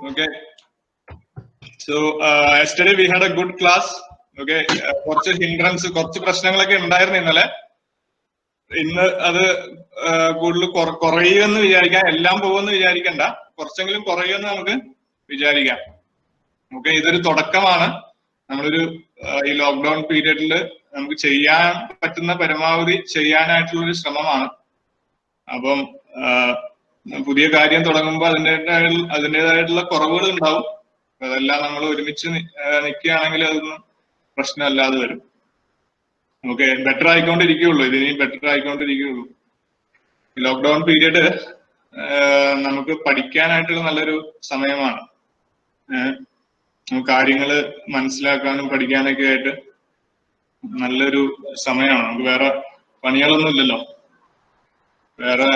Okay. So yesterday we had a good class. Okay. കുറച്ച് hindrance കുറച്ച് പ്രശ്നങ്ങളൊക്കെ ഉണ്ടായിരുന്നു ഇന്നലെ. ഇന്ന് അത് കൂടുതൽ കുറയുമെന്ന് വിചാരിക്കാം. എല്ലാം പോകുമെന്ന് വിചാരിക്കണ്ട. കുറച്ചെങ്കിലും കുറയുമെന്ന് നമുക്ക് വിചാരിക്കാം. ഓക്കെ, ഇതൊരു തുടക്കമാണ്. നമ്മളൊരു ഈ ലോക്ക്ഡൌൺ പീരീഡിൽ നമുക്ക് ചെയ്യാൻ പറ്റുന്ന പരമാവധി ചെയ്യാനായിട്ടുള്ളൊരു ശ്രമമാണ്. അപ്പം പുതിയ കാര്യം തുടങ്ങുമ്പോൾ അതിൻ്റെതായിട്ടുള്ള കുറവുകൾ ഉണ്ടാവും. അതെല്ലാം നമ്മൾ ഒരുമിച്ച് നിൽക്കുകയാണെങ്കിൽ അതൊന്നും പ്രശ്നമല്ലാതെ വരും. ഓക്കെ, ബെറ്റർ ആയിക്കൊണ്ടിരിക്കുകയുള്ളൂ. ഇതിനി ബെറ്റർ ആയിക്കൊണ്ടിരിക്കുകയുള്ളൂ. ലോക്ക്ഡൌൺ പീരീഡ് നമുക്ക് പഠിക്കാനായിട്ടുള്ള നല്ലൊരു സമയമാണ്. കാര്യങ്ങള് മനസ്സിലാക്കാനും പഠിക്കാനൊക്കെ ആയിട്ട് നല്ലൊരു സമയമാണ്. നമുക്ക് വേറെ പണികളൊന്നും ഇല്ലല്ലോ, വേറെ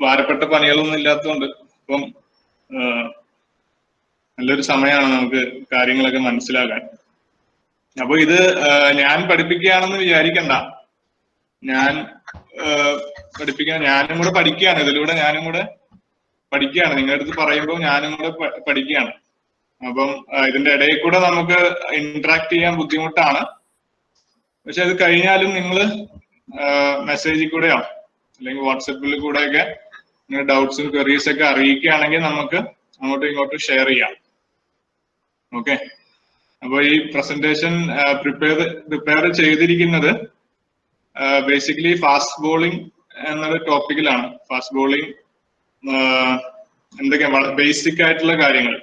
ഭാരപ്പെട്ട പണികളൊന്നും ഇല്ലാത്തതുകൊണ്ട് ഇപ്പം നല്ലൊരു സമയമാണ് നമുക്ക് കാര്യങ്ങളൊക്കെ മനസ്സിലാക്കാൻ. അപ്പൊ ഇത് ഞാൻ പഠിപ്പിക്കുകയാണെന്ന് വിചാരിക്കണ്ട. ഞാൻ ഞാനും കൂടെ പഠിക്കുകയാണ്. ഇതിലൂടെ ഞാനും കൂടെ പഠിക്കുകയാണ്. നിങ്ങളുടെ അടുത്ത് പറയുമ്പോൾ ഞാനും കൂടെ പഠിക്കുകയാണ്. അപ്പം ഇതിന്റെ ഇടയിൽ കൂടെ നമുക്ക് ഇന്ററാക്ട് ചെയ്യാൻ ബുദ്ധിമുട്ടാണ്. പക്ഷെ അത് കഴിഞ്ഞാലും നിങ്ങൾ മെസ്സേജിൽ കൂടെയോ അല്ലെങ്കിൽ വാട്സപ്പിൽ കൂടെയൊക്കെ നിങ്ങളുടെ ഡൗട്ട്സും ക്വറീസ് ഒക്കെ അറിയിക്കുകയാണെങ്കിൽ നമുക്ക് അങ്ങോട്ടും ഇങ്ങോട്ടും ഷെയർ ചെയ്യാം. ഓക്കെ, അപ്പൊ ഈ പ്രസന്റേഷൻ പ്രിപ്പയർ ചെയ്തിരിക്കുന്നത് ബേസിക്കലി ഫാസ്റ്റ് ബോളിംഗ് എന്നൊരു ടോപ്പിക്കിലാണ്. ഫാസ്റ്റ് ബോളിംഗ് എന്തൊക്കെയാണ് ബേസിക് ആയിട്ടുള്ള കാര്യങ്ങൾ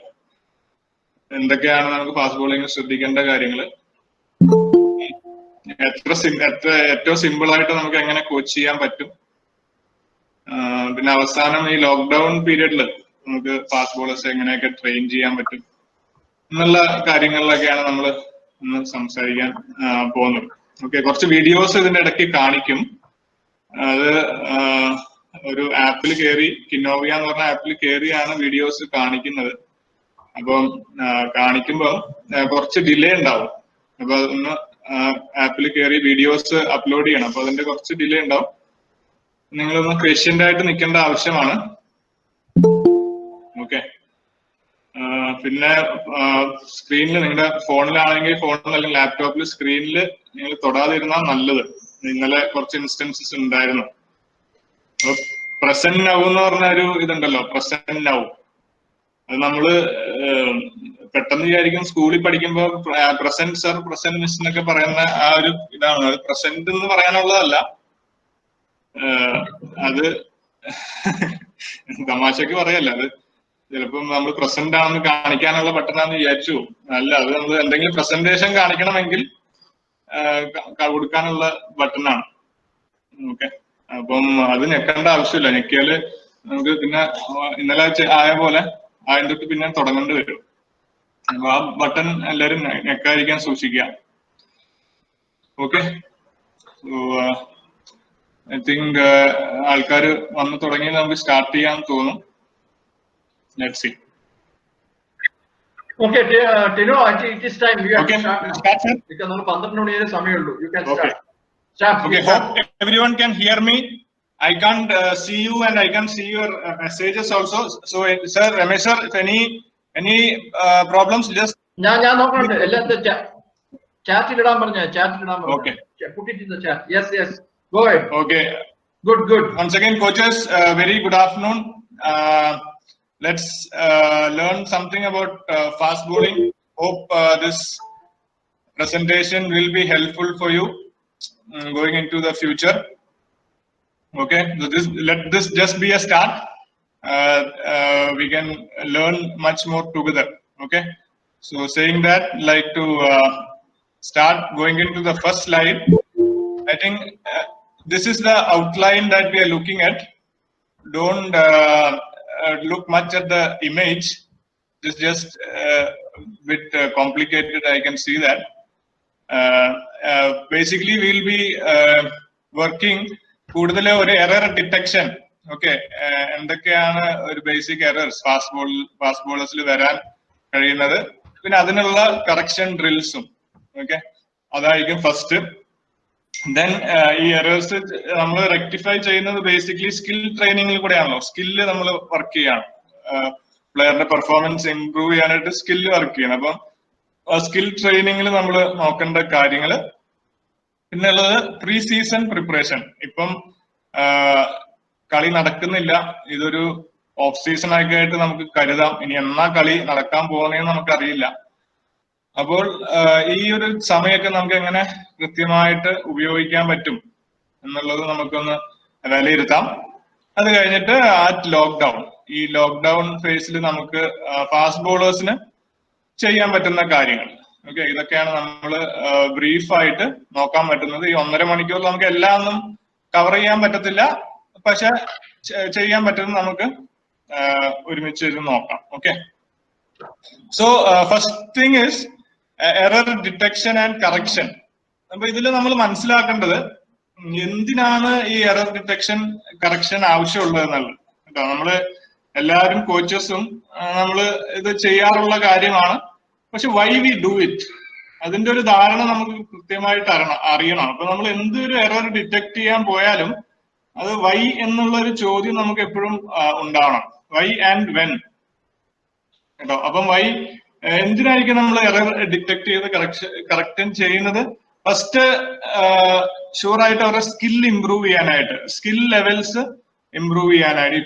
എന്തൊക്കെയാണ്, നമുക്ക് ഫാസ്റ്റ് ബോളിംഗ് ശ്രദ്ധിക്കേണ്ട കാര്യങ്ങൾ, ഏറ്റവും സിമ്പിൾ ആയിട്ട് നമുക്ക് എങ്ങനെ കോച്ച് ചെയ്യാൻ പറ്റും, പിന്നെ അവസാനം ഈ ലോക്ക്ഡൌൺ പീരീഡിൽ നമുക്ക് ഫാസ്റ്റ് ബോളേഴ്സ് എങ്ങനെയൊക്കെ ട്രെയിൻ ചെയ്യാൻ പറ്റും എന്നുള്ള കാര്യങ്ങളിലൊക്കെയാണ് നമ്മൾ ഇന്ന് സംസാരിക്കാൻ പോകുന്നത്. ഓക്കെ, കുറച്ച് വീഡിയോസ് ഇതിന്റെ ഇടയ്ക്ക് കാണിക്കും. അത് ഒരു ആപ്പിൽ കയറി, കിനോവിയ എന്ന് പറഞ്ഞ ആപ്പിൽ കയറിയാണ് വീഡിയോസ് കാണിക്കുന്നത്. അപ്പം കാണിക്കുമ്പോൾ കുറച്ച് ഡിലേ ഉണ്ടാവും. അപ്പൊ അതൊന്ന് ആപ്പിൽ കയറി വീഡിയോസ് അപ്ലോഡ് ചെയ്യണം. അപ്പൊ അതിന്റെ കുറച്ച് ഡിലേ ഉണ്ടാവും. നിങ്ങളൊന്ന് പേഷ്യന്റ് ആയിട്ട് നിൽക്കേണ്ട ആവശ്യമാണ്. ഓക്കെ, പിന്നെ സ്ക്രീനിൽ നിങ്ങളുടെ ഫോണിലാണെങ്കിൽ ഫോണിൽ അല്ലെങ്കിൽ ലാപ്ടോപ്പിൽ സ്ക്രീനിൽ നിങ്ങൾ തൊടാതിരുന്നാൽ നല്ലത്. ഇന്നലെ കുറച്ച് ഇൻസ്റ്റൻസസ് ഉണ്ടായിരുന്നു. പ്രസന്റ് നൗ എന്ന് പറഞ്ഞ ഒരു ഇതുണ്ടല്ലോ, പ്രസന്റ് നൗ. അത് നമ്മള് പെട്ടെന്ന് വിചാരിക്കും സ്കൂളിൽ പഠിക്കുമ്പോൾ പ്രസന്റ് സർ, പ്രസന്റ് മിസ് എന്നൊക്കെ പറയുന്ന ആ ഒരു ഇതാണ്. അത് പ്രസന്റ് എന്ന് പറയാനുള്ളതല്ല. അത് തമാശക്ക് പറയല്ല, അത് ചിലപ്പം നമ്മൾ പ്രസന്റ് ആണെന്ന് കാണിക്കാനുള്ള ബട്ടണാന്ന് വിചാരിച്ചു. അല്ല, അത് നമ്മൾ എന്തെങ്കിലും പ്രസന്റേഷൻ കാണിക്കണമെങ്കിൽ കൊടുക്കാനുള്ള ബട്ടണാണ്. ഓക്കെ, അപ്പം അത് ഞെക്കേണ്ട ആവശ്യമില്ല. ഞെക്കിയാല് നമുക്ക് പിന്നെ ഇന്നലെ ആയ പോലെ ആദ്യം തൊട്ട് പിന്നെ തുടങ്ങേണ്ടി വരും. അപ്പൊ ആ ബട്ടൺ എല്ലാവരും ഞെക്കാതിരിക്കാൻ സൂക്ഷിക്കുക. ഓക്കെ, ഐ തിങ്ക് ആൾക്കാർ വന്നു തുടങ്ങി, നമുക്ക് സ്റ്റാർട്ട് ചെയ്യാൻ തോന്നും. Let's see. Okay, Tino, I think it is time. We have to start. Because we have 12 minutes സമയം. You can start. Okay. Start. Okay, hope everyone can hear me. I can't see you and I can see your messages also. So, sir, Ramesh sir, if any problems, just. ഞാൻ നോക്കണ്ട. എല്ലാത്തെ ചാറ്റിൽ ഇടാൻ പറഞ്ഞ, ചാറ്റിൽ ഇടാൻ പറഞ്ഞു. Okay. Put it in the chat. Yes. Go ahead. Okay. Good. Once again, coaches, very good afternoon. Let's learn something about fast bowling. Hope this presentation will be helpful for you going into the future. Okay, so let this just be a start. We can learn much more together. Okay, so saying that, like to start going into the first slide. I think this is the outline that we are looking at. Don't look much at the image. It's just a bit complicated. I can see that. Basically, we'll be working കൂടുതൽ ഒരു error detection. Okay, എന്തൊക്കെയാണ് ഒരു basic errors fast ബോളേഴ്സിൽ വരാൻ കഴിയുന്നത്, പിന്നെ അതിനുള്ള correction ഡ്രിൽസും. Okay, അതായിരിക്കും first. Then ഈ എറേഴ്സ് നമ്മൾ റെക്ടിഫൈ ചെയ്യുന്നത് ബേസിക്കലി സ്കിൽ ട്രെയിനിങ്ങിൽ കൂടെയാണല്ലോ. സ്കില്ല് നമ്മൾ വർക്ക് ചെയ്യാണ്. പ്ലെയറിന്റെ പെർഫോമൻസ് ഇംപ്രൂവ് ചെയ്യാനായിട്ട് സ്കില്ല് വർക്ക് ചെയ്യണം. അപ്പം സ്കിൽ ട്രെയിനിങ്ങിൽ നമ്മൾ നോക്കേണ്ട കാര്യങ്ങൾ. പിന്നെ ഉള്ളത് പ്രീ സീസൺ പ്രിപ്പറേഷൻ. ഇപ്പം കളി നടക്കുന്നില്ല, ഇതൊരു ഓഫ് സീസൺ ആയിട്ട് നമുക്ക് കരുതാം. ഇനി എന്നാ കളി നടക്കാൻ പോകുന്നതെന്ന് നമുക്കറിയില്ല. അപ്പോൾ ഈ ഒരു സമയമൊക്കെ നമുക്ക് എങ്ങനെ കൃത്യമായിട്ട് ഉപയോഗിക്കാൻ പറ്റും എന്നുള്ളത് നമുക്കൊന്ന് വിലയിരുത്താം. അത് കഴിഞ്ഞിട്ട് ലോക്ക്ഡൌൺ, ഈ ലോക്ക്ഡൌൺ ഫേസിൽ നമുക്ക് ഫാസ്റ്റ് ബോളേഴ്സിന് ചെയ്യാൻ പറ്റുന്ന കാര്യങ്ങൾ. ഓക്കെ, ഇതൊക്കെയാണ് നമ്മൾ ബ്രീഫായിട്ട് നോക്കാൻ പറ്റുന്നത്. ഈ 1.5 മണിക്കൂർ നമുക്ക് എല്ലാം ഒന്നും കവർ ചെയ്യാൻ പറ്റത്തില്ല, പക്ഷെ ചെയ്യാൻ പറ്റുന്നത് നമുക്ക് ഒരുമിച്ച് ഇരുന്ന് നോക്കാം. Okay, so first thing is error detection and correction. അപ്പൊ ഇതിൽ നമ്മൾ മനസ്സിലാക്കേണ്ടത് എന്തിനാണ് ഈ എറർ ഡിറ്റക്ഷൻ കറക്ഷൻ ആവശ്യമുള്ളത് എന്നുള്ളത് കേട്ടോ. നമ്മള് എല്ലാവരും കോച്ചസും നമ്മൾ ഇത് ചെയ്യാറുള്ള കാര്യമാണ്, പക്ഷെ വൈ വി ഡു ഇറ്റ്, അതിന്റെ ഒരു ധാരണ നമുക്ക് കൃത്യമായിട്ട് അറിയണം. അപ്പൊ നമ്മൾ എന്തൊരു എറർ ഡിറ്റക്ട് ചെയ്യാൻ പോയാലും അത് വൈ എന്നുള്ള ഒരു ചോദ്യം നമുക്ക് എപ്പോഴും ഉണ്ടാവണം. വൈ ആൻഡ് വെൻ കേട്ടോ. അപ്പം വൈ എന്തിനായിരിക്കും നമ്മൾ എറർ ഡിറ്റക്ട് ചെയ്ത് കറക്ഷൻ ചെയ്യുന്നത്? ഫസ്റ്റ് ഷുവർ ആയിട്ട് അവരുടെ സ്കിൽ ഇംപ്രൂവ് ചെയ്യാനായിട്ട്, സ്കിൽ ലെവൽസ് ഇംപ്രൂവ് ചെയ്യാനായിട്ട്.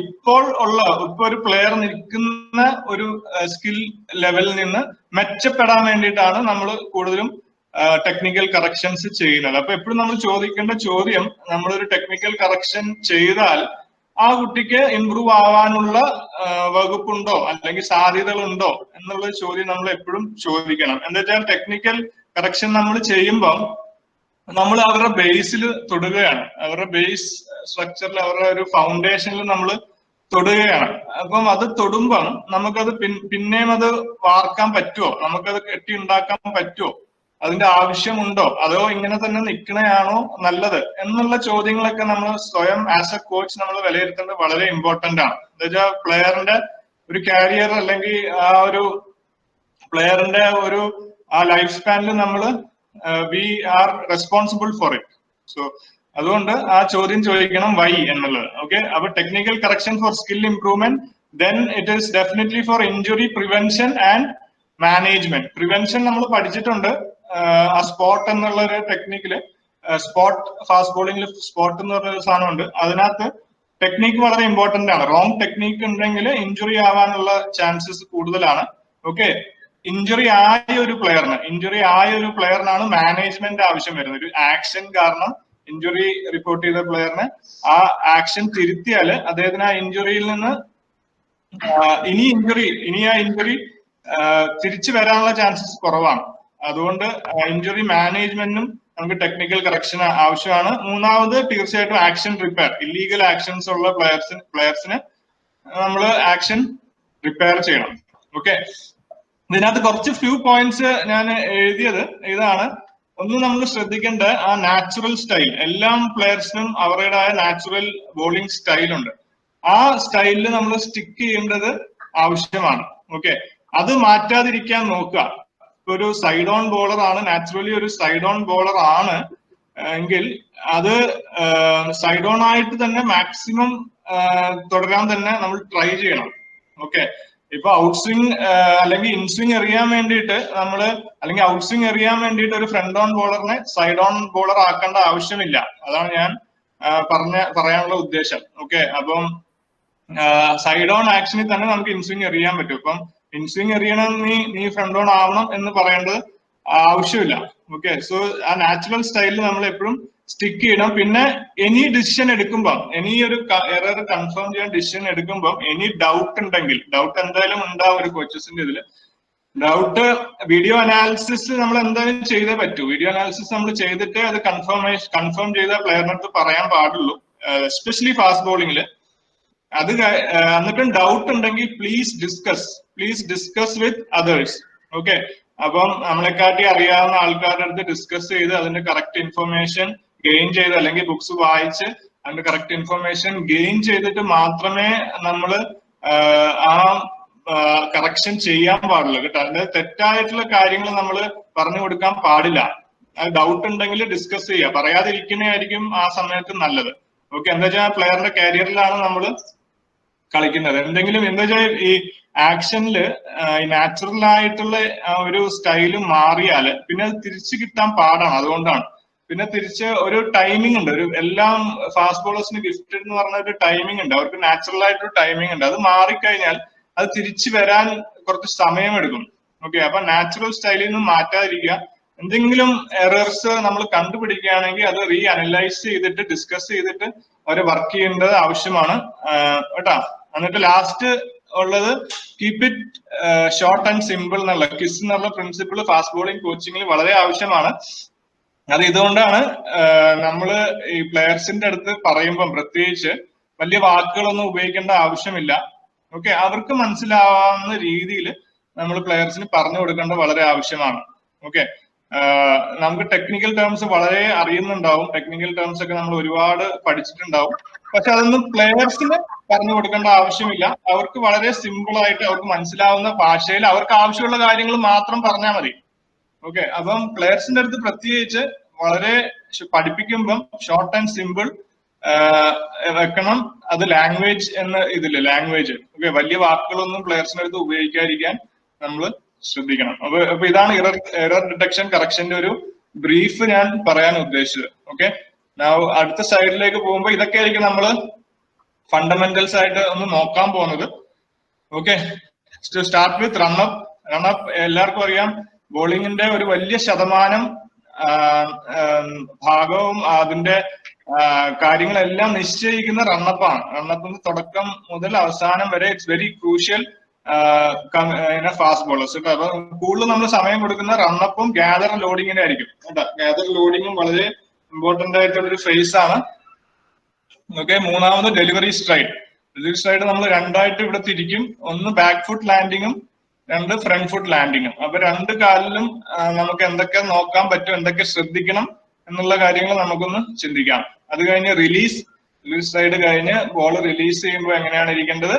ഇപ്പോൾ ഒരു പ്ലെയർ നിൽക്കുന്ന ഒരു സ്കിൽ ലെവലിൽ നിന്ന് മെച്ചപ്പെടാൻ വേണ്ടിയിട്ടാണ് നമ്മൾ കൂടുതലും ടെക്നിക്കൽ കറക്ഷൻസ് ചെയ്യുന്നത്. അപ്പൊ എപ്പോഴും നമ്മൾ ചോദിക്കേണ്ട ചോദ്യം, നമ്മളൊരു ടെക്നിക്കൽ കറക്ഷൻ ചെയ്താൽ ആ കുട്ടിക്ക് ഇംപ്രൂവ് ആവാനുള്ള വകുപ്പുണ്ടോ അല്ലെങ്കിൽ സാധ്യതകളുണ്ടോ എന്നുള്ള ചോദ്യം നമ്മൾ എപ്പോഴും ചോദിക്കണം. എന്താ വെച്ചാൽ ടെക്നിക്കൽ കറക്ഷൻ നമ്മൾ ചെയ്യുമ്പോൾ നമ്മൾ അവരുടെ ബേസിൽ തൊടുകയാണ്, അവരുടെ ബേസ് സ്ട്രക്ചറിൽ, അവരുടെ ഒരു ഫൗണ്ടേഷനിൽ നമ്മൾ തൊടുകയാണ്. അപ്പം അത് തൊടുമ്പം നമുക്കത് പിന്നെയും അത് വാർക്കാൻ പറ്റുമോ, നമുക്കത് കെട്ടി ഉണ്ടാക്കാൻ പറ്റുമോ, അതിന്റെ ആവശ്യമുണ്ടോ, അതോ ഇങ്ങനെ തന്നെ നിൽക്കണയാണോ നല്ലത് എന്നുള്ള ചോദ്യങ്ങളൊക്കെ നമ്മൾ സ്വയം ആസ് എ കോച്ച് നമ്മൾ വിലയിരുത്തേണ്ടത് വളരെ ഇമ്പോർട്ടന്റ് ആണ്. എന്താ വെച്ചാൽ പ്ലെയറിന്റെ ഒരു കാരിയർ അല്ലെങ്കിൽ ആ ഒരു പ്ലെയറിന്റെ ഒരു ആ ലൈഫ് സ്പാനിൽ നമ്മൾ we are responsible for it. So അതുകൊണ്ട് ആ ചോദ്യം ചോദിക്കണം വൈ എന്നുള്ളത്. ഓക്കെ, അപ്പൊ technical correction for skill improvement, then it is definitely for injury prevention and management. Prevention നമ്മൾ പഠിച്ചിട്ടുണ്ട്. ആ സ്പോട്ട് എന്നുള്ള ഒരു ടെക്നിക്കില്, സ്പോട്ട് ഫാസ്റ്റ് ബോളിംഗിൽ സ്പോട്ട് എന്ന് പറഞ്ഞൊരു സാധനമുണ്ട്. അതിനകത്ത് ടെക്നിക്ക് വളരെ ഇമ്പോർട്ടന്റ് ആണ്. റോങ് ടെക്നിക്ക് ഉണ്ടെങ്കിൽ ഇഞ്ചുറി ആവാനുള്ള ചാൻസസ് കൂടുതലാണ്. ഓക്കെ, ഇഞ്ചുറി ആയ ഒരു പ്ലെയറിനാണ് മാനേജ്മെന്റ് ആവശ്യം വരുന്നത്. ഒരു ആക്ഷൻ കാരണം ഇഞ്ചുറി റിപ്പോർട്ട് ചെയ്ത പ്ലെയറിന് ആ ആക്ഷൻ തിരുത്തിയാൽ അദ്ദേഹത്തിന് ആ ഇഞ്ചുറിയിൽ നിന്ന് ഇനി ആ ഇഞ്ചുറി തിരിച്ചു വരാനുള്ള ചാൻസസ് കുറവാണ്. അതുകൊണ്ട് ഇഞ്ചുറി മാനേജ്മെന്റിനും നമുക്ക് ടെക്നിക്കൽ കറക്ഷൻ ആവശ്യമാണ്. മൂന്നാമത് തീർച്ചയായിട്ടും ആക്ഷൻ റിപ്പയർ. ഇല്ലീഗൽ ആക്ഷൻസ് ഉള്ള പ്ലെയർസിന് നമ്മൾ ആക്ഷൻ റിപ്പയർ ചെയ്യണം. ഓക്കെ, ഇതിനകത്ത് കുറച്ച് ഫ്യൂ പോയിന്റ്സ് ഞാൻ എഴുതിയത് ഇതാണ്. ഒന്ന്, നമ്മൾ ശ്രദ്ധിക്കേണ്ട ആ നാച്ചുറൽ സ്റ്റൈൽ. എല്ലാ പ്ലെയർസിനും അവരുടേതായ നാച്ചുറൽ ബോളിംഗ് സ്റ്റൈൽ ഉണ്ട്. ആ സ്റ്റൈലിൽ നമ്മൾ സ്റ്റിക്ക് ചെയ്യേണ്ടത് ആവശ്യമാണ്. ഓക്കെ, അത് മാറ്റാതിരിക്കാൻ നോക്കുക. ഒരു സൈഡ് ഓൺ ബോളർ ആണ്, നാച്ചുറലി ഒരു സൈഡ് ഓൺ ബോളർ ആണ് എങ്കിൽ അത് സൈഡ് ഓൺ ആയിട്ട് തന്നെ മാക്സിമം തുടരാൻ തന്നെ നമ്മൾ ട്രൈ ചെയ്യണം. ഓക്കെ, ഇപ്പൊ ഔട്ട് സ്വിംഗ് അല്ലെങ്കിൽ ഇൻ സ്വിംഗ് എറിയാൻ വേണ്ടിയിട്ട് അല്ലെങ്കിൽ ഔട്ട് സ്വിംഗ് എറിയാൻ വേണ്ടിയിട്ട് ഒരു ഫ്രണ്ട് ഓൺ ബോളറിനെ സൈഡ് ഓൺ ബോളർ ആക്കേണ്ട ആവശ്യമില്ല. അതാണ് ഞാൻ പറയാനുള്ള ഉദ്ദേശം. ഓക്കെ, അപ്പം സൈഡ് ഓൺ ആക്ഷനിൽ തന്നെ നമുക്ക് ഇൻ സ്വിംഗ് എറിയാൻ പറ്റും. ഇപ്പം ഇൻ സ്വിംഗ് എറിയണം നീ ഫ്രണ്ട് ഓൺ ആവണം എന്ന് പറയേണ്ടത് ആവശ്യമില്ല. ഓക്കെ, സോ ആ നാച്ചുറൽ സ്റ്റൈലിൽ നമ്മൾ എപ്പോഴും സ്റ്റിക്ക് ചെയ്യണം. പിന്നെ എനി ഡിസിഷൻ എടുക്കുമ്പോൾ, എനി ഒരു എറർ കൺഫേം ചെയ്യാൻ ഡിസിഷൻ എടുക്കുമ്പോൾ എനി ഡൗട്ട് ഉണ്ടെങ്കിൽ, ഡൗട്ട് എന്തായാലും ഉണ്ടാവും ഒരു കോച്ചസിന്റെ ഇതിൽ. ഡൗട്ട് വീഡിയോ അനാലിസിസ് നമ്മൾ എന്തായാലും ചെയ്തേ പറ്റൂ. വീഡിയോ അനാലിസിസ് നമ്മൾ ചെയ്തിട്ട് അത് കൺഫേം ചെയ്ത പ്ലെയറിന്റെ അടുത്ത് പറയാൻ പാടുള്ളൂ, എസ്പെഷ്യലി ഫാസ്റ്റ് ബോളിംഗിൽ. അത് എന്നിട്ടും ഡൗട്ട് ഉണ്ടെങ്കിൽ please discuss with others. Okay, അപ്പം നമ്മളെക്കാട്ടി അറിയാവുന്ന ആൾക്കാരുടെ അടുത്ത് ഡിസ്കസ് ചെയ്ത് അതിന്റെ കറക്റ്റ് ഇൻഫർമേഷൻ ഗെയിൻ ചെയ്ത്, അല്ലെങ്കിൽ ബുക്സ് വായിച്ച് അതിന്റെ കറക്റ്റ് ഇൻഫർമേഷൻ ഗെയിൻ ചെയ്തിട്ട് മാത്രമേ നമ്മൾ ആ കറക്ഷൻ ചെയ്യാൻ പാടുള്ളൂ കേട്ടോ. അതിന്റെ തെറ്റായിട്ടുള്ള കാര്യങ്ങൾ നമ്മൾ പറഞ്ഞു കൊടുക്കാൻ പാടില്ല. ഡൗട്ട് ഉണ്ടെങ്കിൽ ഡിസ്കസ് ചെയ്യുക, പറയാതിരിക്കുന്നതായിരിക്കും ആ സമയത്ത് നല്ലത്. ഓക്കെ, എന്താ വെച്ചാൽ പ്ലെയറിന്റെ കരിയറിലാണ് നമ്മൾ കളിക്കുന്നത്. എന്തെങ്കിലും എന്താ വെച്ചാൽ ഈ ആക്ഷനില് നാച്ചുറൽ ആയിട്ടുള്ള ഒരു സ്റ്റൈല് മാറിയാല് പിന്നെ അത് തിരിച്ചു കിട്ടാൻ പാടാണ്. അതുകൊണ്ടാണ്. പിന്നെ തിരിച്ച് ഒരു ടൈമിംഗ് ഉണ്ട്. ഒരു എല്ലാം ഫാസ്റ്റ് ബോളേഴ്സിന് ഗിഫ്റ്റഡ് എന്ന് പറഞ്ഞ ഒരു ടൈമിംഗ് ഉണ്ട്. അവർക്ക് നാച്ചുറൽ ആയിട്ടൊരു ടൈമിംഗ് ഉണ്ട്. അത് മാറിക്കഴിഞ്ഞാൽ അത് തിരിച്ചു വരാൻ കുറച്ച് സമയമെടുക്കും. ഓക്കെ, അപ്പൊ നാച്ചുറൽ സ്റ്റൈലിൽ നിന്ന് മാറ്റാതിരിക്കുക. എന്തെങ്കിലും എറേഴ്സ് നമ്മൾ കണ്ടുപിടിക്കുകയാണെങ്കിൽ അത് റീ അനലൈസ് ചെയ്തിട്ട് ഡിസ്കസ് ചെയ്തിട്ട് അവരെ വർക്ക് ചെയ്യേണ്ടത് ആവശ്യമാണ് കേട്ടാ. എന്നിട്ട് ലാസ്റ്റ് ഉള്ളത് keep it short and simple എന്നുള്ള കിസ് എന്നുള്ള പ്രിൻസിപ്പിൾ ഫാസ്റ്റ് ബോളിംഗ് കോച്ചിങ്ങിൽ വളരെ ആവശ്യമാണ്. അത് ഇതുകൊണ്ടാണ് നമ്മള് ഈ പ്ലെയേഴ്സിന്റെ അടുത്ത് പറയുമ്പം പ്രത്യേകിച്ച് വലിയ വാക്കുകളൊന്നും ഉപയോഗിക്കേണ്ട ആവശ്യമില്ല. ഓക്കെ, അവർക്ക് മനസ്സിലാവുന്ന രീതിയിൽ നമ്മൾ പ്ലെയേഴ്സിന് പറഞ്ഞു കൊടുക്കേണ്ട വളരെ ആവശ്യമാണ്. ഓക്കെ, നമുക്ക് ടെക്നിക്കൽ ടേംസ് വളരെ അറിയുന്നുണ്ടാവും. ടെക്നിക്കൽ ടേംസ് ഒക്കെ നമ്മൾ ഒരുപാട് പഠിച്ചിട്ടുണ്ടാവും. പക്ഷെ അതൊന്നും പ്ലെയേഴ്സിന് പറഞ്ഞു കൊടുക്കേണ്ട ആവശ്യമില്ല. അവർക്ക് വളരെ സിമ്പിൾ ആയിട്ട് അവർക്ക് മനസ്സിലാവുന്ന ഭാഷയിൽ അവർക്ക് ആവശ്യമുള്ള കാര്യങ്ങൾ മാത്രം പറഞ്ഞാൽ മതി. ഓക്കെ, അപ്പം പ്ലെയേഴ്സിന്റെ അടുത്ത് പ്രത്യേകിച്ച് വളരെ പഠിപ്പിക്കുമ്പം ഷോർട്ട് ആൻഡ് സിമ്പിൾ വെക്കണം. അത് ലാംഗ്വേജ് എന്ന ഇതില് ലാംഗ്വേജ് ഓക്കെ, വലിയ വാക്കുകളൊന്നും പ്ലെയേഴ്സിന്റെ അടുത്ത് ഉപയോഗിക്കാതിരിക്കാൻ നമ്മൾ ശ്രദ്ധിക്കണം. അപ്പൊ ഇതാണ് എറർ ഡിറ്റക്ഷൻ കറക്ഷന്റെ ഒരു ബ്രീഫ് ഞാൻ പറയാൻ ഉദ്ദേശിച്ചത്. ഓക്കെ, അടുത്ത സൈഡിലേക്ക് പോകുമ്പോൾ ഇതൊക്കെ ആയിരിക്കും നമ്മൾ ഫണ്ടമെന്റൽസ് ആയിട്ട് ഒന്ന് നോക്കാൻ പോകുന്നത്. Okay, start with run up. Run up എല്ലാവർക്കും അറിയാം, ബോളിങ്ങിന്റെ ഒരു വലിയ ശതമാനം ഭാഗവും അതിന്റെ കാര്യങ്ങളെല്ലാം നിശ്ചയിക്കുന്ന റണ്ണപ്പാണ്. റണ്ണപ്പിന്റെ തുടക്കം മുതൽ അവസാനം വരെ it's very crucial fast bowlers കേട്ടോ. അപ്പൊ കൂടുതൽ നമ്മൾ സമയം കൊടുക്കുന്ന റണ്ണപ്പും ഗ്യാദർ ലോഡിങ്ങിനെ ആയിരിക്കും കേട്ടോ. ഗ്യാദർ ലോഡിങ്ങും വളരെ ഇമ്പോർട്ടന്റ് ആയിട്ടുള്ള ഒരു ഫേസ് ആണ്. ഓക്കെ, മൂന്നാമത് ഡെലിവറി സ്ട്രൈഡ്. ഡെലിവറി സ്ട്രൈഡ് നമ്മൾ രണ്ടായിട്ട് ഇവിടെ തിരിക്കും. ഒന്ന് ബാക്ക് ഫുട്ട് ലാൻഡിങ്ങും രണ്ട് ഫ്രണ്ട് ഫുട്ട് ലാൻഡിങ്ങും. അപ്പൊ രണ്ട് കാലിലും നമുക്ക് എന്തൊക്കെ നോക്കാൻ പറ്റും, എന്തൊക്കെ ശ്രദ്ധിക്കണം എന്നുള്ള കാര്യങ്ങൾ നമുക്കൊന്ന് ചിന്തിക്കാം. അത് കഴിഞ്ഞ് റിലീസ് സൈഡ് കഴിഞ്ഞ് ബോൾ റിലീസ് ചെയ്യുമ്പോൾ എങ്ങനെയാണ് ഇരിക്കേണ്ടത്.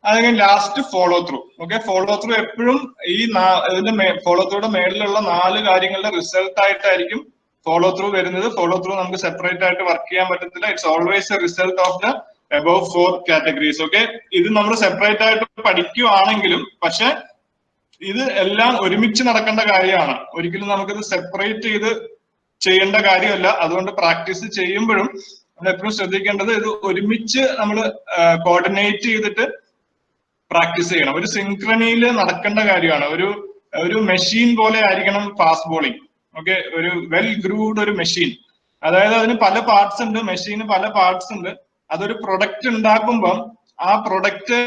അത് കഴിഞ്ഞ് last follow through. Okay, follow through എപ്പോഴും ഈ ഇതിന്റെ ഫോളോ ത്രൂയുടെ മേളിലുള്ള 4 കാര്യങ്ങളുടെ റിസൾട്ട് ആയിട്ടായിരിക്കും ഫോളോ ത്രൂ വരുന്നത്. ഫോളോ ത്രൂ നമുക്ക് സെപ്പറേറ്റ് ആയിട്ട് വർക്ക് ചെയ്യാൻ പറ്റത്തില്ല. It's always A result of the above 4 categories. Okay, ഇത് നമ്മൾ സെപ്പറേറ്റ് ആയിട്ട് പഠിക്കുകയാണെങ്കിലും പക്ഷെ ഇത് എല്ലാം ഒരുമിച്ച് നടക്കേണ്ട കാര്യമാണ്. ഒരിക്കലും നമുക്കിത് സെപ്പറേറ്റ് ചെയ്ത് ചെയ്യേണ്ട കാര്യമല്ല. അതുകൊണ്ട് പ്രാക്ടീസ് ചെയ്യുമ്പോഴും നമ്മൾ എപ്പോഴും ശ്രദ്ധിക്കേണ്ടത് ഇത് ഒരുമിച്ച് നമ്മൾ കോർഡിനേറ്റ് ചെയ്തിട്ട് പ്രാക്ടീസ് ചെയ്യണം. ഒരു സിൻക്രണിയിൽ നടക്കേണ്ട കാര്യമാണ്. ഒരു മെഷീൻ പോലെ ആയിരിക്കണം ഫാസ്റ്റ് ബോളിംഗ്. ഓക്കെ, ഒരു വെൽ ഗ്രൂഡ് ഒരു മെഷീൻ. അതായത് അതിന് പല പാർട്സ് ഉണ്ട്, മെഷീന് പല പാർട്സ് ഉണ്ട്. അതൊരു പ്രൊഡക്റ്റ് ഉണ്ടാക്കുമ്പം ആ പ്രൊഡക്റ്റ്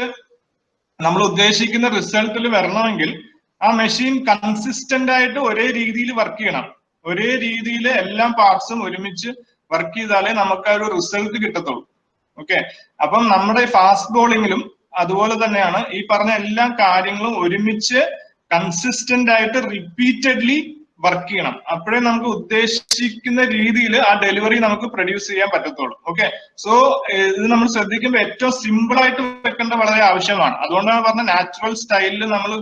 നമ്മൾ ഉദ്ദേശിക്കുന്ന റിസൾട്ടിൽ വരണമെങ്കിൽ ആ മെഷീൻ കൺസിസ്റ്റന്റ് ആയിട്ട് ഒരേ രീതിയിൽ വർക്ക് ചെയ്യണം. ഒരേ രീതിയിൽ എല്ലാ പാർട്സും ഒരുമിച്ച് വർക്ക് ചെയ്താലേ നമുക്ക് ആ ഒരു റിസൾട്ട് കിട്ടത്തുള്ളൂ. ഓക്കെ, അപ്പം നമ്മുടെ ഫാസ്റ്റ് ബോളിങ്ങിലും അതുപോലെ തന്നെയാണ്. ഈ പറഞ്ഞ എല്ലാ കാര്യങ്ങളും ഒരുമിച്ച് കൺസിസ്റ്റന്റ് ആയിട്ട് റിപ്പീറ്റഡ്ലി വർക്ക് ചെയ്യണം. അപ്പോഴേ നമുക്ക് ഉദ്ദേശിക്കുന്ന രീതിയിൽ ആ ഡെലിവറി നമുക്ക് പ്രൊഡ്യൂസ് ചെയ്യാൻ പറ്റത്തുള്ളൂ. ഓക്കെ, സോ ഇത് നമ്മൾ ശ്രദ്ധിക്കുമ്പോൾ ഏറ്റവും സിമ്പിൾ ആയിട്ട് വെക്കേണ്ട വളരെ ആവശ്യമാണ്. അതുകൊണ്ടാണ് പറഞ്ഞ നാച്ചുറൽ സ്റ്റൈലിൽ നമ്മൾ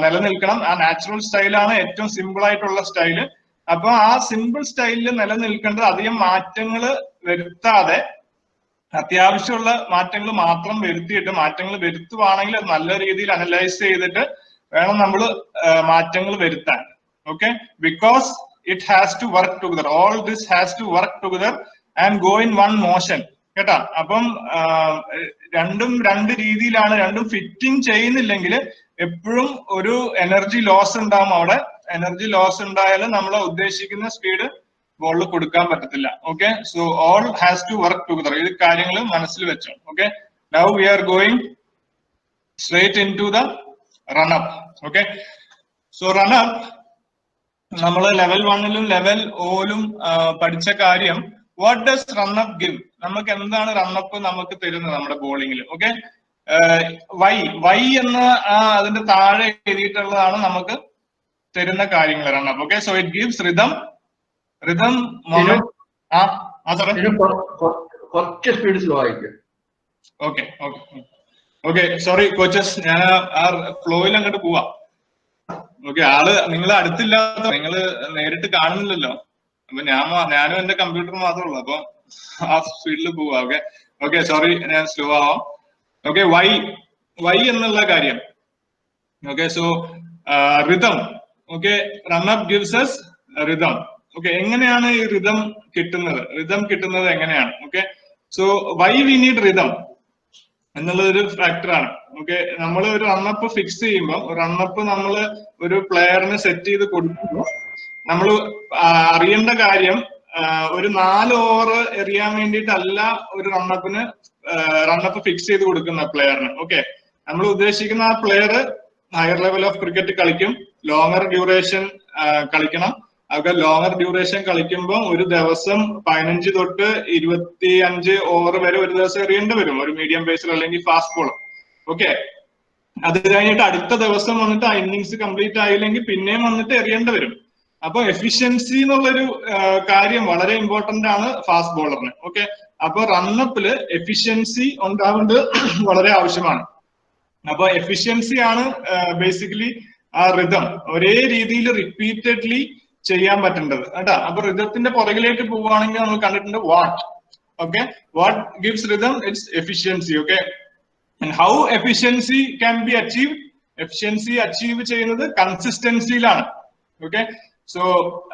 നിലനിൽക്കണം. ആ നാച്ചുറൽ സ്റ്റൈലാണ് ഏറ്റവും സിമ്പിൾ ആയിട്ടുള്ള സ്റ്റൈല്. അപ്പൊ ആ സിമ്പിൾ സ്റ്റൈലിൽ നിലനിൽക്കേണ്ടത് അധികം മാറ്റങ്ങൾ വരുത്താതെ അത്യാവശ്യമുള്ള മാറ്റങ്ങൾ മാത്രം വരുത്തിയിട്ട്, മാറ്റങ്ങൾ വരുത്തുവാണെങ്കിൽ അത് നല്ല രീതിയിൽ അനലൈസ് ചെയ്തിട്ട് വേണം നമ്മൾ മാറ്റങ്ങൾ വരുത്താൻ. Okay, because it has to work together. All this has to work together and go in one motion കേട്ടാ. അപ്പം രണ്ടും രണ്ട് രീതിയിലാണ്. രണ്ടും ഫിറ്റിംഗ് ചെയ്യുന്നില്ലെങ്കിൽ എപ്പോഴും ഒരു എനർജി ലോസ് ഉണ്ടാവും. അവിടെ എനർജി ലോസ് ഉണ്ടായാലും നമ്മൾ ഉദ്ദേശിക്കുന്ന സ്പീഡ് ബോളിൽ കൊടുക്കാൻ പറ്റത്തില്ല. Okay, so all has to work together. ഇത് കാര്യങ്ങൾ മനസ്സിൽ വെച്ചോ. Okay, now we are going straight in to the runup. Okay, so runup നമ്മൾ ലെവൽ 1ലും ലെവൽ ഓയിലും പഠിച്ച കാര്യം. What does runup give? നമുക്ക് എന്താണ് റണ്ണപ്പ് നമുക്ക് തരുന്നത് നമ്മുടെ ബോളിങ്ങിൽ? ഓക്കെ, വൈ എന്ന അതിന്റെ താഴെ എഴുതിയിട്ടുള്ളതാണ് നമുക്ക് തരുന്ന കാര്യങ്ങൾ run up. Okay, so it gives rhythm moment. കുറച്ച് സ്പീഡ് സ്ലോ ആയിരിക്കും. ഓക്കെ, സോറി കോച്ചസ്, ഞാൻ ആ ഫ്ലോയിൽ അങ്ങോട്ട് പോവാ. ഓക്കെ, നിങ്ങൾ അടുത്തില്ലാത്ത, നിങ്ങൾ നേരിട്ട് കാണുന്നില്ലല്ലോ. അപ്പൊ ഞാനും എന്റെ കമ്പ്യൂട്ടർ മാത്രമേ ഉള്ളൂ. അപ്പൊ ആ സ്പീഡിൽ പോവാ. ഓക്കെ, സോറി, ഞാൻ സ്ലോ ആവാം. ഓക്കെ, വൈ എന്നുള്ള കാര്യം. Okay, so rhythm. Okay, run up gives us rhythm. Okay, എങ്ങനെയാണ് ഈ റിതം കിട്ടുന്നത്? റിതം കിട്ടുന്നത് എങ്ങനെയാണ്? Okay, so why we need rhythm എന്നുള്ളത് ഒരു ഫാക്ടറാണ്. ഓക്കെ, നമ്മൾ ഒരു റണ്ണപ്പ് ഫിക്സ് ചെയ്യുമ്പോൾ, റണ്ണപ്പ് നമ്മൾ ഒരു പ്ലെയറിന് സെറ്റ് ചെയ്ത് കൊടുക്കുമ്പോൾ നമ്മൾ അറിയേണ്ട കാര്യം, ഒരു 4 ഓവർ എറിയാൻ വേണ്ടിയിട്ടല്ല ഒരു റണ്ണപ്പ് ഫിക്സ് ചെയ്ത് കൊടുക്കുന്ന പ്ലെയറിന്. ഓക്കെ, നമ്മൾ ഉദ്ദേശിക്കുന്ന ആ player higher level of cricket കളിക്കും, ലോങ്ങർ ഡ്യൂറേഷൻ കളിക്കണം. അതൊക്കെ ലോങ്ങർ ഡ്യൂറേഷൻ കളിക്കുമ്പോൾ ഒരു ദിവസം 15 തൊട്ട് 25 ഓവർ വരെ ഒരു ദിവസം എറിയേണ്ടി വരും, ഒരു മീഡിയം പേസർ അല്ലെങ്കിൽ ഫാസ്റ്റ് ബോളർ. ഓക്കെ, അത് കഴിഞ്ഞിട്ട് അടുത്ത ദിവസം വന്നിട്ട് ആ ഇന്നിങ്സ് കംപ്ലീറ്റ് ആയില്ലെങ്കിൽ പിന്നെയും വന്നിട്ട് എറിയേണ്ടി വരും. അപ്പൊ എഫിഷ്യൻസി എന്നുള്ളൊരു കാര്യം വളരെ ഇമ്പോർട്ടന്റ് ആണ് ഫാസ്റ്റ് ബോളറിന്. ഓക്കെ, അപ്പൊ റണ്ണപ്പില് എഫിഷ്യൻസി ഉണ്ടാവേണ്ടത് വളരെ ആവശ്യമാണ്. അപ്പൊ എഫിഷ്യൻസി ആണ് ബേസിക്കലി ആ റിതം ഒരേ രീതിയിൽ റിപ്പീറ്റഡ്ലി ചെയ്യാൻ പറ്റേണ്ടത് കേട്ടാ. അപ്പൊ റിതത്തിന്റെ പുറകിലേക്ക് പോവുകയാണെങ്കിൽ നമ്മൾ കണ്ടിട്ടുണ്ട് what. Okay, what gives rhythm? It's efficiency. Okay, and how efficiency can be achieve? Efficiency achieve ചെയ്യുന്നത് കൺസിസ്റ്റൻസിയിലാണ്. ഓക്കെ, സോ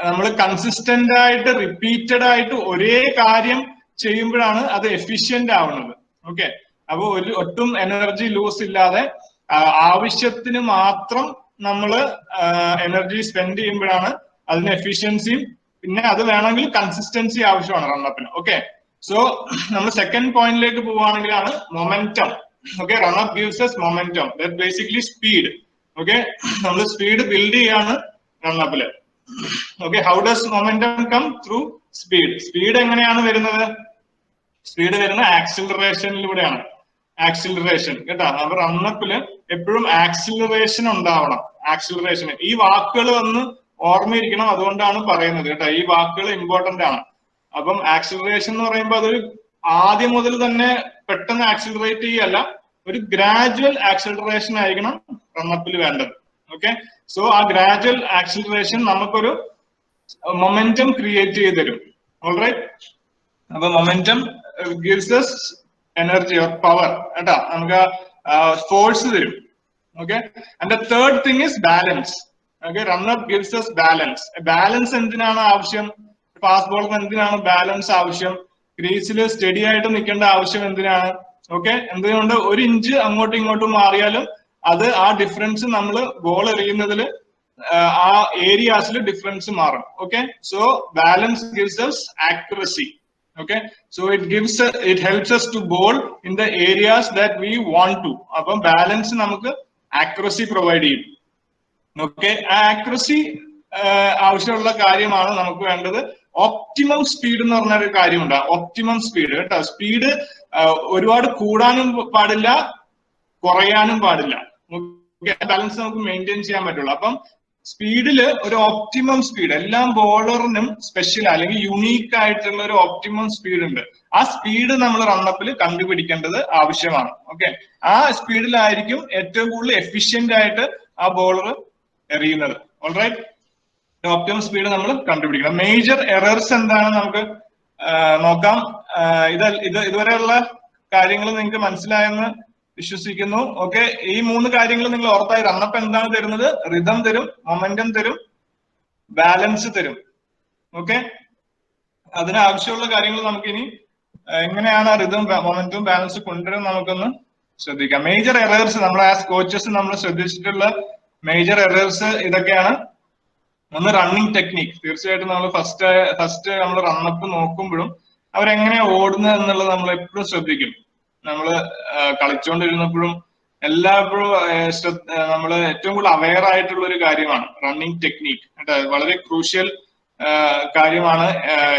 നമ്മൾ കൺസിസ്റ്റന്റ് ആയിട്ട് റിപ്പീറ്റഡ് ആയിട്ട് ഒരേ കാര്യം ചെയ്യുമ്പോഴാണ് അത് എഫിഷ്യന്റ് ആവുന്നത്. ഓക്കെ, അപ്പൊ ഒട്ടും എനർജി ലൂസ് ഇല്ലാതെ ആവശ്യത്തിന് മാത്രം നമ്മൾ എനർജി സ്പെൻഡ് ചെയ്യുമ്പോഴാണ് അതിന് എഫിഷ്യൻസിയും, പിന്നെ അത് വേണമെങ്കിൽ കൺസിസ്റ്റൻസി ആവശ്യമാണ് റണ്ണപ്പിന്. ഓക്കെ, സോ നമ്മൾ സെക്കൻഡ് പോയിന്റിലേക്ക് പോവുകയാണെങ്കിലാണ് momentum. Okay, run up gives us momentum, that basically speed. Okay, നമ്മൾ സ്പീഡ് ബിൽഡ് ചെയ്യാണ് റണ്ണപ്പില്. Okay, how does momentum come? Through speed. Speed എങ്ങനെയാണ് വരുന്നത്? സ്പീഡ് വരുന്ന ആക്സിലറേഷനിലൂടെയാണ്. ആക്സിലറേഷൻ കേട്ടോ. അപ്പൊ റണ്ണപ്പില് എപ്പോഴും ആക്സിലറേഷൻ ഉണ്ടാവണം. ആക്സിലറേഷൻ, ഈ വാക്കുകൾ ഒന്ന് ഓർമ്മയിരിക്കണം, അതുകൊണ്ടാണ് പറയുന്നത് കേട്ടോ. ഈ വാക്കുകൾ ഇമ്പോർട്ടന്റ് ആണ്. അപ്പം ആക്സിലറേഷൻ എന്ന് പറയുമ്പോൾ അതൊരു ആദ്യം മുതൽ തന്നെ പെട്ടെന്ന് ആക്സിലറേറ്റ് ചെയ്യല്ല, ഒരു ഗ്രാജുവൽ ആക്സിലറേഷൻ ആയിരിക്കണം റണ്ണപ്പിൽ വേണ്ടത്. ഓക്കെ, സോ ആ ഗ്രാജുവൽ ആക്സിലറേഷൻ നമുക്കൊരു മൊമെന്റം ക്രിയേറ്റ് ചെയ്ത് തരും. ഓൾറൈറ്റ്, അപ്പൊ momentum gives us energy or power കേട്ടാ, നമുക്ക് ഫോഴ്സ് തരും. Okay, and the third thing is balance. Okay, run up gives us balance. Balance എന്തിനാണ് ആവശ്യം? ഫാസ്റ്റ് ബോളറിന് എന്തിനാണ് ബാലൻസ് ആവശ്യം? ക്രീസിൽ സ്റ്റഡി ആയിട്ട് നിൽക്കേണ്ട ആവശ്യം എന്തിനാണ്? ഓക്കെ, എന്തുകൊണ്ട് 1 ഇഞ്ച് അങ്ങോട്ടും ഇങ്ങോട്ടും മാറിയാലും അത് ആ ഡിഫറൻസ് നമ്മൾ ബോൾ എറിയുന്നതിൽ ആ ഏരിയാസിൽ ഡിഫറൻസ് മാറും. Okay, so balance gives us accuracy. Okay, so it helps us to bowl in the areas that we want to. അപ്പം ബാലൻസ് നമുക്ക് ആക്യുറസി പ്രൊവൈഡ് ചെയ്യും. ഓക്കെ, ആ ആക്യുറസി ആവശ്യമുള്ള കാര്യമാണ് നമുക്ക് വേണ്ടത്. ഒപ്റ്റിമം സ്പീഡ് എന്ന് പറഞ്ഞ ഒരു കാര്യമുണ്ട്. ഒപ്റ്റിമം സ്പീഡ് കേട്ടോ. സ്പീഡ് ഒരുപാട് കൂടാനും പാടില്ല, കുറയാനും പാടില്ല. ബാലൻസ് നമുക്ക് മെയിൻറ്റെയിൻ ചെയ്യാൻ പറ്റുള്ളൂ. അപ്പം സ്പീഡില് ഒരു ഒപ്റ്റിമം സ്പീഡ്, എല്ലാ ബോളറിനും സ്പെഷ്യൽ അല്ലെങ്കിൽ യുണീക്ക് ആയിട്ടുള്ള ഒരു ഒപ്റ്റിമം സ്പീഡ് ഉണ്ട്. ആ സ്പീഡ് നമ്മൾ റണ്ണപ്പിൽ കണ്ടുപിടിക്കേണ്ടത് ആവശ്യമാണ്. ഓക്കെ, ആ സ്പീഡിലായിരിക്കും ഏറ്റവും കൂടുതൽ എഫിഷ്യന്റ് ആയിട്ട് ആ ബോളർ എറിയുന്നത്. ഓൾറൈറ്റ്, ഒപ്റ്റിമം സ്പീഡ് നമ്മൾ കണ്ടുപിടിക്കണം. മേജർ എറേഴ്സ് എന്താണെന്ന് നമുക്ക് നോക്കാം. ഇതുവരെയുള്ള കാര്യങ്ങൾ നിങ്ങൾക്ക് മനസ്സിലായെന്ന് വിശ്വസിക്കുന്നു. ഓക്കെ, ഈ 3 കാര്യങ്ങൾ നിങ്ങൾ ഓർത്തായി. റണ്ണപ്പ് എന്താണ് തരുന്നത്? റിതം തരും, മൊമെന്റം തരും, ബാലൻസ് തരും. ഓക്കെ, അതിനാവശ്യമുള്ള കാര്യങ്ങൾ നമുക്കിനി എങ്ങനെയാണ് ആ റിതം, മൊമെന്റം, ബാലൻസ് കൊണ്ടുവരാൻ നമുക്കൊന്ന് ശ്രദ്ധിക്കാം. മേജർ എറേഴ്സ് നമ്മൾ ആസ് കോച്ചസ് നമ്മൾ ശ്രദ്ധിച്ചിട്ടുള്ള മേജർ എറേഴ്സ് ഇതൊക്കെയാണ്. ഒന്ന്, റണ്ണിങ് ടെക്നിക്. തീർച്ചയായിട്ടും നമ്മൾ ഫസ്റ്റ് നമ്മൾ റണ്ണപ്പ് നോക്കുമ്പോഴും അവരെങ്ങനെയാ ഓടുന്നത് എന്നുള്ളത് നമ്മൾ എപ്പോഴും ശ്രദ്ധിക്കും. നമ്മൾ കളിച്ചുകൊണ്ടിരുന്നപ്പോഴും എല്ലായ്പ്പോഴും നമ്മൾ ഏറ്റവും കൂടുതൽ അവെയർ ആയിട്ടുള്ള ഒരു കാര്യമാണ് റണ്ണിങ് ടെക്നിക്. വളരെ ക്രൂഷ്യൽ കാര്യമാണ്.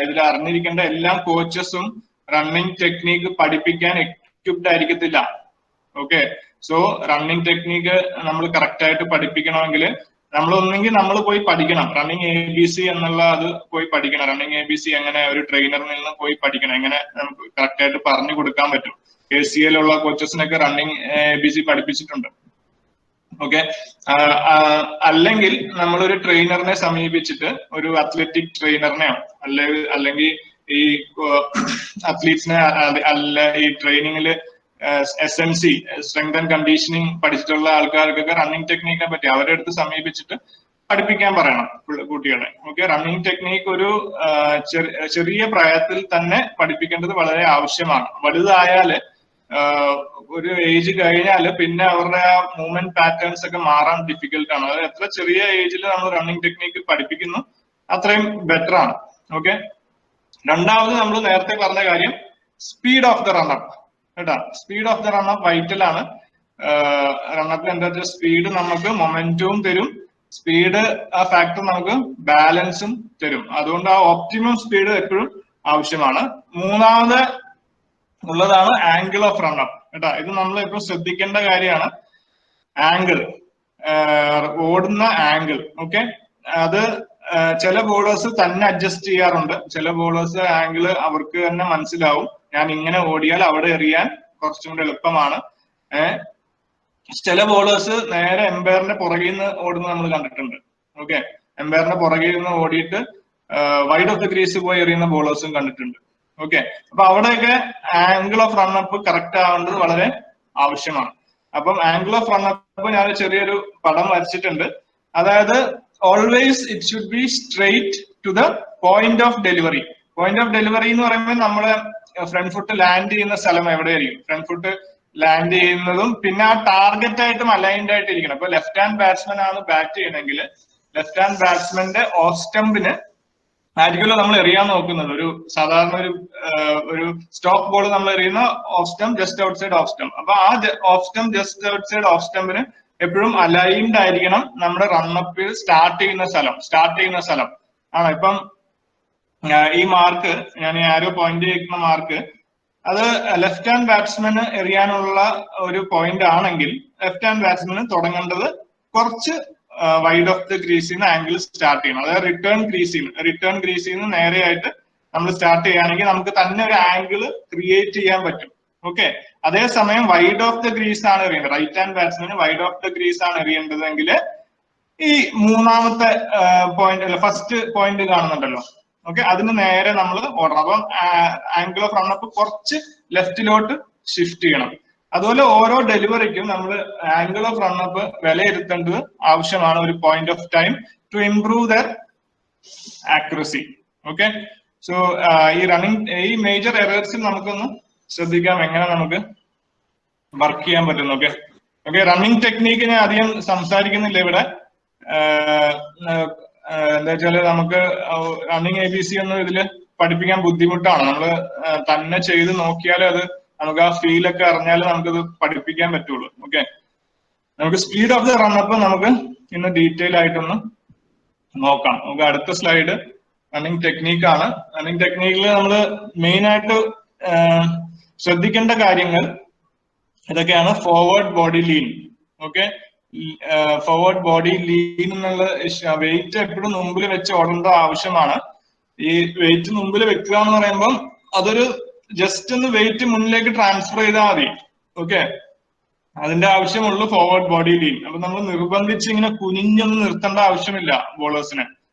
ഇതിൽ അറിഞ്ഞിരിക്കേണ്ട എല്ലാ കോച്ചസും റണ്ണിങ് ടെക്നിക് പഠിപ്പിക്കാൻ എക്വിപ്ഡ് ആയിരിക്കത്തില്ല. ഓക്കെ, സോ റണ്ണിങ് ടെക്നിക് നമ്മൾ കറക്റ്റ് ആയിട്ട് പഠിപ്പിക്കണമെങ്കിൽ നമ്മൾ പോയി പഠിക്കണം. റണ്ണിങ് ABC എന്നുള്ള അത് പോയി പഠിക്കണം. റണ്ണിങ് ABC എങ്ങനെ ഒരു ട്രെയിനറിൽ നിന്ന് പോയി പഠിക്കണം, എങ്ങനെ നമുക്ക് കറക്റ്റ് ആയിട്ട് പറഞ്ഞു കൊടുക്കാൻ പറ്റും. KCL ഉള്ള കോച്ചസിനൊക്കെ റണ്ണിങ് ABC പഠിപ്പിച്ചിട്ടുണ്ട്. ഓക്കെ, അല്ലെങ്കിൽ നമ്മളൊരു ട്രെയിനറിനെ സമീപിച്ചിട്ട്, ഒരു അത്ലറ്റിക് ട്രെയിനറിനെയോ അല്ലെങ്കിൽ ഈ അത്ലീറ്റ്സിനെ ഈ ട്രെയിനിങ്ങിൽ SNC സ്ട്രെങ്ത് ആൻഡ് കണ്ടീഷനിങ് പഠിച്ചിട്ടുള്ള ആൾക്കാർക്കൊക്കെ റണ്ണിങ് ടെക്നിക്കിനെ പറ്റി അവരുടെ അടുത്ത് സമീപിച്ചിട്ട് പഠിപ്പിക്കാൻ പറയണം കുട്ടികളെ. ഓക്കെ, റണ്ണിങ് ടെക്നിക്ക് ഒരു ചെറിയ പ്രായത്തിൽ തന്നെ പഠിപ്പിക്കേണ്ടത് വളരെ ആവശ്യമാണ്. വലുതായാല് ഒരു ഏജ് കഴിഞ്ഞാൽ പിന്നെ അവരുടെ ആ മൂവ്മെന്റ് പാറ്റേൺസ് ഒക്കെ മാറാൻ ഡിഫിക്കൽട്ട് ആണ്. അത് എത്ര ചെറിയ ഏജിൽ നമ്മൾ റണ്ണിങ് ടെക്നിക്ക് പഠിപ്പിക്കുന്നു അത്രയും ബെറ്റർ ആണ്. ഓക്കെ, രണ്ടാമത് നമ്മൾ നേരത്തെ പറഞ്ഞ കാര്യം സ്പീഡ് ഓഫ് ദ റണ്ണപ്പ് കേട്ടാ. Speed of the run up vital ആണ്. റണ്ണപ്പിൽ എന്താ വെച്ചാൽ സ്പീഡ് നമുക്ക് മൊമെന്റവും തരും, സ്പീഡ് ആ ഫാക്ടർ നമുക്ക് ബാലൻസും തരും. അതുകൊണ്ട് ആ ഒപ്റ്റിമം സ്പീഡ് എപ്പോഴും ആവശ്യമാണ്. മൂന്നാമത് ഉള്ളതാണ് ആംഗിൾ ഓഫ് റണ്ണപ്പ് കേട്ടാ. ഇത് നമ്മൾ എപ്പോഴും ശ്രദ്ധിക്കേണ്ട കാര്യമാണ്. ആംഗിൾ, ഓടുന്ന ആംഗിൾ. ഓക്കെ, അത് ചില ബോളേഴ്സ് തന്നെ അഡ്ജസ്റ്റ് ചെയ്യാറുണ്ട്. ചില ബോളേഴ്സ് ആംഗിൾ അവർക്ക് തന്നെ മനസ്സിലാവും, ഞാൻ ഇങ്ങനെ ഓടിയാൽ അവിടെ എറിയാൻ കുറച്ചും കൂടി എളുപ്പമാണ്. ചില ബോളേഴ്സ് നേരെ എംപയറിന്റെ പുറകിൽ നിന്ന് ഓടുന്നത് നമ്മൾ കണ്ടിട്ടുണ്ട്. ഓക്കെ, എംപയറിന്റെ പുറകിൽ നിന്ന് ഓടിയിട്ട് വൈഡ് ഓഫ് ദ ക്രീസ് പോയി എറിയുന്ന ബോളേഴ്സും കണ്ടിട്ടുണ്ട്. ഓക്കെ, അപ്പൊ അവിടെയൊക്കെ ആംഗിൾ ഓഫ് റണ്ണപ്പ് കറക്റ്റ് ആവേണ്ടത് വളരെ ആവശ്യമാണ്. അപ്പം ആംഗിൾ ഓഫ് റണ്ണപ്പ് ഞാൻ ചെറിയൊരു പടം വരച്ചിട്ടുണ്ട്. അതായത് always it should be straight to the point of delivery. Point of delivery എന്ന് പറയുമ്പോൾ നമ്മള് ഫ്രണ്ട് ഫുട്ട് ലാൻഡ് ചെയ്യുന്ന സ്ഥലം എവിടെയായിരിക്കും? ഫ്രണ്ട് ഫുട്ട് ലാൻഡ് ചെയ്യുന്നതും പിന്നെ ആ ടാർഗറ്റ് ആയിട്ടും അലൈൻഡ് ആയിട്ട് ഇരിക്കണം. ഇപ്പൊ ലെഫ്റ്റ് ഹാൻഡ് ബാറ്റ്സ്മാൻ ആണ് ബാറ്റ് ചെയ്യണമെങ്കിൽ ലെഫ്റ്റ് ഹാൻഡ് ബാറ്റ്സ്മാന്റെ ഓഫ് സ്റ്റംപിന് ആയിരിക്കുമല്ലോ നമ്മൾ എറിയാൻ നോക്കുന്നത്. ഒരു സാധാരണ ഒരു സ്റ്റോപ്പ് ബോൾ നമ്മൾ എറിയുന്ന off stump just outside off stump. അപ്പൊ ആ off stump just outside off സ്റ്റംപിന് എപ്പോഴും അലൈൻഡ് ആയിരിക്കണം നമ്മുടെ റണ്ണപ്പിൽ സ്റ്റാർട്ട് ചെയ്യുന്ന സ്ഥലം ആണ്. ഇപ്പം ഈ മാർക്ക് ഞാൻ ആരോ പോയിന്റ് ചെയ്യുന്ന മാർക്ക് അത് ലെഫ്റ്റ് ഹാൻഡ് ബാറ്റ്സ്മാന് എറിയാനുള്ള ഒരു പോയിന്റ് ആണെങ്കിൽ ലെഫ്റ്റ് ഹാൻഡ് ബാറ്റ്സ്മാന് തുടങ്ങേണ്ടത് കുറച്ച് വൈഡ് ഓഫ് ദ ക്രീസിൽ നിന്ന് ആംഗിൾ സ്റ്റാർട്ട് ചെയ്യണം. അതായത് റിട്ടേൺ ക്രീസിൽ നിന്ന് നേരെയായിട്ട് നമ്മൾ സ്റ്റാർട്ട് ചെയ്യുകയാണെങ്കിൽ നമുക്ക് തന്നെ ഒരു ആംഗിൾ ക്രിയേറ്റ് ചെയ്യാൻ പറ്റും. ഓക്കെ, അതേസമയം വൈഡ് ഓഫ് ദ ക്രീസ് ആണ് എറിയേണ്ടത്. റൈറ്റ് ഹാൻഡ് ബാറ്റ്സ്മാന് വൈഡ് ഓഫ് ദ ക്രീസ് ആണ് എറിയേണ്ടതെങ്കിൽ ഈ മൂന്നാമത്തെ പോയിന്റ് അല്ല ഫസ്റ്റ് പോയിന്റ് കാണുന്നുണ്ടല്ലോ, ഓക്കെ, അതിന് നേരെ നമ്മൾ ഓടണം. അപ്പം ആംഗിൾ ഓഫ് റണ്ണപ്പ് കുറച്ച് ലെഫ്റ്റിലോട്ട് ഷിഫ്റ്റ് ചെയ്യണം. അതുപോലെ ഓരോ ഡെലിവറിക്കും നമ്മൾ ആംഗിൾ ഓഫ് റണ്ണപ്പ് വിലയിരുത്തേണ്ടത് ആവശ്യമാണ് ഒരു point of time to improve their accuracy. Okay, so ഈ മേജർ എറേഴ്സിൽ നമുക്കൊന്ന് ശ്രദ്ധിക്കാം എങ്ങനെ നമുക്ക് വർക്ക് ചെയ്യാൻ പറ്റുന്നു. ഓക്കെ, റണ്ണിങ് ടെക്നീക്കിനെ അധികം സംസാരിക്കുന്നില്ല ഇവിടെ. എന്താ വെച്ചാല് നമുക്ക് റണ്ണിങ് ABC ഒന്നും ഇതില് പഠിപ്പിക്കാൻ ബുദ്ധിമുട്ടാണ്. നമ്മൾ തന്നെ ചെയ്ത് നോക്കിയാലേ അത് നമുക്ക് ആ ഫീലൊക്കെ അറിഞ്ഞാലേ നമുക്കത് പഠിപ്പിക്കാൻ പറ്റുള്ളൂ. ഓക്കെ, നമുക്ക് സ്പീഡ് ഓഫ് ദ റണ്ണപ്പ് നമുക്ക് ഇന്ന് ഡീറ്റെയിൽ ആയിട്ടൊന്ന് നോക്കാം. നമുക്ക് അടുത്ത സ്ലൈഡ് റണ്ണിങ് ടെക്നീക്കാണ്. റണ്ണിങ് ടെക്നീക്കിൽ നമ്മൾ മെയിൻ ആയിട്ട് ശ്രദ്ധിക്കേണ്ട കാര്യങ്ങൾ ഇതൊക്കെയാണ്. Forward body lean. Okay, forward body lean എന്നുള്ള വെയിറ്റ് എപ്പോഴും മുമ്പിൽ വെച്ച് ഓടേണ്ട ആവശ്യമാണ്. ഈ വെയിറ്റ് മുമ്പിൽ വെക്കുക എന്ന് പറയുമ്പോൾ അതൊരു ജസ്റ്റ് ഒന്ന് വെയിറ്റ് മുന്നിലേക്ക് ട്രാൻസ്ഫർ ചെയ്താൽ മതി. ഓക്കെ, അതിന്റെ ആവശ്യമുള്ളൂ ഫോർവേഡ് ബോഡി ലീൻ. അപ്പൊ നമ്മൾ നിർബന്ധിച്ച് ഇങ്ങനെ കുനിഞ്ഞൊന്നും നിർത്തേണ്ട ആവശ്യമില്ല ബോളേഴ്സിന്.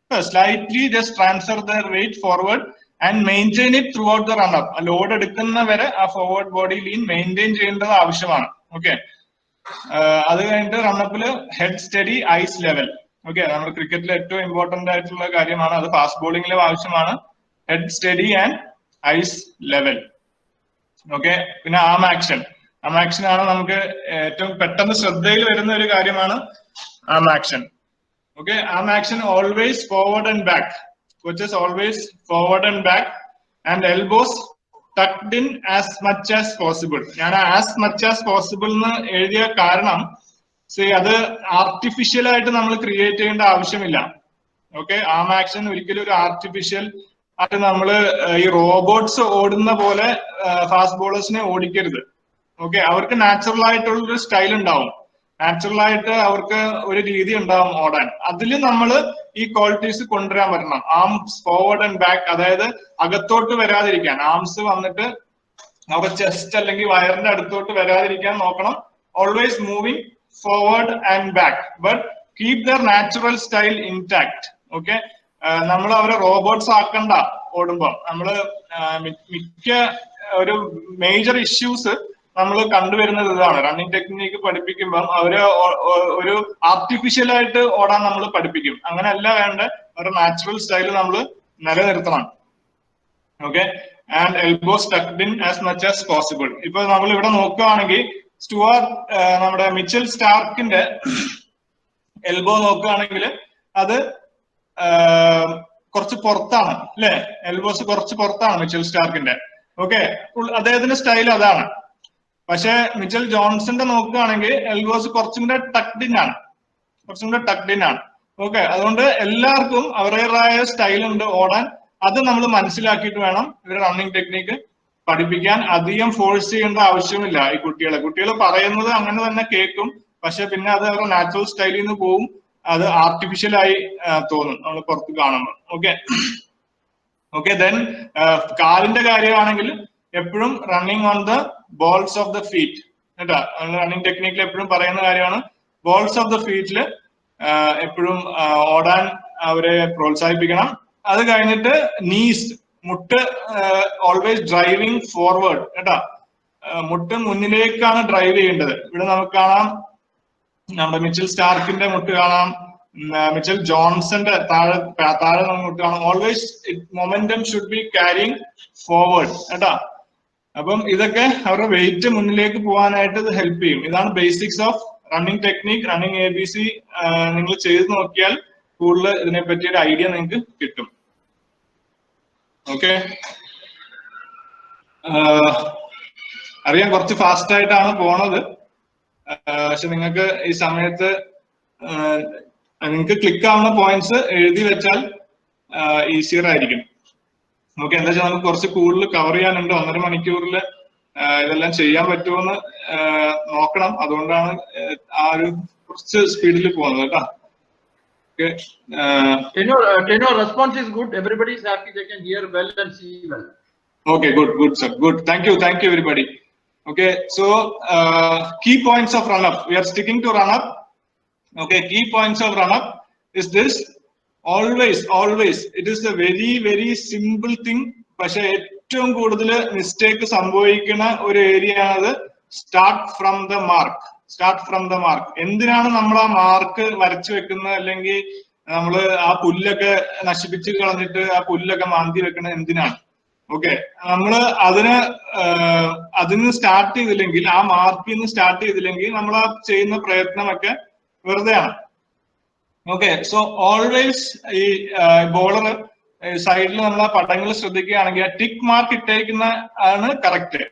Slightly just transfer their weight forward and maintain it throughout the run-up. ആ ലോഡ് എടുക്കുന്നവരെ ആ ഫോർവേഡ് ബോഡി ലീൻ മെയിൻറ്റെയിൻ ചെയ്യേണ്ടത് ആവശ്യമാണ്. ഓക്കെ, അത് കഴിഞ്ഞിട്ട് റണ്ണപ്പില് head steady eyes level. Okay, നമ്മുടെ ക്രിക്കറ്റിൽ ഏറ്റവും ഇമ്പോർട്ടന്റ് ആയിട്ടുള്ള കാര്യമാണ്. അത് ഫാസ്റ്റ് ബോളിംഗിലും ആവശ്യമാണ്. Head steady and eyes level. Okay, പിന്നെ ആം ആക്ഷൻ ആണ് നമുക്ക് ഏറ്റവും പെട്ടെന്ന് ശ്രദ്ധയിൽ വരുന്ന ഒരു കാര്യമാണ് arm action. Okay, arm action always forward and back. Coaches always forward and back and elbows tucked in as much as possible. ഞാൻ ആസ് മച്ച് ആസ് പോസിബിൾ എന്ന് എഴുതിയ കാരണം അത് ആർട്ടിഫിഷ്യൽ ആയിട്ട് നമ്മൾ ക്രിയേറ്റ് ചെയ്യേണ്ട ആവശ്യമില്ല. ഓക്കെ, ആം ആക്ഷൻ ഒരിക്കലും ഒരു ആർട്ടിഫിഷ്യൽ ആയിട്ട് നമ്മൾ ഈ റോബോട്ട്സ് ഓടുന്ന പോലെ ഫാസ്റ്റ് ബോളേഴ്സിനെ ഓടിക്കരുത്. ഓക്കെ, അവർക്ക് നാച്ചുറൽ ആയിട്ടുള്ള ഒരു സ്റ്റൈൽ ഉണ്ടാവും. നാച്ചുറൽ ആയിട്ട് അവർക്ക് ഒരു രീതി ഉണ്ടാവും ഓടാൻ. അതിൽ നമ്മൾ ഈ ക്വാളിറ്റീസ് കൊണ്ടുവരാൻ പറ്റണം. ആംസ് ഫോർവേഡ് ആൻഡ് ബാക്ക്, അതായത് അകത്തോട്ട് വരാതിരിക്കാൻ ആംസ് വന്നിട്ട് അവർ ചെസ്റ്റ് അല്ലെങ്കിൽ വയറിന്റെ അടുത്തോട്ട് വരാതിരിക്കാൻ നോക്കണം. Always moving forward and back but keep there natural style intact. Okay, നമ്മൾ അവരെ റോബോട്ട്സ് ആക്കണ്ട ഓടുമ്പോൾ. നമ്മള് മിക്ക ഒരു മേജർ ഇഷ്യൂസ് നമ്മൾ കണ്ടുവരുന്നത് ഇതാണ്. റണ്ണിങ് ടെക്നിക്ക് പഠിപ്പിക്കുമ്പം അവര് ഒരു ആർട്ടിഫിഷ്യൽ ആയിട്ട് ഓടാൻ നമ്മൾ പഠിപ്പിക്കും. അങ്ങനെയല്ല വേണ്ട, ഒരു നാച്ചുറൽ സ്റ്റൈൽ നമ്മൾ നിലനിർത്തണം. Okay, and elbows tucked in as much as possible. ഇപ്പൊ നമ്മൾ ഇവിടെ നോക്കുകയാണെങ്കിൽ നമ്മുടെ മിച്ചൽ സ്റ്റാർക്കിന്റെ എൽബോ നോക്കുകയാണെങ്കിൽ അത് കുറച്ച് പുറത്താണ് അല്ലെ, എൽബോസ് കുറച്ച് പുറത്താണ് മിച്ചൽ സ്റ്റാർക്കിന്റെ. ഓക്കെ, അദ്ദേഹത്തിന്റെ സ്റ്റൈൽ അതാണ്. പക്ഷെ മിച്ചൽ ജോൺസന്റെ നോക്കുകയാണെങ്കിൽ എൽബോസ് കുറച്ചും കൂടെ ടക്ഡ് ഇൻ ആണ്. ഓക്കെ, അതുകൊണ്ട് എല്ലാവർക്കും അവരുടേതായ സ്റ്റൈൽ ഉണ്ട് ഓടാൻ. അത് നമ്മൾ മനസ്സിലാക്കിയിട്ട് വേണം ഇവർ റണ്ണിങ് ടെക്നിക്ക് പഠിപ്പിക്കാൻ. അധികം ഫോഴ്സ് ചെയ്യേണ്ട ആവശ്യമില്ല ഈ കുട്ടികൾ പറയുന്നത് അങ്ങനെ തന്നെ കേൾക്കും. പക്ഷെ പിന്നെ അത് അവരുടെ നാച്ചുറൽ സ്റ്റൈലിൽ നിന്ന് പോവും, അത് ആർട്ടിഫിഷ്യൽ ആയി തോന്നും നമ്മൾ പുറത്ത് കാണുമ്പോൾ. ഓക്കെ, ദെൻ കാലിന്റെ കാര്യമാണെങ്കിൽ എപ്പോഴും running on the balls of the feet കേട്ടോ. റണ്ണിങ് ടെക്നിക്കിൽ എപ്പോഴും പറയുന്ന കാര്യമാണ് ബോൾസ് ഓഫ് ദ ഫീറ്റില് എപ്പോഴും ഓടാൻ അവരെ പ്രോത്സാഹിപ്പിക്കണം. അത് കഴിഞ്ഞിട്ട് നീസ്, മുട്ട് ഓൾവേസ് ഡ്രൈവിംഗ് ഫോർവേഡ് കേട്ടോ. മുട്ട് മുന്നിലേക്കാണ് ഡ്രൈവ് ചെയ്യേണ്ടത്. ഇവിടെ നമുക്ക് കാണാം, നമ്മുടെ മിച്ചൽ സ്റ്റാർക്കിന്റെ മുട്ട് കാണാം, മിച്ചൽ ജോൺസന്റെ താഴെ നമുക്ക് മുട്ട് കാണാം. Always momentum should be carrying forward കേട്ടോ. അപ്പം ഇതൊക്കെ അവരുടെ വെയിറ്റ് മുന്നിലേക്ക് പോകാനായിട്ട് ഇത് ഹെൽപ്പ് ചെയ്യും. ഇതാണ് basics of running technique. Running ABC നിങ്ങൾ ചെയ്ത് നോക്കിയാൽ കൂടുതൽ ഇതിനെ പറ്റി ഒരു ഐഡിയ നിങ്ങൾക്ക് കിട്ടും. ഓക്കെ, അറിയാം കുറച്ച് ഫാസ്റ്റ് ആയിട്ടാണ് പോണത്. പക്ഷെ നിങ്ങൾക്ക് ഈ സമയത്ത് നിങ്ങൾക്ക് ക്ലിക്ക് ആവുന്ന പോയിന്റ്സ് എഴുതി വെച്ചാൽ ഈസിയർ ആയിരിക്കും. ഓക്കെ, എന്താ വെച്ചാൽ നമുക്ക് കുറച്ച് കൂടുതൽ കവർ ചെയ്യാനുണ്ട്. 1.5 മണിക്കൂറിൽ ഇതെല്ലാം ചെയ്യാൻ പറ്റുമെന്ന് നോക്കണം. അതുകൊണ്ടാണ് ആ ഒരു കുറച്ച് സ്പീഡിൽ പോകുന്നത് കേട്ടോ. Tenor response is good. Everybody is happy. They can hear well and see well. Okay, good sir, good. Thank you everybody. Okay, so key points of run up. We are sticking to run up. Okay, key points of run up is this. Always it is a very simple thing. പക്ഷെ ഏറ്റവും കൂടുതൽ mistake സംഭവിക്കുന്ന ഒരു area ആണ് start from the mark. എന്തിനാണ് നമ്മൾ ആ mark വരച്ചു വെക്കുന്നത്, അല്ലെങ്കിൽ നമ്മൾ ആ പുല്ലൊക്കെ നശിപ്പിച്ച് കളഞ്ഞിട്ട് ആ പുല്ലൊക്കെ മാന്തി വെക്കുന്നത് എന്തിനാണ്? ഓക്കെ, നമ്മള് അതിന് സ്റ്റാർട്ട് ചെയ്തില്ലെങ്കിൽ, ആ മാർക്കിൽ നിന്ന് സ്റ്റാർട്ട് ചെയ്തില്ലെങ്കിൽ നമ്മൾ ആ ചെയ്യുന്ന പ്രയത്നമൊക്കെ വെറുതെയാണ്. ഓക്കെ, സോ ഓൾവേസ് ഈ ബോളർ സൈഡിൽ നമ്മൾ ആ പടങ്ങൾ ശ്രദ്ധിക്കുകയാണെങ്കിൽ ടിക്ക് മാർക്ക് ഇട്ടേക്കുന്ന ആണ് correct.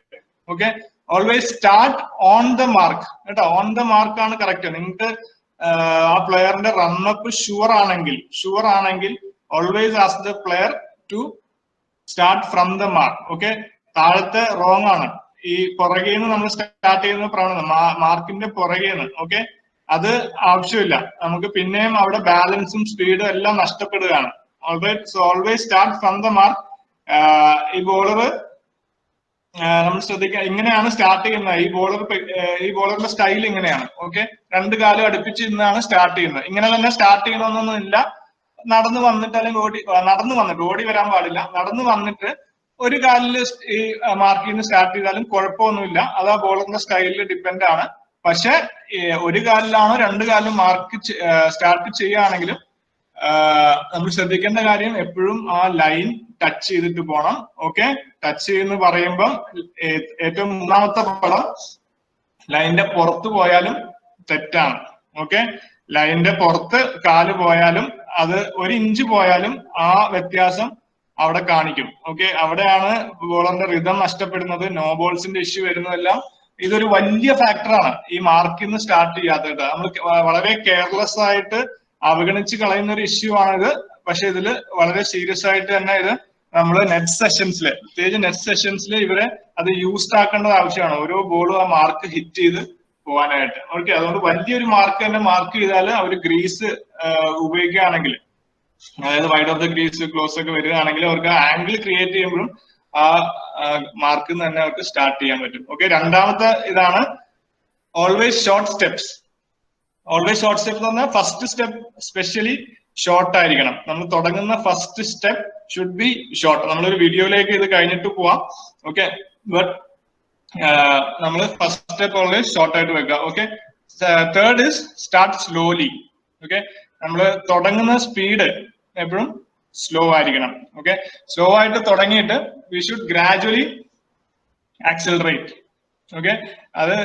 Okay, always start on the mark കേട്ടോ. ഓൺ ദ മാർക്ക് ആണ് കറക്റ്റ്. നിങ്ങൾക്ക് ആ പ്ലെയറിന്റെ റണ്ണപ്പ് ഷുവർ ആണെങ്കിൽ always ask the player to start from the mark. Okay, താഴത്തെ റോങ് ആണ്. ഈ പുറകേന്ന് നമ്മൾ സ്റ്റാർട്ട് ചെയ്യുന്ന പ്രവണത മാർക്കിന്റെ പുറകേന്ന്. ഓക്കെ, അത് ആവശ്യമില്ല. നമുക്ക് പിന്നെയും അവിടെ ബാലൻസും സ്പീഡും എല്ലാം നഷ്ടപ്പെടുകയാണ്. Always start from the mark. ഈ ബോളർ നമ്മൾ ശ്രദ്ധിക്കുക, ഇങ്ങനെയാണ് സ്റ്റാർട്ട് ചെയ്യുന്നത്. ഈ ബോളറിന്റെ സ്റ്റൈൽ ഇങ്ങനെയാണ്. ഓക്കെ, 2 കാലും അടുപ്പിച്ച് നിന്നാണ് സ്റ്റാർട്ട് ചെയ്യുന്നത്. ഇങ്ങനെ തന്നെ സ്റ്റാർട്ട് ചെയ്യണമെന്നൊന്നും ഇല്ല. നടന്നു വന്നിട്ട് അല്ലെങ്കിൽ ഓടി വരാൻ പാടില്ല. നടന്നു വന്നിട്ട് ഒരു കാലില് ഈ മാർക്കിൽ നിന്ന് സ്റ്റാർട്ട് ചെയ്താലും കുഴപ്പമൊന്നുമില്ല. അത് ആ ബോളറിന്റെ സ്റ്റൈലിൽ ഡിപ്പെൻഡ് ആണ്. പക്ഷെ 1 കാലിലാണോ 2 കാലിലും മാർക്ക് സ്റ്റാർട്ട് ചെയ്യുകയാണെങ്കിലും നമ്മൾ ശ്രദ്ധിക്കേണ്ട കാര്യം എപ്പോഴും ആ ലൈൻ ടച്ച് ചെയ്തിട്ട് പോകണം. ഓക്കെ, ടച്ച് ചെയ്യുന്ന പറയുമ്പം ഏറ്റവും 3ാമത്തെ പടം ലൈനിന്റെ പുറത്ത് പോയാലും തെറ്റാണ്. ഓക്കെ, ലൈനിന്റെ പുറത്ത് കാല് പോയാലും അത് 1 ഇഞ്ച് പോയാലും ആ വ്യത്യാസം അവിടെ കാണിക്കും. ഓക്കെ, അവിടെയാണ് ബോളറിന്റെ റിതം നഷ്ടപ്പെടുന്നത്, നോ ബോൾസിന്റെ ഇഷ്യൂ വരുന്നതെല്ലാം. ഇതൊരു വലിയ ഫാക്ടറാണ് ഈ മാർക്കിൽ നിന്ന് സ്റ്റാർട്ട് ചെയ്യാത്തത്. നമ്മൾ വളരെ കെയർലെസ് ആയിട്ട് അവഗണിച്ച് കളയുന്ന ഒരു ഇഷ്യൂ ആണിത്. പക്ഷെ ഇതില് വളരെ സീരിയസ് ആയിട്ട് തന്നെ ഇത് നമ്മൾ നെറ്റ് സെഷൻസില്, പ്രത്യേകിച്ച് നെറ്റ് സെഷൻസിൽ ഇവരെ അത് യൂസ്ഡ് ആക്കേണ്ടത് ആവശ്യമാണ്. ഓരോ ബോളും ആ മാർക്ക് ഹിറ്റ് ചെയ്ത് പോകാനായിട്ട്. ഓക്കെ, അതുകൊണ്ട് വലിയൊരു മാർക്ക് തന്നെ മാർക്ക് ചെയ്താൽ അവർ ഗ്രീസ് ഉപയോഗിക്കുകയാണെങ്കിൽ, അതായത് wide of the crease close ഒക്കെ വരികയാണെങ്കിൽ അവർക്ക് ആംഗിൾ ക്രിയേറ്റ് ചെയ്യുമ്പോഴും ആ മാർക്കിൽ നിന്ന് തന്നെ അവർക്ക് സ്റ്റാർട്ട് ചെയ്യാൻ പറ്റും. ഓക്കെ, 2ാമത്തെ ഇതാണ് always short steps. Always short step എന്ന് പറഞ്ഞാൽ ഫസ്റ്റ് സ്റ്റെപ്പ് സ്പെഷ്യലി ഷോർട്ട് ആയിരിക്കണം. നമ്മൾ തുടങ്ങുന്ന first step should be short. നമ്മളൊരു വീഡിയോയിലേക്ക് ഇത് കഴിഞ്ഞിട്ട് പോവാം. ഓക്കെ, ബട്ട് നമ്മൾ ഫസ്റ്റ് സ്റ്റെപ്പ് ഓൾവേസ് ഷോർട്ട് ആയിട്ട് വെക്കുക. Okay, third is start slowly. Okay, നമ്മൾ തുടങ്ങുന്ന സ്പീഡ് എപ്പോഴും സ്ലോ ആയിരിക്കണം. ഓക്കെ, സ്ലോ ആയിട്ട് തുടങ്ങിയിട്ട് we should gradually accelerate. Okay, അത്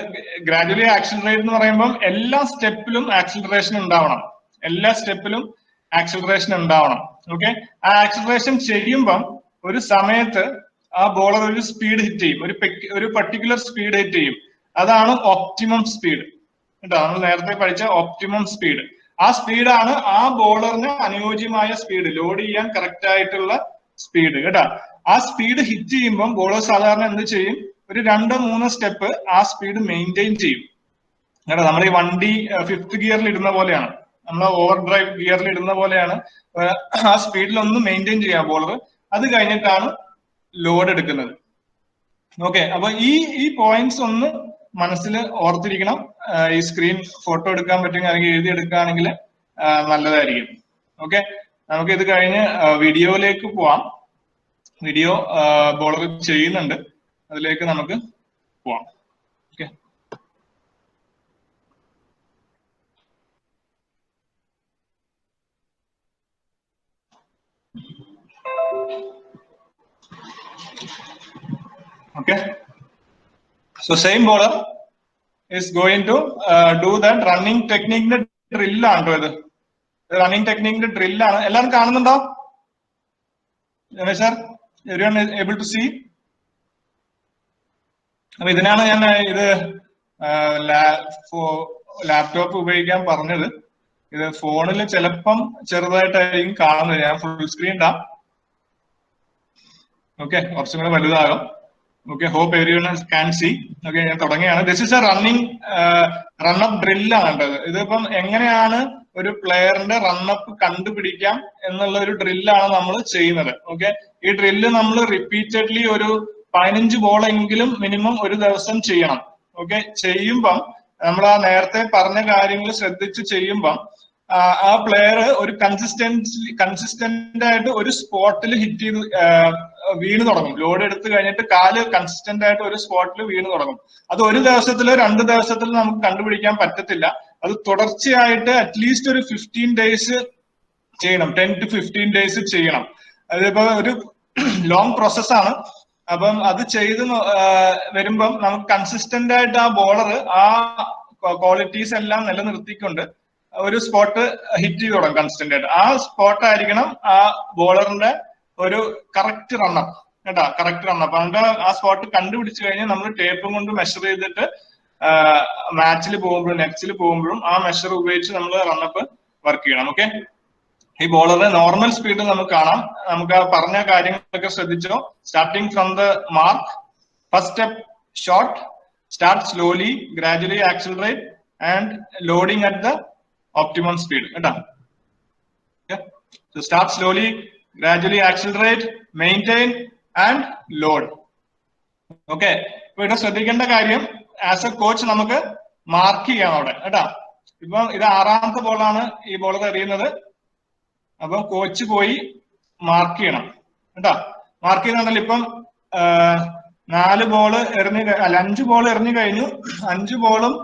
ഗ്രാജുവലി ആക്സിലറേറ്റ് എന്ന് പറയുമ്പോൾ എല്ലാ സ്റ്റെപ്പിലും ആക്സിലറേഷൻ ഉണ്ടാവണം. എല്ലാ സ്റ്റെപ്പിലും ആക്സിലറേഷൻ ഉണ്ടാവണം. ഓക്കെ, ആ ആക്സിലറേഷൻ ചെയ്യുമ്പം ഒരു സമയത്ത് ആ ബോളർ ഒരു സ്പീഡ് ഹിറ്റ് ചെയ്യും, ഒരു പർട്ടിക്കുലർ സ്പീഡ് ഹിറ്റ് ചെയ്യും. അതാണ് ഒപ്റ്റിമം സ്പീഡ് കേട്ടോ. നമ്മൾ നേരത്തെ പഠിച്ച ഒപ്റ്റിമം സ്പീഡ്. ആ സ്പീഡാണ് ആ ബോളറിന് അനുയോജ്യമായ സ്പീഡ്, ലോഡ് ചെയ്യാൻ കറക്റ്റ് ആയിട്ടുള്ള സ്പീഡ് കേട്ടോ. ആ സ്പീഡ് ഹിറ്റ് ചെയ്യുമ്പോൾ ബോളർ സാധാരണ എന്ത് ചെയ്യും, ഒരു 2-3 സ്റ്റെപ്പ് ആ സ്പീഡ് മെയിൻറ്റെയിൻ ചെയ്യും കേട്ടോ. നമ്മൾ ഈ വണ്ടി 5th ഗിയറിൽ ഇടുന്ന പോലെയാണ്, നമ്മൾ ഓവർ ഡ്രൈവ് ഗിയറിൽ ഇടുന്ന പോലെയാണ്. ആ സ്പീഡിൽ ഒന്ന് മെയിൻറ്റെയിൻ ചെയ്യാം ബോളർ. അത് കഴിഞ്ഞിട്ടാണ് ലോഡ് എടുക്കുന്നത്. ഓക്കെ, അപ്പൊ ഈ പോയിന്റ്സ് ഒന്ന് മനസ്സിൽ ഓർത്തിരിക്കണം. ഈ സ്ക്രീൻ ഫോട്ടോ എടുക്കാൻ പറ്റുമെങ്കിൽ അല്ലെങ്കിൽ എഴുതി എടുക്കുകയാണെങ്കിൽ നല്ലതായിരിക്കും. ഓക്കെ, നമുക്ക് ഇത് കഴിഞ്ഞ് വീഡിയോയിലേക്ക് പോവാം. വീഡിയോ ബോളർ ചെയ്യുന്നുണ്ട്, അതിലേക്ക് നമുക്ക് പോവാം. Okay, okay, so same bowler is going to do that running technique drill ആണ് ഇത്. റണ്ണിങ് ടെക്നിക്കിന്റെ ഡ്രില്ലാണ്. എല്ലാവരും കാണുന്നുണ്ടോ Ramesh sir? Everyone able to see? അപ്പൊ ഇതിനാണ് ഞാൻ ഇത് ലാപ്ടോപ്പ് ഉപയോഗിക്കാൻ പറഞ്ഞത്. ഇത് ഫോണിൽ ചിലപ്പം ചെറുതായിട്ടായിരിക്കും കാണുന്നത്. ഞാൻ ഫുൾ സ്ക്രീൻ ഇടാം. ഓക്കെ, കുറച്ചും കൂടെ വലുതാകും. Okay, hope everyone can see. Okay, ഞാൻ തുടങ്ങിയാണ്. ദിസ് ഇസ് എ റണ്ണപ്പ് ഡ്രില്ലാണ് കണ്ടത്. ഇതിപ്പം എങ്ങനെയാണ് ഒരു പ്ലെയറിന്റെ റണ്ണപ്പ് കണ്ടുപിടിക്കാം എന്നുള്ള ഒരു ഡ്രില്ലാണ് നമ്മൾ ചെയ്യുന്നത്. ഓക്കെ, ഈ ഡ്രില്ല് നമ്മൾ റിപ്പീറ്റഡ്ലി ഒരു 15 ബോളെങ്കിലും മിനിമം ഒരു ദിവസം ചെയ്യണം. ഓക്കെ, ചെയ്യുമ്പം നമ്മൾ ആ നേരത്തെ പറഞ്ഞ കാര്യങ്ങൾ ശ്രദ്ധിച്ച് ചെയ്യുമ്പം ആ പ്ലെയർ ഒരു കൺസിസ്റ്റന്റ് ആയിട്ട് ഒരു സ്പോട്ടിൽ ഹിറ്റ് ചെയ്ത് വീണ് തുടങ്ങും. ലോഡ് എടുത്തു കഴിഞ്ഞിട്ട് കാല് കൺസിസ്റ്റന്റ് ആയിട്ട് ഒരു സ്പോട്ടിൽ വീണ് തുടങ്ങും. അത് ഒരു ദിവസത്തിലോ 2 ദിവസത്തിലോ നമുക്ക് കണ്ടുപിടിക്കാൻ പറ്റത്തില്ല. അത് തുടർച്ചയായിട്ട് അറ്റ്ലീസ്റ്റ് ഒരു 15 ഡേയ്സ് ചെയ്യണം. 10 to 15 ഡേയ്സ് ചെയ്യണം. അതിപ്പോ ഒരു ലോങ് പ്രോസസ്സാണ്. അപ്പം അത് ചെയ്ത് വരുമ്പം നമുക്ക് കൺസിസ്റ്റന്റ് ആയിട്ട് ആ ബോളർ ആ ക്വാളിറ്റീസ് എല്ലാം നിലനിർത്തിക്കൊണ്ട് ഒരു സ്പോട്ട് ഹിറ്റ് ചെയ്ത് തുടങ്ങും കൺസിസ്റ്റന്റ് ആയിട്ട്. ആ സ്പോട്ട് ആയിരിക്കണം ആ ബോളറിന്റെ ഒരു കറക്റ്റ് റണ്ണപ്പ് കേട്ടോ, കറക്റ്റ് റണ്ണപ്പ്. അതുകൊണ്ട് ആ സ്പോട്ട് കണ്ടുപിടിച്ചു കഴിഞ്ഞാൽ നമ്മൾ ടേപ്പും കൊണ്ട് മെഷർ ചെയ്തിട്ട് മാച്ചിൽ പോകുമ്പോഴും നെറ്റ്സിൽ പോകുമ്പോഴും ആ മെഷർ ഉപയോഗിച്ച് നമ്മൾ റണ്ണപ്പ് വർക്ക് ചെയ്യണം. ഓക്കെ, ഈ ബോളറിന്റെ നോർമൽ സ്പീഡ് നമുക്ക് കാണാം. നമുക്ക് ആ പറഞ്ഞ കാര്യങ്ങളൊക്കെ ശ്രദ്ധിച്ചോ. Starting from the mark, first step short, start slowly, gradually accelerate and loading at the optimum speed കേട്ടോ. So start slowly, gradually accelerate, maintain and load. Okay, ഇപ്പൊ ഇവിടെ ശ്രദ്ധിക്കേണ്ട കാര്യം ആസ് എ കോച്ച് നമുക്ക് മാർക്ക് ചെയ്യാം അവിടെ കേട്ടോ. ഇപ്പൊ ഇത് 6ാമത്തെ ബോളാണ് ഈ ബോളർ എറിയുന്നത്. അപ്പൊ കോച്ച് പോയി മാർക്ക് ചെയ്യണം കേട്ടോ. മാർക്ക് ചെയ്യുന്നുണ്ടല്ലോ. ഇപ്പം 4 ബോള് എറിഞ്ഞ് 5 ബോൾ എറിഞ്ഞു കഴിഞ്ഞു. 5 ബോളും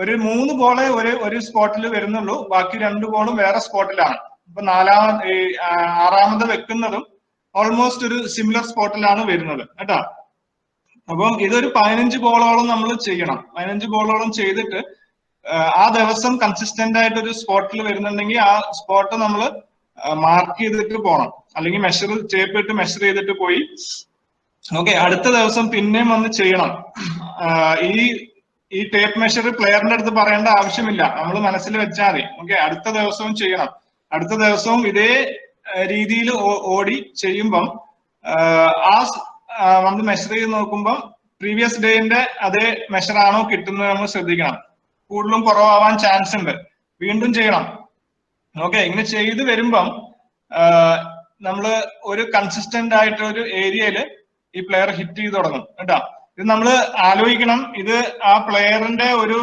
ഒരു 3 ബോളെ ഒരു സ്പോട്ടിൽ വരുന്നുള്ളൂ. ബാക്കി 2 ബോളും വേറെ സ്പോട്ടിലാണ്. ഇപ്പൊ 6ാമത് വെക്കുന്നതും ഓൾമോസ്റ്റ് ഒരു സിമിലർ സ്പോട്ടിലാണ് വരുന്നത് കേട്ടോ. അപ്പം ഇതൊരു 15 ബോളോളം നമ്മൾ ചെയ്യണം. 15 ബോളോളം ചെയ്തിട്ട് ആ ദിവസം കൺസിസ്റ്റന്റ് ആയിട്ട് ഒരു സ്പോട്ടിൽ വരുന്നുണ്ടെങ്കിൽ ആ സ്പോട്ട് നമ്മൾ മാർക്ക് ചെയ്തിട്ട് പോകണം. അല്ലെങ്കിൽ ടേപ്പ് ഇട്ട് മെഷർ ചെയ്തിട്ട് പോയി ഓക്കെ അടുത്ത ദിവസം പിന്നെയും വന്ന് ചെയ്യണം. ഈ ടേപ്പ് മെഷർ പ്ലെയറിന്റെ അടുത്ത് പറയേണ്ട ആവശ്യമില്ല, നമ്മൾ മനസ്സിൽ വെച്ചാൽ മതി. ഓക്കെ, അടുത്ത ദിവസവും ചെയ്യണം. അടുത്ത ദിവസവും ഇതേ രീതിയിൽ ഓടി ചെയ്യുമ്പം നമ്മൾ മെഷർ ചെയ്ത് നോക്കുമ്പം പ്രീവിയസ് ഡേന്റെ അതേ മെഷറാണോ കിട്ടുന്നത് നമ്മൾ ശ്രദ്ധിക്കണം. കൂടുതലും കുറവാവാൻ ചാൻസ് ഉണ്ട്. വീണ്ടും ചെയ്യണം. ഓക്കെ, ഇങ്ങനെ ചെയ്ത് വരുമ്പം നമ്മള് ഒരു കൺസിസ്റ്റന്റ് ആയിട്ട് ഒരു ഏരിയയില് ഈ പ്ലെയർ ഹിറ്റ് ചെയ്ത് തുടങ്ങും കേട്ടോ. ഇത് നമ്മൾ ആലോചിക്കണം, ഇത് ആ പ്ലെയറിന്റെ ഒരു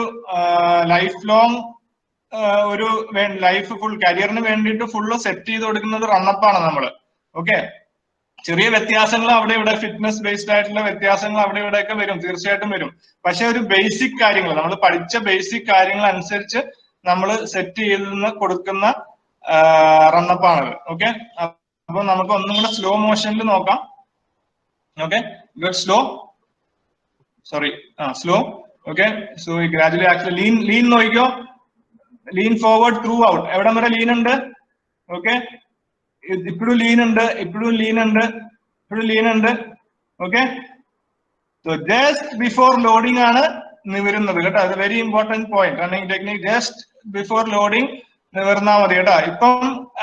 ലൈഫ് ലോങ് ഒരു ലൈഫ് ഫുൾ കരിയറിന് വേണ്ടിയിട്ട് ഫുള്ള് സെറ്റ് ചെയ്ത് കൊടുക്കുന്നത് റണ്ണപ്പാണ് നമ്മള്. ഓക്കെ, ചെറിയ വ്യത്യാസങ്ങൾ അവിടെ ഇവിടെ ഫിറ്റ്നസ് ബേസ്ഡ് ആയിട്ടുള്ള വ്യത്യാസങ്ങൾ അവിടെ ഇവിടെയൊക്കെ വരും, തീർച്ചയായിട്ടും വരും. പക്ഷെ ഒരു ബേസിക് കാര്യങ്ങൾ നമ്മൾ പഠിച്ച ബേസിക് കാര്യങ്ങൾ അനുസരിച്ച് നമ്മൾ സെറ്റ് ചെയ്ത് കൊടുക്കുന്ന റണ്ണപ്പാണത്. ഓക്കെ, അപ്പൊ നമുക്ക് ഒന്നും കൂടെ സ്ലോ മോഷനിൽ നോക്കാം. Okay, good. Slow. Okay, so gradually actually lean നോക്കിക്കോ, ലീൻ ഫോർവേഡ് ത്രൂ ഔട്ട്. എവിടം വരെ ലീൻ ഉണ്ട്? ഓക്കെ, ഇപ്പോഴും ലീൻ ഉണ്ട്. Okay, so just before loading ആണ് നിവരുന്നത് കേട്ടോ. അത് very important point. Running technique just before loading നിവർന്നാ മതി കേട്ടോ. ഇപ്പം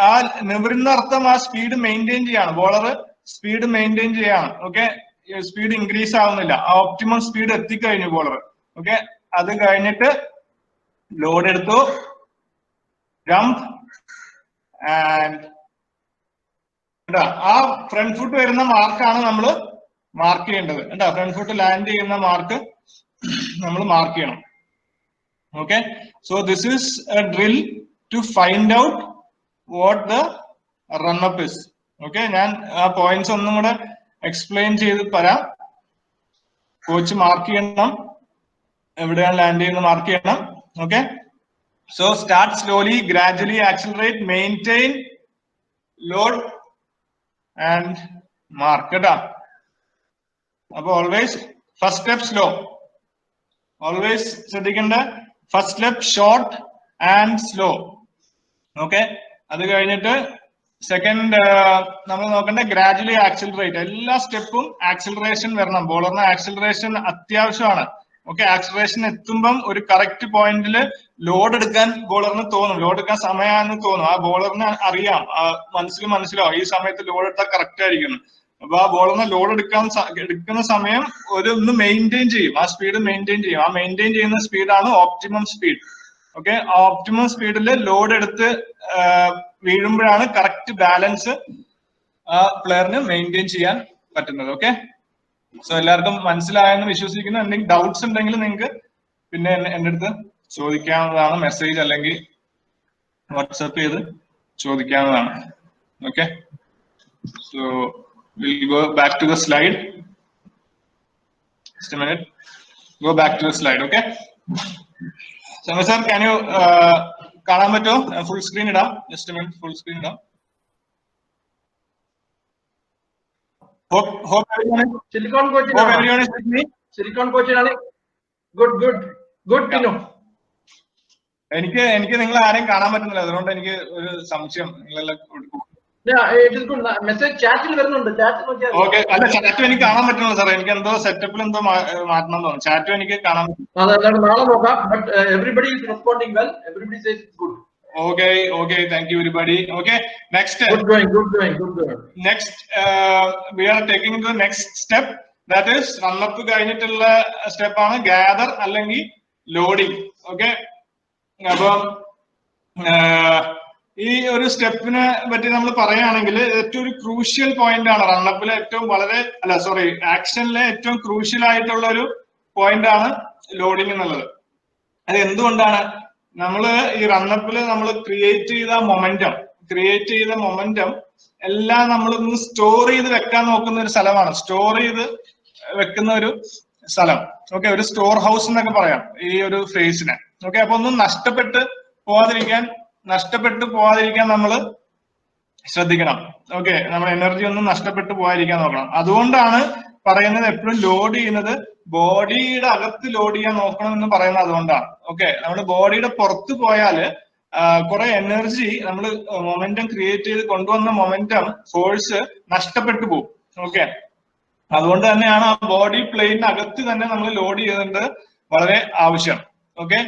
ആ നിവരുന്ന അർത്ഥം ആ സ്പീഡ് മെയിൻറ്റെയിൻ ചെയ്യാണ്, ബോളർ സ്പീഡ് മെയിൻറ്റെയിൻ ചെയ്യാണ്. ഓക്കെ, സ്പീഡ് ഇൻക്രീസ് ആവുന്നില്ല, ആ ഓപ്റ്റിമം സ്പീഡ് എത്തിക്കഴിഞ്ഞു ബോളർ. ഓക്കെ, അത് കഴിഞ്ഞിട്ട് ലോഡ് എടുത്തു, ജംപ് ആൻഡ് ആ ഫ്രണ്ട് ഫുട്ട് വരുന്ന മാർക്കാണ് നമ്മൾ മാർക്ക് ചെയ്യേണ്ടത് കേട്ടോ. ഫ്രണ്ട് ഫുട്ട് ലാൻഡ് ചെയ്യുന്ന മാർക്ക് നമ്മൾ മാർക്ക് ചെയ്യണം. Okay, so this is a drill to find out what the run up is. Okay, ഞാൻ ആ പോയിന്റ്സ് ഒന്നും കൂടെ എക്സ്പ്ലെയിൻ ചെയ്ത് തരാം. കോച്ച് മാർക്ക് ചെയ്യണം, എവിടെയാണ് ലാൻഡ് ചെയ്യുന്നത് മാർക്ക് ചെയ്യണം. Okay, so start slowly, gradually accelerate, maintain, load and mark കേട്ടോ. അപ്പൊ always first step slow, always ശ്രദ്ധിക്കേണ്ട first step short and slow. Okay, അത് കഴിഞ്ഞിട്ട് സെക്കൻഡ് നമ്മൾ നോക്കേണ്ട ഗ്രാജുവലി ആക്സിലറേറ്റ്. എല്ലാ സ്റ്റെപ്പും ആക്സിലറേഷൻ വരണം, ബോളറിന് ആക്സിലറേഷൻ അത്യാവശ്യമാണ്. ഓക്കെ, ആക്സിലറേഷൻ എത്തുമ്പം ഒരു കറക്റ്റ് പോയിന്റിൽ ലോഡ് എടുക്കാൻ ബോളറിന് തോന്നും, ലോഡ് എടുക്കാൻ സമയമാണെന്ന് തോന്നും. ആ ബോളറിന് അറിയാം, മനസ്സിലാവും ഈ സമയത്ത് ലോഡ് എടുത്താൽ കറക്റ്റ് ആയിരിക്കും. അപ്പൊ ആ ബോളറിന് ലോഡ് എടുക്കുന്ന സമയം ഒന്ന് മെയിൻറ്റെയിൻ ചെയ്യും, ആ സ്പീഡ് മെയിൻറ്റെയിൻ ചെയ്യും. ആ മെയിൻറ്റെയിൻ ചെയ്യുന്ന സ്പീഡാണ് ഓപ്റ്റിമം സ്പീഡ്. ഓക്കെ, ആ ഓപ്റ്റിമം സ്പീഡിൽ ലോഡ് എടുത്ത് വീഴുമ്പോഴാണ് കറക്റ്റ് ബാലൻസ് ആ പ്ലെയറിന് മെയിൻറ്റെയിൻ ചെയ്യാൻ പറ്റുന്നത്. ഓക്കെ, സോ എല്ലാവർക്കും മനസ്സിലായെന്ന് വിശ്വസിക്കുന്നു. എന്തെങ്കിലും ഡൗട്ട്സ് ഉണ്ടെങ്കിൽ നിങ്ങൾക്ക് പിന്നെ എൻ്റെ അടുത്ത് ചോദിക്കാവുന്നതാണ്, മെസ്സേജ് അല്ലെങ്കിൽ വാട്സാപ്പ് ചെയ്ത് ചോദിക്കാവുന്നതാണ്. Okay, so we'll go back to the slide. Just a minute. Go back to the slide. Okay. So, sir, can you കാണാൻ പറ്റുമോ? ഫുൾ സ്ക്രീൻ ഇടാം. Just a minute. Full screen ഇടാം. Hope Silicon coach. Hope everyone is with me. Silicon coach ആണ്. Good to know. എനിക്ക് നിങ്ങൾ ആരെയും കാണാൻ പറ്റുന്നില്ല, അതുകൊണ്ട് എനിക്ക് ഒരു സംശയം. നിങ്ങളെല്ലാം മെസ്സേജ് ചാറ്റിൽ വരുന്നുണ്ട്. ഓക്കെ, അല്ല ചാറ്റും എനിക്ക് കാണാൻ പറ്റുന്നില്ല സാർ. എനിക്ക് എന്തോ സെറ്റപ്പിൽ എന്തോ മാറ്റണം തോന്നുന്നു. ചാറ്റും എനിക്ക് കാണാൻ പറ്റും. നാളെ നോക്കാം. But everybody is responding well. Everybody says good. Okay, thank you everybody. Okay, next good going. Next we are taking the next step, that is run up കഴിഞ്ഞിട്ടുള്ള സ്റ്റെപ്പ് ആണ് gather അല്ലെങ്കിൽ ലോഡിംഗ്. ഓക്കെ, അപ്പൊ ഈ ഒരു സ്റ്റെപ്പിനെ പറ്റി നമ്മൾ പറയുകയാണെങ്കിൽ ഏറ്റവും ഒരു ക്രൂഷ്യൽ പോയിന്റ് ആണ് റണ്ണപ്പിലെ ആക്ഷനിലെ ഏറ്റവും ക്രൂഷ്യൽ ആയിട്ടുള്ള ഒരു പോയിന്റ് ആണ് ലോഡിംഗ് എന്നുള്ളത്. അത് എന്തുകൊണ്ടാണ്? നമ്മള് ഈ റണ്ണപ്പില് നമ്മൾ ക്രിയേറ്റ് ചെയ്ത മൊമെന്റം എല്ലാം നമ്മളൊന്ന് സ്റ്റോർ ചെയ്ത് വെക്കാൻ നോക്കുന്ന ഒരു സ്ഥലമാണ്, സ്റ്റോർ ചെയ്ത് വെക്കുന്ന ഒരു സ്ഥലം. ഓക്കെ, ഒരു സ്റ്റോർ ഹൗസ് എന്നൊക്കെ പറയാം ഈ ഒരു ഫേസിനെ. ഓക്കെ, അപ്പൊ ഒന്നും നഷ്ടപ്പെട്ടു പോവാതിരിക്കാൻ നമ്മൾ ശ്രദ്ധിക്കണം. ഓക്കെ, നമ്മുടെ എനർജി ഒന്നും നഷ്ടപ്പെട്ടു പോകാതിരിക്കാൻ നോക്കണം. അതുകൊണ്ടാണ് പറയുന്നത് എപ്പോഴും ലോഡ് ചെയ്യുന്നത് ബോഡിയുടെ അകത്ത് ലോഡ് ചെയ്യാൻ നോക്കണം എന്ന് പറയുന്നത് അതുകൊണ്ടാണ്. ഓക്കെ, നമ്മുടെ ബോഡിയുടെ പുറത്ത് പോയാല് കുറെ എനർജി നമ്മൾ മൊമെന്റം ക്രിയേറ്റ് ചെയ്ത് കൊണ്ടുവന്ന മൊമെന്റം ഫോഴ്സ് നഷ്ടപ്പെട്ടു പോകും. ഓക്കെ, അതുകൊണ്ട് തന്നെയാണ് ആ ബോഡി പ്ലെയിനിന് അകത്ത് തന്നെ നമ്മൾ ലോഡ് ചെയ്തത് വളരെ ആവശ്യം. Okay,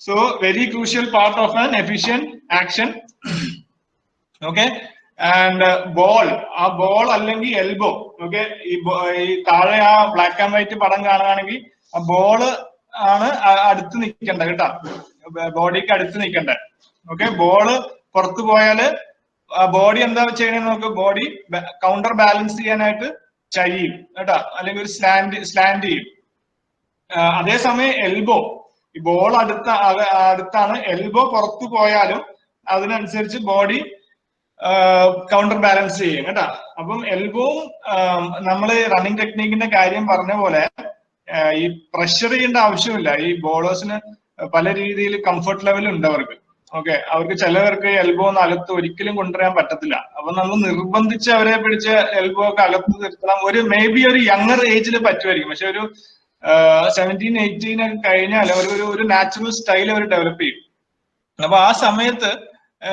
so very crucial part of an efficient action. Okay, and ball അല്ലെങ്കിൽ എൽബോ. ഓക്കെ, ഈ താഴെ ആ ബ്ലാക്ക് ആൻഡ് വൈറ്റ് പടം കാണുകയാണെങ്കിൽ ആ ബോള് ആണ് അടുത്ത് നിൽക്കേണ്ട കേട്ടോ, ബോഡിക്ക് അടുത്ത് നിൽക്കണ്ടേ. ഓക്കെ, ബോള് പുറത്തു പോയാല് ബോഡി എന്താ ചെയ്യണമെന്ന് നോക്ക്, ബോഡി കൗണ്ടർ ബാലൻസ് ചെയ്യാനായിട്ട് ചെയ്യും കേട്ടോ, അല്ലെങ്കിൽ ഒരു സ്ലാൻഡ് ചെയ്യും. അതേസമയം എൽബോ, ഈ ബോൾ അടുത്താണ്, എൽബോ പുറത്തു പോയാലും അതിനനുസരിച്ച് ബോഡി കൗണ്ടർ ബാലൻസ് ചെയ്യും കേട്ടോ. അപ്പം എൽബോവും നമ്മൾ റണ്ണിങ് ടെക്നീക്കിന്റെ കാര്യം പറഞ്ഞ പോലെ ഈ പ്രഷർ ചെയ്യേണ്ട ആവശ്യമില്ല. ഈ ബോളേഴ്സിന് പല രീതിയിൽ കംഫർട്ട് ലെവൽ ഉണ്ട് അവർക്ക്. ഓക്കെ, അവർക്ക് ചിലവർക്ക് എൽബോ ഒന്ന് അകത്ത് ഒരിക്കലും കൊണ്ടുവരാൻ പറ്റത്തില്ല. അപ്പൊ നമ്മൾ നിർബന്ധിച്ച് അവരെ പിടിച്ച് എൽബോ ഒക്കെ അകത്ത് നിർത്തണം. ഒരു മേ ബി ഒരു യങ്ങർ ഏജിൽ പറ്റുമായിരിക്കും, പക്ഷെ ഒരു 17, 18 ഒക്കെ കഴിഞ്ഞാൽ അവർ ഒരു നാച്ചുറൽ സ്റ്റൈൽ അവർ ഡെവലപ്പ് ചെയ്യും. അപ്പൊ ആ സമയത്ത്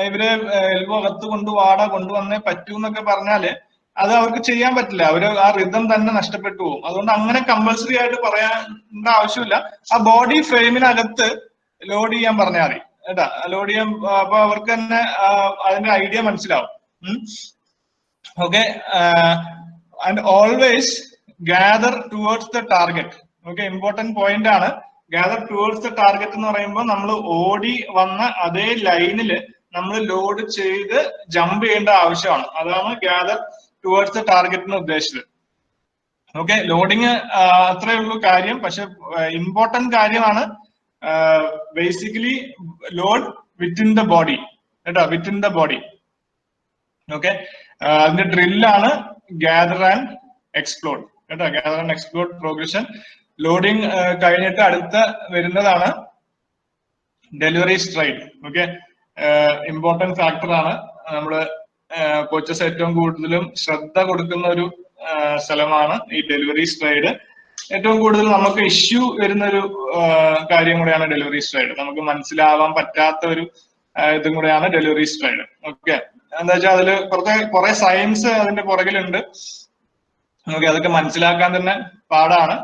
ഇവരെ എൽബോ അകത്ത് കൊണ്ടുവന്നേ പറ്റൂ എന്നൊക്കെ പറഞ്ഞാല് അത് അവർക്ക് ചെയ്യാൻ പറ്റില്ല. അവര് ആ റിതം തന്നെ നഷ്ടപ്പെട്ടു പോകും. അതുകൊണ്ട് അങ്ങനെ കമ്പൽസറി ആയിട്ട് പറയേണ്ട ആവശ്യമില്ല. ആ ബോഡി ഫ്രെയിമിനകത്ത് ലോഡ് ചെയ്യാൻ പറഞ്ഞാൽ മതി കേട്ടാ. ലോഡ് ചെയ്യാൻ അപ്പൊ അവർക്ക് തന്നെ അതിന്റെ ഐഡിയ മനസ്സിലാവും. Okay, and always gather towards the target. Okay, important point ആണ്. ഗ്യാദർ ടുവേർഡ്സ് ദ ടാർഗറ്റ് എന്ന് പറയുമ്പോൾ നമ്മൾ ഓടി വന്ന അതേ ലൈനില് നമ്മൾ ലോഡ് ചെയ്ത് ജമ്പ് ചെയ്യേണ്ട ആവശ്യമാണ്. അതാണ് ഗ്യാദർ ടുവേർഡ്സ് ദ ടാർഗറ്റ് എന്ന് ഉദ്ദേശിച്ചത്. ഓക്കെ, ലോഡിങ് അത്രേ ഉള്ളൂ കാര്യം. പക്ഷെ ഇമ്പോർട്ടന്റ് കാര്യമാണ് basically load within the body കേട്ടോ, വിത്തിൻ ദ ബോഡി. ഓക്കെ, അതിന്റെ ഡ്രില്ലാണ് ഗ്യാദർ ആൻഡ് എക്സ്പ്ലോഡ് കേട്ടോ. Gather and explode progression. Loading കഴിഞ്ഞിട്ട് അടുത്ത വരുന്നതാണ് delivery stride. Okay, important factor ആണ്. നമ്മള് കോച്ചസ് ഏറ്റവും കൂടുതലും ശ്രദ്ധ കൊടുക്കുന്ന ഒരു സ്ഥലമാണ് ഈ ഡെലിവറി സ്ട്രൈഡ്. ഏറ്റവും കൂടുതൽ നമുക്ക് ഇഷ്യൂ വരുന്ന ഒരു കാര്യം കൂടെയാണ് ഡെലിവറി സ്ട്രൈഡ്. നമുക്ക് മനസ്സിലാവാൻ പറ്റാത്ത ഒരു ഇതും കൂടെയാണ് ഡെലിവറി സ്ട്രൈഡ്. ഓക്കെ, എന്താ വെച്ചാൽ അതില് കുറെ സയൻസ് അതിന്റെ പുറകിലുണ്ട്. ഓക്കെ, അതൊക്കെ മനസ്സിലാക്കാൻ തന്നെ പാടാണ്.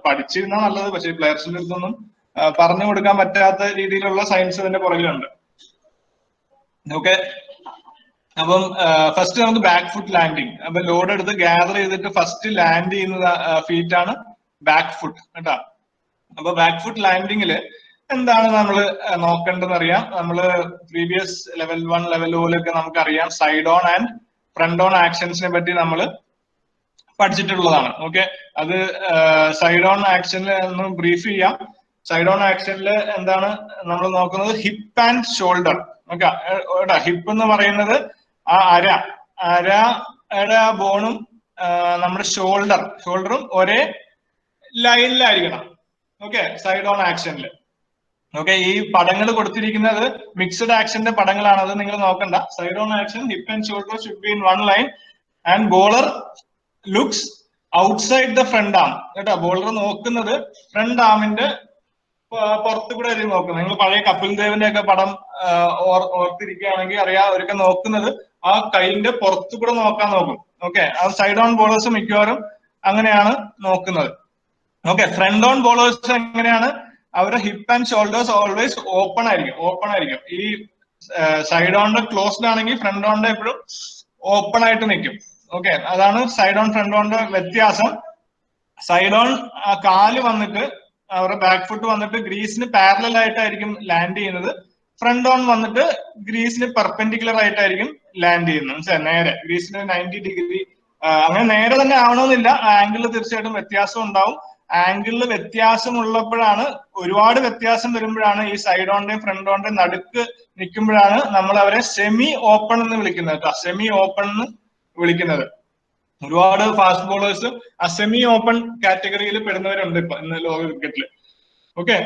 പഠിച്ചിരുന്ന നല്ലത്, പക്ഷെ പ്ലെയേഴ്സിന്റെ അടുത്തൊന്നും പറഞ്ഞു കൊടുക്കാൻ പറ്റാത്ത രീതിയിലുള്ള സയൻസ് അതിന്റെ പുറകിലുണ്ട്. ഓക്കെ, അപ്പം ഫസ്റ്റ് നമുക്ക് ബാക്ക് ഫുട്ട് ലാൻഡിങ്. അപ്പൊ ലോഡ് എടുത്ത് ഗ്യാദർ ചെയ്തിട്ട് ഫസ്റ്റ് ലാൻഡ് ചെയ്യുന്ന ഫീറ്റ് ആണ് ബാക്ക് ഫുട്ട് കേട്ടോ. അപ്പൊ ബാക്ക് ഫുട്ട് ലാൻഡിങ്ങില് എന്താണ് നമ്മൾ നോക്കേണ്ടതെന്ന് അറിയാം. നമ്മള് പ്രീവിയസ് ലെവൽ 1, ലെവൽ 2 നമുക്കറിയാം side on and front on ആക്ഷൻസിനെ പറ്റി നമ്മൾ പഠിച്ചിട്ടുള്ളതാണ്. ഓക്കെ, അത് സൈഡ് ഓൺ ആക്ഷനിൽ ഒന്ന് ബ്രീഫ് ചെയ്യാം. സൈഡ് ഓൺ ആക്ഷനിൽ എന്താണ് നമ്മൾ നോക്കുന്നത്? Hip and shoulder. Okay, hip എന്ന് പറയുന്നത് ആ അരയുടെ ആ ബോണും നമ്മുടെ ഷോൾഡറും ഒരേ ലൈനിലായിരിക്കണം. ഓക്കെ, സൈഡ് ഓൺ ആക്ഷനിൽ. ഓക്കെ, ഈ പടങ്ങൾ കൊടുത്തിരിക്കുന്നത് മിക്സഡ് ആക്ഷന്റെ പടങ്ങളാണ്, അത് നിങ്ങൾ നോക്കണ്ട. Side on action hip and shoulder should be in one line and bowler looks outside the front ആം കേട്ടോ. ബോളർ നോക്കുന്നത് ഫ്രണ്ട് ആമിന്റെ പുറത്തു കൂടെ ആയിരിക്കും നോക്കുന്നത്. നിങ്ങൾ പഴയ കപിൽ ദേവിന്റെ ഒക്കെ പടം ഓർത്തിരിക്കുകയാണെങ്കിൽ അറിയാം, അവരൊക്കെ നോക്കുന്നത് ആ കൈന്റെ പുറത്തു കൂടെ നോക്കും. ഓക്കെ, ആ സൈഡ് ഓൺ ബോളേഴ്സ് മിക്കവാറും അങ്ങനെയാണ് നോക്കുന്നത്. ഓക്കെ, ഫ്രണ്ട് ഓൺ ബോളേഴ്സ് എങ്ങനെയാണ്? അവരുടെ hip and shoulders always open ആയിരിക്കും. ഈ സൈഡ് ഓണിന്റെ ക്ലോസ്ഡ് ആണെങ്കിൽ ഫ്രണ്ട് ഓണിന്റെ എപ്പോഴും ഓപ്പൺ ആയിട്ട് നിൽക്കും. ഓക്കെ, അതാണ് സൈഡ് ഓൺ ഫ്രണ്ട് ഓണിന്റെ വ്യത്യാസം. സൈഡ് ഓൺ കാല് വന്നിട്ട് അവരുടെ ബാക്ക് ഫുട്ട് വന്നിട്ട് ഗ്രീസിന് പാരലൽ ആയിട്ടായിരിക്കും ലാൻഡ് ചെയ്യുന്നത്. ഫ്രണ്ട് ഓൺ വന്നിട്ട് ഗ്രീസിന് പെർപെൻഡിക്കുലർ ആയിട്ടായിരിക്കും ലാൻഡ് ചെയ്യുന്നത്. മനസ്സിലായി? നേരെ ഗ്രീസിന് 90 ഡിഗ്രി അങ്ങനെ നേരെ തന്നെ ആവണമെന്നില്ല. ആംഗിളിൽ തീർച്ചയായിട്ടും വ്യത്യാസം ഉണ്ടാവും. ആംഗിളിൽ വ്യത്യാസമുള്ളപ്പോഴാണ്, ഒരുപാട് വ്യത്യാസം വരുമ്പോഴാണ് ഈ സൈഡ് ഓണിന്റെയും ഫ്രണ്ട് ഓണിന്റെയും നടുക്ക് നിൽക്കുമ്പോഴാണ് നമ്മൾ അവരെ സെമി ഓപ്പൺ എന്ന് വിളിക്കുന്നത് കേട്ടോ. സെമി ഓപ്പൺ എന്ന് വിളിക്കുന്നത്. ഒരുപാട് ഫാസ്റ്റ് ബോളേഴ്സ് ആ സെമി ഓപ്പൺ കാറ്റഗറിയിൽ പെടുന്നവരുണ്ട് ഇപ്പൊ ഇന്ന് ലോക ക്രിക്കറ്റില്. ഓക്കെ,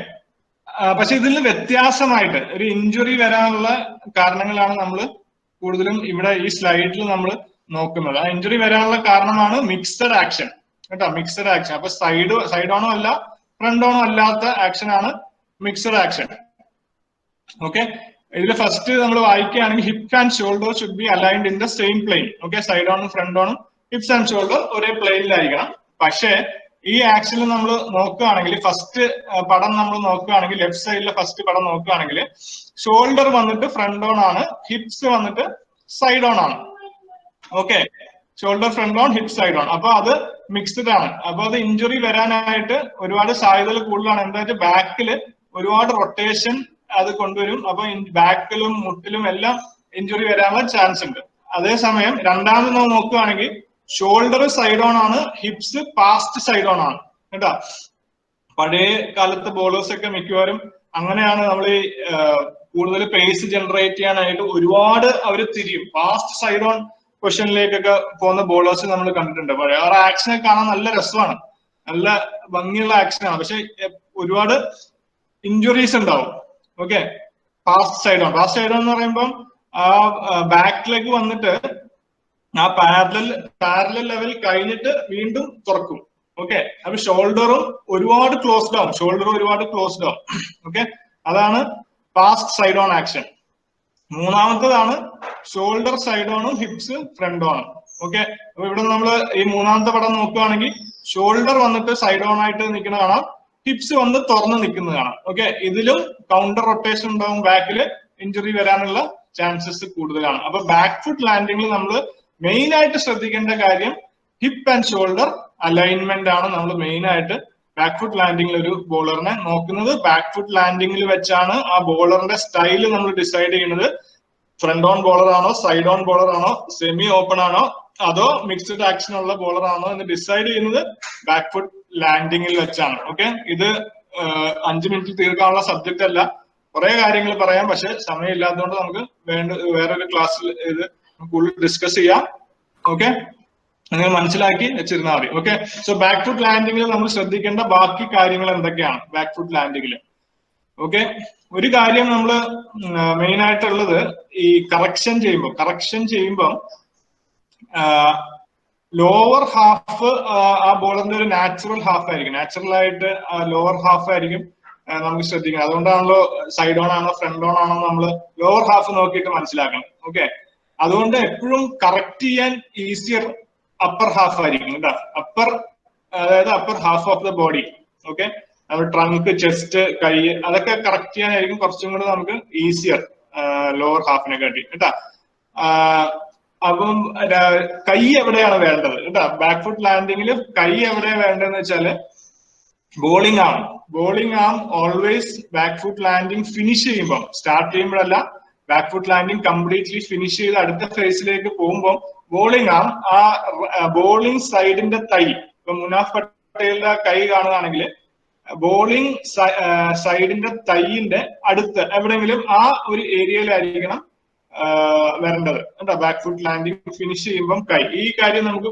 പക്ഷെ ഇതിൽ വ്യത്യാസമായിട്ട് ഒരു ഇഞ്ചുറി വരാനുള്ള കാരണങ്ങളാണ് നമ്മൾ കൂടുതലും ഇവിടെ ഈ സ്ലൈഡിൽ നമ്മൾ നോക്കുന്നത്. ആ ഇഞ്ചുറി വരാനുള്ള കാരണമാണ് മിക്സഡ് ആക്ഷൻ കേട്ടോ. Mixed action. അപ്പൊ സൈഡ് ഓണോ അല്ല ഫ്രണ്ട് ഓണോ അല്ലാത്ത ആക്ഷൻ ആണ് മിക്സഡ് ആക്ഷൻ. ഓക്കെ, ഇതിൽ ഫസ്റ്റ് നമ്മൾ വായിക്കുകയാണെങ്കിൽ hip and shoulder should be aligned in the same plane. Okay, side ഓണും ഫ്രണ്ട് ഓണും ഹിപ്സ് ആൻഡ് ഷോൾഡർ ഒരേ പ്ലെയിനിലായിരിക്കണം. പക്ഷേ ഈ ആക്ഷനിൽ നമ്മൾ നോക്കുകയാണെങ്കിൽ ഫസ്റ്റ് പടം നമ്മൾ നോക്കുകയാണെങ്കിൽ ലെഫ്റ്റ് സൈഡിലെ ഫസ്റ്റ് പടം നോക്കുകയാണെങ്കിൽ ഷോൾഡർ വന്നിട്ട് ഫ്രണ്ട് ഓൺ ആണ്, ഹിപ്സ് വന്നിട്ട് സൈഡ് ഓൺ ആണ്. Okay, shoulder front on, hip side on. അപ്പൊ അത് മിക്സ്ഡ് ആണ്. അപ്പൊ അത് ഇഞ്ചുറി വരാനായിട്ട് ഒരുപാട് സാധ്യതകൾ കൂടുതലാണ്. എന്താ വെച്ചാൽ ബാക്കിൽ ഒരുപാട് റൊട്ടേഷൻ അത് കൊണ്ടുവരും. അപ്പൊ ബാക്കിലും മുട്ടിലും എല്ലാം ഇഞ്ചുറി വരാനുള്ള ചാൻസ് ഉണ്ട്. അതേസമയം രണ്ടാമത് നമ്മൾ നോക്കുകയാണെങ്കിൽ ഷോൾഡർ സൈഡ് ഓൺ ആണ്, ഹിപ്സ് പാസ്റ്റ് സൈഡ് ഓൺ ആണ് കേട്ടോ. പഴയ കാലത്ത് ബോളേഴ്സ് ഒക്കെ മിക്കവാറും അങ്ങനെയാണ് നമ്മൾ ഈ കൂടുതൽ പേസ് ജനറേറ്റ് ചെയ്യാനായിട്ട് ഒരുപാട് അവർ തിരിയും. ഫാസ്റ്റ് സൈഡ് ഓൺ പൊസിഷനിലേക്കൊക്കെ പോകുന്ന ബോളേഴ്സ് നമ്മൾ കണ്ടിട്ടുണ്ട്. അവരുടെ ആക്ഷനെ കാണാൻ നല്ല രസമാണ്, നല്ല ഭംഗിയുള്ള ആക്ഷനാണ്. പക്ഷെ ഒരുപാട് ഇഞ്ചുറീസ് ഉണ്ടാവും. ഓക്കെ, ഫാസ്റ്റ് സൈഡ് ഓൺ എന്ന് പറയുമ്പോൾ ആ ബാക്കിലേക്ക് വന്നിട്ട് ആ പാരലൽ ലെവൽ കഴിഞ്ഞിട്ട് വീണ്ടും തുറക്കും. ഓക്കെ, അപ്പൊ ഷോൾഡറും ഒരുപാട് ക്ലോസ്ഡ് ആവും. ഓക്കെ, അതാണ് ഫാസ്റ്റ് സൈഡ് ഓൺ ആക്ഷൻ. മൂന്നാമത്തേതാണ് ഷോൾഡർ സൈഡ് ഓണും ഹിപ്സ് ഫ്രണ്ട് ഓണും. ഓക്കെ, അപ്പൊ ഇവിടെ നമ്മൾ ഈ മൂന്നാമത്തെ പടം നോക്കുകയാണെങ്കിൽ ഷോൾഡർ വന്നിട്ട് സൈഡ് ഓൺ ആയിട്ട് നിൽക്കുന്ന കാണാം, ഹിപ്സ് വന്ന് തുറന്ന് നിൽക്കുന്നത് കാണാം. ഓക്കെ, ഇതിലും കൗണ്ടർ റൊട്ടേഷൻ ഉണ്ടാവും, ബാക്കിൽ ഇഞ്ചുറി വരാനുള്ള ചാൻസസ് കൂടുതലാണ്. അപ്പൊ ബാക്ക് ഫുട്ട് ലാൻഡിങ്ങിൽ നമ്മൾ മെയിൻ ആയിട്ട് ശ്രദ്ധിക്കേണ്ട കാര്യം ഹിപ്പ് ആൻഡ് ഷോൾഡർ അലൈൻമെന്റ് ആണ്. നമ്മൾ മെയിൻ ആയിട്ട് ബാക്ക് ഫുട്ട് ലാൻഡിങ്ങിൽ ഒരു ബോളറിനെ നോക്കുന്നത്. ബാക്ക് ഫുട്ട് ലാൻഡിങ്ങിൽ വെച്ചാണ് ആ ബോളറിന്റെ സ്റ്റൈല് നമ്മൾ ഡിസൈഡ് ചെയ്യുന്നത്. ഫ്രണ്ട് ഓൺ ബോളർ ആണോ, സൈഡ് ഓൺ ബോളർ ആണോ, സെമി ഓപ്പൺ ആണോ, അതോ മിക്സ്ഡ് ആക്ഷൻ ഉള്ള ബോളർ ആണോ എന്ന് ഡിസൈഡ് ചെയ്യുന്നത് ബാക്ക് ഫുട്ട് ലാൻഡിങ്ങിൽ വെച്ചാണ്. ഓക്കെ, ഇത് 5 മിനിറ്റിൽ തീർക്കാനുള്ള സബ്ജക്റ്റ് അല്ല, കുറെ കാര്യങ്ങൾ പറയാം. പക്ഷെ സമയം ഇല്ലാത്തതുകൊണ്ട് നമുക്ക് വേറൊരു ക്ലാസ്സിൽ ഇത് കൂടുതൽ ഡിസ്കസ് ചെയ്യാം. ഓക്കെ, നിങ്ങൾ മനസ്സിലാക്കി വെച്ചിരുന്നാൽ മതി. ഓക്കെ, സോ ബാക്ക് ഫുട്ട് ലാൻഡിങ്ങിൽ നമ്മൾ ശ്രദ്ധിക്കേണ്ട ബാക്കി കാര്യങ്ങൾ എന്തൊക്കെയാണ് ബാക്ക് ഫുട്ട് ലാൻഡിങ്ങിൽ? ഓക്കെ, ഒരു കാര്യം നമ്മൾ മെയിൻ ആയിട്ടുള്ളത് ഈ കറക്ഷൻ ചെയ്യുമ്പോൾ ലോവർ ഹാഫ് ആ ബോളറിന്റെ ഒരു നാച്ചുറൽ ഹാഫ് ആയിരിക്കും. നാച്ചുറൽ ആയിട്ട് ലോവർ ഹാഫ് ആയിരിക്കും നമുക്ക് ശ്രദ്ധിക്കണം. അതുകൊണ്ടാണല്ലോ സൈഡ് ഓൺ ആണോ ഫ്രണ്ട് ഓൺ ആണോ നമ്മൾ ലോവർ ഹാഫ് നോക്കിയിട്ട് മനസ്സിലാക്കണം. ഓക്കെ, അതുകൊണ്ട് എപ്പോഴും കറക്റ്റ് ചെയ്യാൻ ഈസിയർ അപ്പർ ഹാഫ് ആയിരിക്കും കേട്ടോ. അതായത് upper half of the body. Okay, trunk, chest, കൈ അതൊക്കെ കറക്റ്റ് ചെയ്യാനായിരിക്കും കുറച്ചും കൂടെ നമുക്ക് ഈസിയർ ലോവർ ഹാഫിനെ കാട്ടി കേട്ടാ. അപ്പം കൈ എവിടെയാണ് വേണ്ടത് കേട്ടാ? ബാക്ക് ഫുട്ട് ലാൻഡിങ്ങിൽ കൈ എവിടെയാണ് വേണ്ടതെന്ന് വെച്ചാല് bowling arm always back foot landing finish ചെയ്യുമ്പോൾ, സ്റ്റാർട്ട് ചെയ്യുമ്പോഴല്ല, back foot landing completely finish ചെയ്ത് അടുത്ത ഫേസിലേക്ക് പോകുമ്പോൾ ബോളിംഗ് ആം ആ ബോളിംഗ് സൈഡിന്റെ തൈ, ഇപ്പൊ മുനാഫ് പട്ടേലിന്റെ കൈ കാണുകയാണെങ്കിൽ ബോളിംഗ് സൈഡിന്റെ തൈയിന്റെ അടുത്ത് എവിടെയെങ്കിലും ആ ഒരു ഏരിയയിലായിരിക്കണം വരേണ്ടത് കേട്ടോ. ബാക്ക് ഫുട്ട് ലാൻഡിങ് ഫിനിഷ് ചെയ്യുമ്പം കൈ, ഈ കാര്യം നമുക്ക്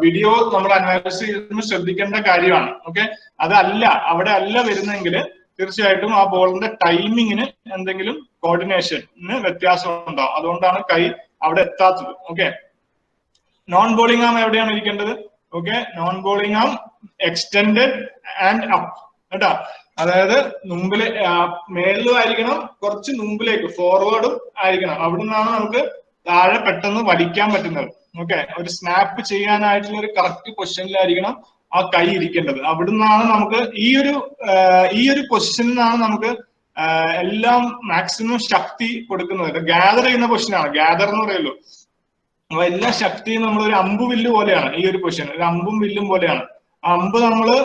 വീഡിയോ നമ്മൾ അനാലിസിസ് ചെയ്യുമ്പോൾ ശ്രദ്ധിക്കേണ്ട കാര്യമാണ്. ഓക്കെ, അതല്ല അവിടെ അല്ല വരുന്നെങ്കിൽ തീർച്ചയായിട്ടും ആ ബോളിന്റെ ടൈമിങ്ങിന് എന്തെങ്കിലും കോർഡിനേഷന് വ്യത്യാസം ഉണ്ടാവും. അതുകൊണ്ടാണ് കൈ അവിടെ എത്താത്തത്. ഓക്കെ, നോൺ ബോളിംഗ് ആം എവിടെയാണ് ഇരിക്കേണ്ടത്? Okay, non bowling arm extended and up കേട്ടാ. അതായത് മുമ്പില് മേളിലും ആയിരിക്കണം, കുറച്ച് മുമ്പിലേക്ക് ഫോർവേഡും ആയിരിക്കണം. അവിടെ നിന്നാണ് നമുക്ക് താഴെ പെട്ടെന്ന് വലിക്കാൻ പറ്റുന്നത്. ഓക്കെ, ഒരു സ്നാപ്പ് ചെയ്യാനായിട്ടുള്ള ഒരു കറക്റ്റ് പൊസിഷനിലായിരിക്കണം ആ കൈ ഇരിക്കേണ്ടത്. അവിടെ നിന്നാണ് നമുക്ക് ഈ ഒരു പൊസിഷനിൽ നിന്നാണ് നമുക്ക് എല്ലാം മാക്സിമം ശക്തി കൊടുക്കുന്നത്. ഗ്യാദർ ചെയ്യുന്ന പൊസിഷനാണ്, ഗ്യാദർ എന്ന് പറയുള്ളൂ. അപ്പൊ എല്ലാ ശക്തിയും നമ്മൾ ഒരു അമ്പ് വില്ല് പോലെയാണ് ഈ ഒരു പൊസിഷൻ, ഒരു അമ്പും വില്ലും പോലെയാണ്. ആ അമ്പ് നമ്മള്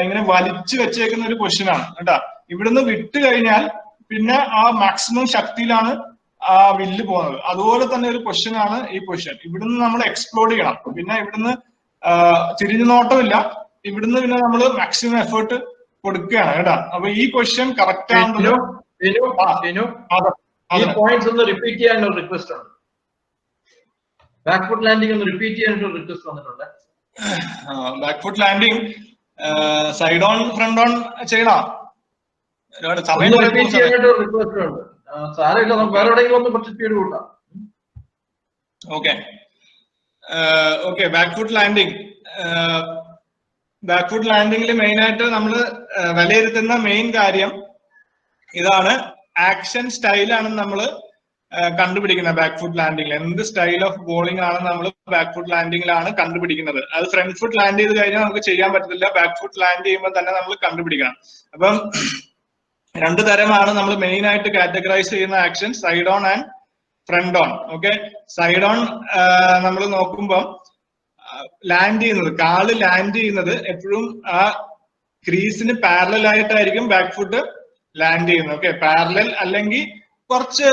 ഇങ്ങനെ വലിച്ചു വെച്ചേക്കുന്ന ഒരു പൊസിഷനാണ് കേട്ടാ. ഇവിടുന്ന് വിട്ട് കഴിഞ്ഞാൽ പിന്നെ ആ മാക്സിമം ശക്തിയിലാണ് ആ വില്ല് പോകുന്നത്. അതുപോലെ തന്നെ ഒരു പൊസിഷനാണ് ഈ പൊസിഷൻ. ഇവിടുന്ന് നമ്മൾ എക്സ്പ്ലോഡ് ചെയ്യണം. പിന്നെ ഇവിടുന്ന് തിരിഞ്ഞു നോട്ടമില്ല, ഇവിടുന്ന് പിന്നെ നമ്മൾ മാക്സിമം എഫേർട്ട് കൊടുക്കുകയാണ് കേട്ടാ. അപ്പൊ ഈ പൊസിഷൻ കറക്റ്റ് ആണല്ലോ. ഈ പോയിന്റ്സ് ഒന്ന് റിപ്പീറ്റ് ചെയ്യാനുള്ള റിക്വസ്റ്റ് ഉണ്ട്. ബാക്ക് ഫുട്ട് ലാൻഡിംഗ് ഒന്ന് റിപ്പീറ്റ് ചെയ്യാനുള്ള റിക്വസ്റ്റ് വന്നിട്ടുണ്ട്. Back foot landing side on front on ചെയ്യണം. റിപ്പീറ്റ് ചെയ്യാനായിട്ട് റിക്വസ്റ്റ് ഉണ്ട്. സാരമില്ല, നമുക്ക് വേറെ എവിടെയെങ്കിലും ഒന്ന് കുറച്ച് സ്പീഡ് കൂട്ടാം. ഓക്കെ, ബാക്ക് ഫുട്ട് ലാൻഡിംഗിൽ മെയിൻ ആയിട്ട് നമ്മൾ വിലയിരുത്തുന്ന മെയിൻ കാര്യം ഇതാണ്. ആക്ഷൻ സ്റ്റൈലാണ് നമ്മൾ കണ്ടുപിടിക്കുന്നത്. ബാക്ക് ഫുട്ട് ലാൻഡിംഗിൽ എന്ത് സ്റ്റൈൽ ഓഫ് ബോളിംഗ് ആണ് നമ്മൾ ബാക്ക് ഫുട്ട് ലാൻഡിംഗിലാണ് കണ്ടുപിടിക്കുന്നത്. അത് ഫ്രണ്ട് ഫുട്ട് ലാൻഡ് ചെയ്ത് കഴിഞ്ഞാൽ നമുക്ക് ചെയ്യാൻ പറ്റത്തില്ല. ബാക്ക് ഫുട്ട് ലാൻഡ് ചെയ്യുമ്പോൾ തന്നെ നമ്മൾ കണ്ടുപിടിക്കണം. അപ്പം 2 തരമാണ് നമ്മൾ മെയിൻ ആയിട്ട് കാറ്റഗറൈസ് ചെയ്യുന്ന action, side on and front on. Okay, side on നമ്മൾ നോക്കുമ്പോൾ കാല് ലാൻഡ് ചെയ്യുന്നത് എപ്പോഴും ആ ക്രീസിന് പാരലൽ ആയിട്ടായിരിക്കും ബാക്ക് ഫുട്ട് ലാൻഡ് ചെയ്യുന്നത്. ഓക്കെ, പാരലൽ അല്ലെങ്കിൽ കുറച്ച്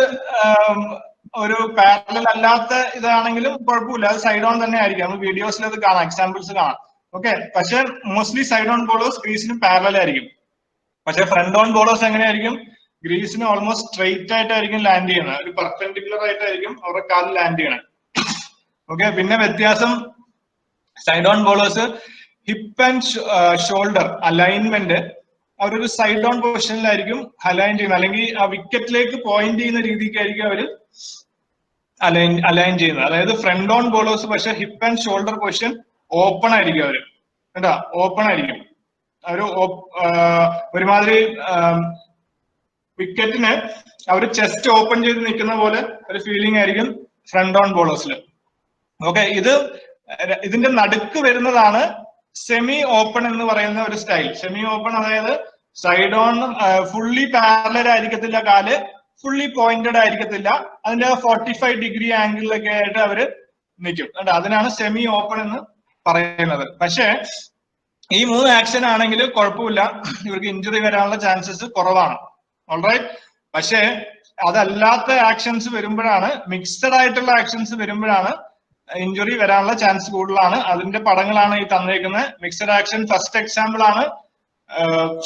ഒരു പാരലൽ അല്ലാത്ത ഇതാണെങ്കിലും കുഴപ്പമില്ല, അത് സൈഡ് ഓൺ തന്നെ ആയിരിക്കും. നമുക്ക് വീഡിയോസിൽ അത് കാണാം, എക്സാമ്പിൾസ് കാണാം. ഓക്കെ, പക്ഷെ മോസ്റ്റ്ലി സൈഡ് ഓൺ ബോളേഴ്സ് ക്രീസിന് പാരലൽ ആയിരിക്കും. പക്ഷെ ഫ്രണ്ട് ഓൺ ബോളേഴ്സ് എങ്ങനെയായിരിക്കും? ഗ്രീസിന് ഓൾമോസ്റ്റ് സ്ട്രെയിറ്റ് ആയിട്ടായിരിക്കും ലാൻഡ് ചെയ്യുന്നത്, ഒരു പെർപെൻഡിക്കുലർ ആയിട്ടായിരിക്കും അവരുടെ കാലിൽ ലാൻഡ് ചെയ്യണത്. ഓക്കെ, പിന്നെ വ്യത്യാസം side on bowlers hip and shoulder alignment അവരൊരു സൈഡ് ഓൺ പൊസിഷനിലായിരിക്കും അലൈൻ ചെയ്യുന്നത്, അല്ലെങ്കിൽ ആ വിക്കറ്റിലേക്ക് പോയിന്റ് ചെയ്യുന്ന രീതിക്കായിരിക്കും അവർ അലൈൻ ചെയ്യുന്നത്. അതായത് ഫ്രണ്ട് ഓൺ ബോളേഴ്സ് പക്ഷെ hip and shoulder position open ആയിരിക്കും അവര് കേട്ടാ, ഓപ്പൺ ആയിരിക്കും അവര്. ഒരുമാതിരി വിക്കറ്റിന് അവർ ചെസ്റ്റ് ഓപ്പൺ ചെയ്ത് നിൽക്കുന്ന പോലെ ഒരു ഫീലിംഗ് ആയിരിക്കും ഫ്രണ്ട് ഓൺ ബോളേഴ്സിൽ. ഓക്കെ, ഇതിന്റെ നടുക്ക് വരുന്നതാണ് സെമി ഓപ്പൺ എന്ന് പറയുന്ന ഒരു സ്റ്റൈൽ. സെമി ഓപ്പൺ അതായത് സൈഡ് ഓൺ ഫുള്ളി പാരലൽ ആയിരിക്കത്തില്ല, കാല് ഫുള്ളി പോയിന്റഡ് ആയിരിക്കത്തില്ല, അതിന്റെ 45 ഡിഗ്രി ആംഗിളിലൊക്കെ ആയിട്ട് അവര് നിൽക്കും കേട്ടോ, അതിനാണ് സെമി ഓപ്പൺ എന്ന് പറയുന്നത്. പക്ഷേ ഈ 3 ആക്ഷൻ ആണെങ്കിൽ കുഴപ്പമില്ല, ഇവർക്ക് ഇഞ്ചുറി വരാനുള്ള ചാൻസസ് കുറവാണ്. ഓൾറൈറ്റ്, പക്ഷേ അതല്ലാത്ത ആക്ഷൻസ് വരുമ്പോഴാണ്, മിക്സഡ് ആയിട്ടുള്ള ആക്ഷൻസ് വരുമ്പോഴാണ് ഇഞ്ചുറി വരാനുള്ള ചാൻസ് കൂടുതലാണ്. അതിന്റെ പടങ്ങളാണ് ഈ തന്നേക്കുന്നത്. മിക്സഡ് ആക്ഷൻ ഫസ്റ്റ് എക്സാമ്പിൾ ആണ്,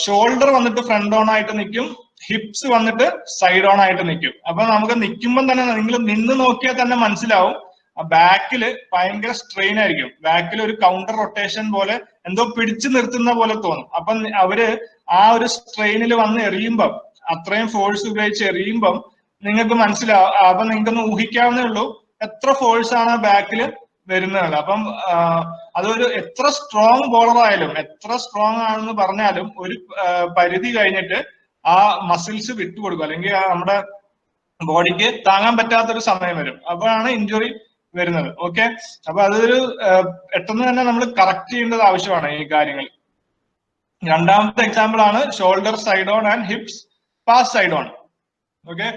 ഷോൾഡർ വന്നിട്ട് ഫ്രണ്ട് ഓൺ ആയിട്ട് നിൽക്കും, ഹിപ്സ് വന്നിട്ട് സൈഡ് ഓൺ ആയിട്ട് നിൽക്കും. അപ്പൊ നമുക്ക് നിൽക്കുമ്പോൾ തന്നെ നിങ്ങൾ നിന്ന് നോക്കിയാൽ തന്നെ മനസ്സിലാവും ബാക്കില് ഭയങ്കര സ്ട്രെയിൻ ആയിരിക്കും, ബാക്കിൽ ഒരു കൗണ്ടർ റൊട്ടേഷൻ പോലെ എന്തോ പിടിച്ചു നിർത്തുന്ന പോലെ തോന്നും. അപ്പൊ അവര് ആ ഒരു സ്ട്രെയിനിൽ വന്ന് എറിയുമ്പം, അത്രയും ഫോഴ്സ് ഉപയോഗിച്ച് എറിയുമ്പം നിങ്ങൾക്ക് മനസ്സിലാവും. അപ്പൊ നിങ്ങൾക്കൊന്ന് ഊഹിക്കാവുന്നേ ഉള്ളൂ എത്ര ഫോഴ്സ് ആണ് ബാക്കിൽ വരുന്നത്. അപ്പം അതൊരു എത്ര സ്ട്രോങ് ബോളർ ആയാലും, എത്ര സ്ട്രോങ് ആണെന്ന് പറഞ്ഞാലും ഒരു പരിധി കഴിഞ്ഞിട്ട് ആ മസിൽസ് വിട്ടുകൊടുക്കും, അല്ലെങ്കിൽ നമ്മുടെ ബോഡിക്ക് താങ്ങാൻ പറ്റാത്തൊരു സമയം വരും, അപ്പോഴാണ് ഇഞ്ചുറി വരുന്നത്. ഓക്കെ, അപ്പൊ അതൊരു പെട്ടെന്ന് തന്നെ നമ്മൾ കറക്റ്റ് ചെയ്യേണ്ടത് ആവശ്യമാണ് ഈ കാര്യങ്ങൾ. രണ്ടാമത്തെ എക്സാമ്പിൾ ആണ് shoulder side on and hips pass side on. Okay,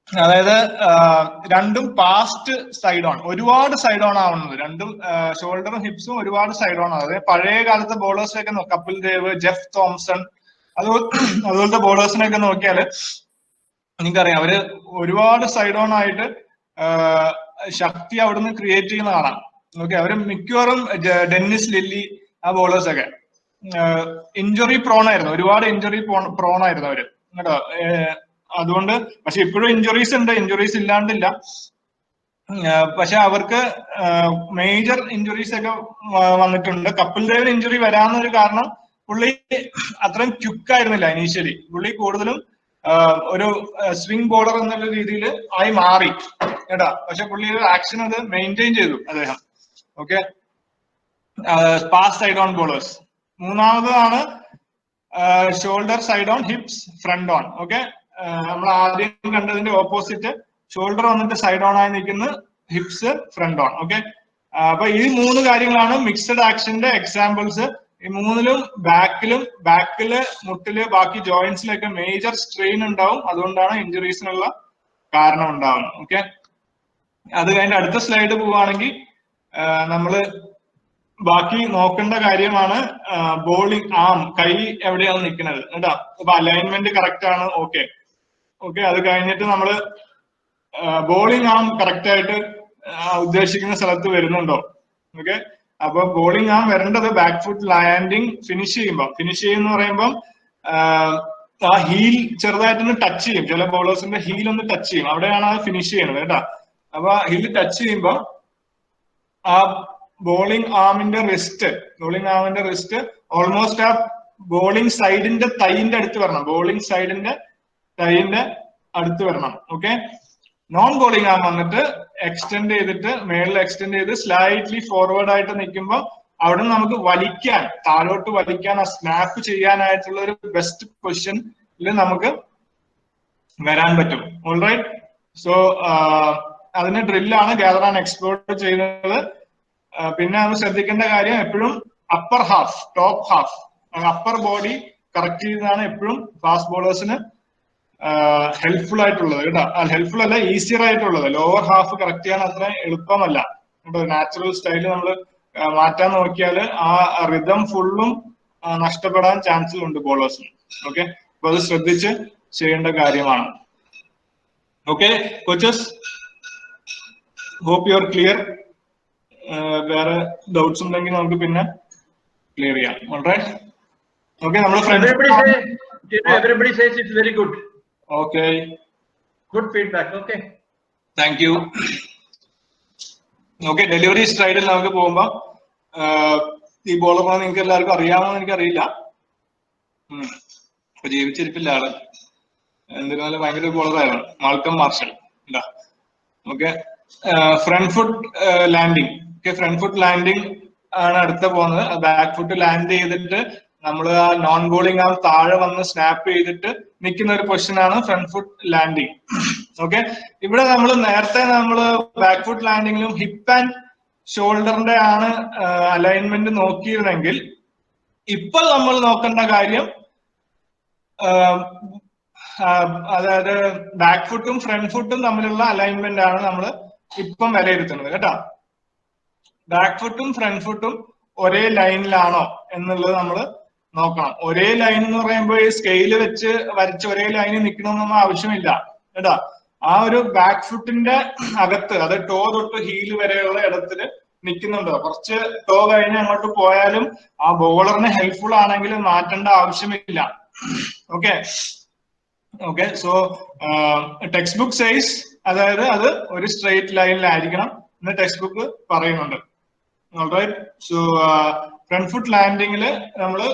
അതായത് രണ്ടും പാസ്റ്റ് സൈഡ് ഓൺ, ഒരുപാട് സൈഡ് ഓൺ ആവുന്നത്, രണ്ടും ഷോൾഡറും ഹിപ്സും ഒരുപാട് സൈഡ് ഓൺ ആവുന്നത്. പഴയ കാലത്തെ ബോളേഴ്സിനൊക്കെ കപിൽ ദേവ്, ജെഫ് തോംസൺ, അതുപോലത്തെ ബോളേഴ്സിനൊക്കെ നോക്കിയാല് നിങ്ങൾക്കറിയാം അവര് ഒരുപാട് സൈഡ് ഓൺ ആയിട്ട് ശക്തി അവിടുന്ന് ക്രിയേറ്റ് ചെയ്യുന്ന കാണാം. ഓക്കെ, അവര് മിക്കവാറും ഡെന്നിസ് ലില്ലി ആ ബോളേഴ്സ് ഒക്കെ ഇഞ്ചുറി പ്രോൺ ആയിരുന്നു, ഒരുപാട് ഇഞ്ചുറി പ്രോൺ ആയിരുന്നു അവര് കേട്ടോ. അതുകൊണ്ട് പക്ഷെ ഇപ്പോഴും ഇഞ്ചുറീസ് ഉണ്ട്, ഇഞ്ചുറീസ് ഇല്ലാണ്ടില്ല. പക്ഷെ അവർക്ക് മേജർ ഇഞ്ചുറീസ് ഒക്കെ വന്നിട്ടുണ്ട്. കപിൽ ദേവിന് ഇഞ്ചുറി വരാന്നൊരു കാരണം പുള്ളി അത്രയും ക്വിക്ക് ആയിരുന്നില്ല ഇനീഷ്യലി, പുള്ളി കൂടുതലും ഒരു സ്വിംഗ് ബോളർ എന്നുള്ള രീതിയിൽ ആയി മാറി കേട്ടാ. പക്ഷെ പുള്ളി ആക്ഷൻ അത് മെയിൻറ്റെയിൻ ചെയ്തു അദ്ദേഹം. Okay, pass side on bowlers. മൂന്നാമതാണ് shoulder side on hips front on. Okay, നമ്മൾ ആദ്യം കണ്ടതിന്റെ ഓപ്പോസിറ്റ്, ഷോൾഡർ വന്നിട്ട് സൈഡ് ഓൺ ആയി നിൽക്കുന്നു, ഹിപ്സ് ഫ്രണ്ട് ഓൺ. ഓക്കെ, അപ്പൊ ഈ 3 കാര്യങ്ങളാണ് മിക്സഡ് ആക്ഷന്റെ എക്സാമ്പിൾസ്. ഈ 3ലും ബാക്കില് മുട്ടില് ബാക്കി ജോയിന്റ്സിലൊക്കെ മേജർ സ്ട്രെയിൻ ഉണ്ടാവും, അതുകൊണ്ടാണ് ഇഞ്ചുറീസിനുള്ള കാരണം ഉണ്ടാവുന്നത്. ഓക്കെ, അത് കഴിഞ്ഞ് അടുത്ത സ്ലൈഡ് പോവുകയാണെങ്കിൽ നമ്മള് ബാക്കി നോക്കേണ്ട കാര്യമാണ് ബോളിംഗ് ആം, കൈ എവിടെയാണ് നിൽക്കുന്നത് കേട്ടോ. അപ്പൊ അലൈൻമെന്റ് കറക്റ്റ് ആണ്. ഓക്കെ, അത് കഴിഞ്ഞിട്ട് നമ്മള് ബോളിംഗ് ആം കറക്റ്റ് ആയിട്ട് ഉദ്ദേശിക്കുന്ന സ്ഥലത്ത് വരുന്നുണ്ടോ. ഓക്കെ, അപ്പൊ ബോളിംഗ് ആം വരേണ്ടത് ബാക്ക് ഫുട്ട് ലാൻഡിങ് ഫിനിഷ് ചെയ്യുന്ന പറയുമ്പോൾ ആ ഹീൽ ചെറുതായിട്ടൊന്ന് ടച്ച് ചെയ്യും, ചില ബോളേഴ്സിന്റെ ഹീൽ ഒന്ന് ടച്ച് ചെയ്യും, അവിടെയാണ് അത് ഫിനിഷ് ചെയ്യുന്നത് കേട്ടോ. അപ്പൊ ഹീൽ ടച്ച് ചെയ്യുമ്പോൾ ആ ബോളിംഗ് ആമിന്റെ റിസ്റ്റ് ഓൾമോസ്റ്റ് ആ ബോളിംഗ് സൈഡിന്റെ തൈന്റെ അടുത്ത് വരണം, ബോളിംഗ് സൈഡിന്റെ തൈന്റെ അടുത്ത് വരണം. ഓക്കെ, നോൺ ബോളിംഗ് ആം വന്നിട്ട് എക്സ്റ്റെൻഡ് ചെയ്തിട്ട് മേളിൽ എക്സ്റ്റെൻഡ് ചെയ്ത് സ്ലൈറ്റ്ലി ഫോർവേഡ് ആയിട്ട് നിൽക്കുമ്പോൾ അവിടെ നമുക്ക് വലിക്കാൻ, താഴോട്ട് വലിക്കാൻ, ആ സ്നാപ്പ് ചെയ്യാനായിട്ടുള്ള ഒരു ബെസ്റ്റ് പൊസിഷനിൽ നമുക്ക് വരാൻ പറ്റും. ഓൾറൈറ്റ്, സോ അതിന് ഡ്രില്ലാണ് ഗ്യാദർ ആൻഡ് എക്സ്പ്ലോർ ചെയ്യുന്നത്. പിന്നെ അത് ശ്രദ്ധിക്കേണ്ട കാര്യം എപ്പോഴും upper half, top half, upper body correct ചെയ്യുന്നതാണ് എപ്പോഴും ഫാസ്റ്റ് ബോളേഴ്സിന് ഹെൽപ്ഫുൾ ആയിട്ടുള്ളത് കേട്ടോ. ഹെൽപ്ഫുൾ അല്ല, ഈസിയർ ആയിട്ടുള്ളത്. ലോവർ ഹാഫ് കറക്റ്റ് ചെയ്യാൻ അത്ര എളുപ്പമല്ല കേട്ടോ. നാച്ചുറൽ സ്റ്റൈല് നമ്മൾ മാറ്റാൻ നോക്കിയാൽ ആ റിതം ഫുള്ളും നഷ്ടപ്പെടാൻ ചാൻസ് ഉണ്ട് ബോളേഴ്സിന്. ഓക്കെ, അപ്പൊ അത് ശ്രദ്ധിച്ച് ചെയ്യേണ്ട കാര്യമാണ്. Okay coaches, hope you are clear. വേറെ ഡൗട്ട്സ് ഉണ്ടെങ്കിൽ നമുക്ക് പിന്നെ ക്ലിയർ ചെയ്യാം. Alright, okay. നമ്മൾ Everybody says it's very good. Okay. Good feedback. Okay. Thank you. Okay, delivery stride നമുക്ക് പോകുമ്പോൾ ഈ ബോളർ നിങ്ങൾക്ക് എല്ലാവർക്കും അറിയാമെന്ന് എനിക്കറിയില്ല. ഇപ്പൊ ജീവിച്ചിരിപ്പില്ല ആള്, എന്നിരുന്നാലും ഭയങ്കര ബോളറായിരുന്നു Malcolm Marshall. Okay, front foot landing. Okay, front foot landing ആണ് അടുത്ത പോകുന്നത്. ബാക്ക് ഫുട്ട് ലാൻഡ് ചെയ്തിട്ട് നമ്മൾ ആ നോൺ ബോളിംഗ് ആം താഴെ വന്ന് സ്നാപ്പ് ചെയ്തിട്ട് നിൽക്കുന്ന ഒരു പൊസിഷൻ ആണ് ഫ്രണ്ട് ഫുട്ട് ലാൻഡിങ്. ഓക്കെ, ഇവിടെ നമ്മൾ നേരത്തെ ബാക്ക് ഫുട്ട് ലാൻഡിങ്ങിലും ഹിപ്പ് ആൻഡ് ഷോൾഡറിന്റെ ആണ് അലൈൻമെന്റ് നോക്കിയിരുന്നെങ്കിൽ ഇപ്പൊ നമ്മൾ നോക്കേണ്ട കാര്യം അതായത് ബാക്ക് ഫുട്ടും ഫ്രണ്ട് ഫുട്ടും തമ്മിലുള്ള അലൈൻമെന്റ് ആണ് നമ്മൾ ഇപ്പം വിലയിരുത്തുന്നത് കേട്ടോ. ബാക്ക് ഫുട്ടും ഫ്രണ്ട് ഫുട്ടും ഒരേ ലൈനിലാണോ എന്നുള്ളത് നമ്മൾ നോക്കണം. ഒരേ ലൈൻ എന്ന് പറയുമ്പോൾ ഈ സ്കെയില് വെച്ച് വരച്ച് ഒരേ ലൈനിൽ നിൽക്കണമെന്നൊന്നും ആവശ്യമില്ല കേട്ടോ. ആ ഒരു ബാക്ക് ഫുട്ടിന്റെ അകത്ത്, അത് ടോ തൊട്ട് ഹീല് വരെയുള്ള ഇടത്തില് നിൽക്കുന്നുണ്ടോ. കുറച്ച് ടോ കഴിഞ്ഞ് അങ്ങോട്ട് പോയാലും ആ ബോളറിന് ഹെൽപ്ഫുൾ ആണെങ്കിൽ മാറ്റേണ്ട ആവശ്യമില്ല. Okay okay, so textbook size, അതായത് അത് ഒരു സ്ട്രെയിറ്റ് ലൈനിലായിരിക്കണം എന്ന് ടെക്സ്റ്റ് ബുക്ക് പറയുന്നുണ്ട്. സോ ഫ്രണ്ട് ഫുട്ട് ലാൻഡിങ്ങില് നമ്മള്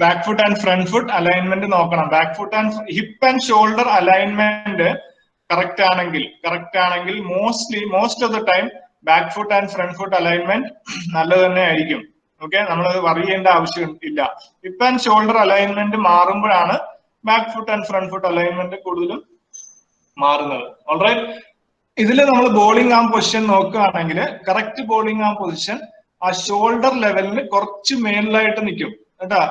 back foot and front foot alignment നോക്കണം. Back foot and hip and shoulder alignment correct ആണെങ്കിൽ most of the time back foot and front foot alignment നല്ലത് തന്നെ ആയിരിക്കും. ഓക്കെ, നമ്മൾ വറി ചെയ്യേണ്ട ആവശ്യം ഇല്ല. ഹിപ്പ് ആൻഡ് ഷോൾഡർ അലൈൻമെന്റ് മാറുമ്പോഴാണ് back foot and front foot alignment കൂടുതലും മാറുന്നത്. ഓൾറൈറ്റ്, ഇതില് നമ്മൾ ബോളിംഗ് ആം പൊസിഷൻ നോക്കുകയാണെങ്കിൽ കറക്റ്റ് ബോളിംഗ് ആം പൊസിഷൻ ആ ഷോൾഡർ ലെവലിന് കുറച്ച് മേളിലായിട്ട് നിൽക്കും കേട്ടാ.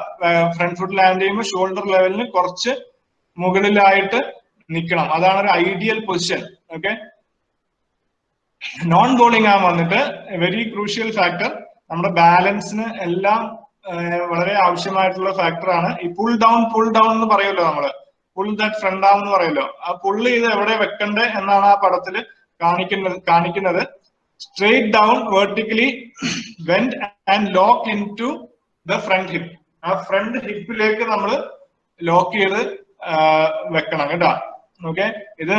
ഫ്രണ്ട് ഫുട്ട് ലാൻഡ് ചെയ്യുമ്പോൾ ഷോൾഡർ ലെവലിന് കുറച്ച് മുകളിലായിട്ട് നിൽക്കണം. അതാണ് ഒരു ideal position. Okay, non bowling arm വന്നിട്ട് വെരി ക്രൂഷ്യൽ ഫാക്ടർ, നമ്മുടെ ബാലൻസിന് എല്ലാം വളരെ ആവശ്യമായിട്ടുള്ള ഫാക്ടറാണ്. ഈ പുൾ ഡൗൺ എന്ന് പറയുമല്ലോ നമ്മള്, പുൾ ദാറ്റ് ഫ്രണ്ട് ആം എന്ന് പറയുമല്ലോ. ആ പുള്ള് ചെയ്ത് എവിടെ വെക്കണ്ടേ എന്നാണ് ആ പടത്തിൽ കാണിക്കുന്നത്. Straight down vertically went and lock in to the front hip. ആ ഫ്രണ്ട് ഹിപ്പിലേക്ക് നമ്മൾ ലോക്ക് ചെയ്ത് വെക്കണം കേട്ടോ. ഓക്കെ, ഇത്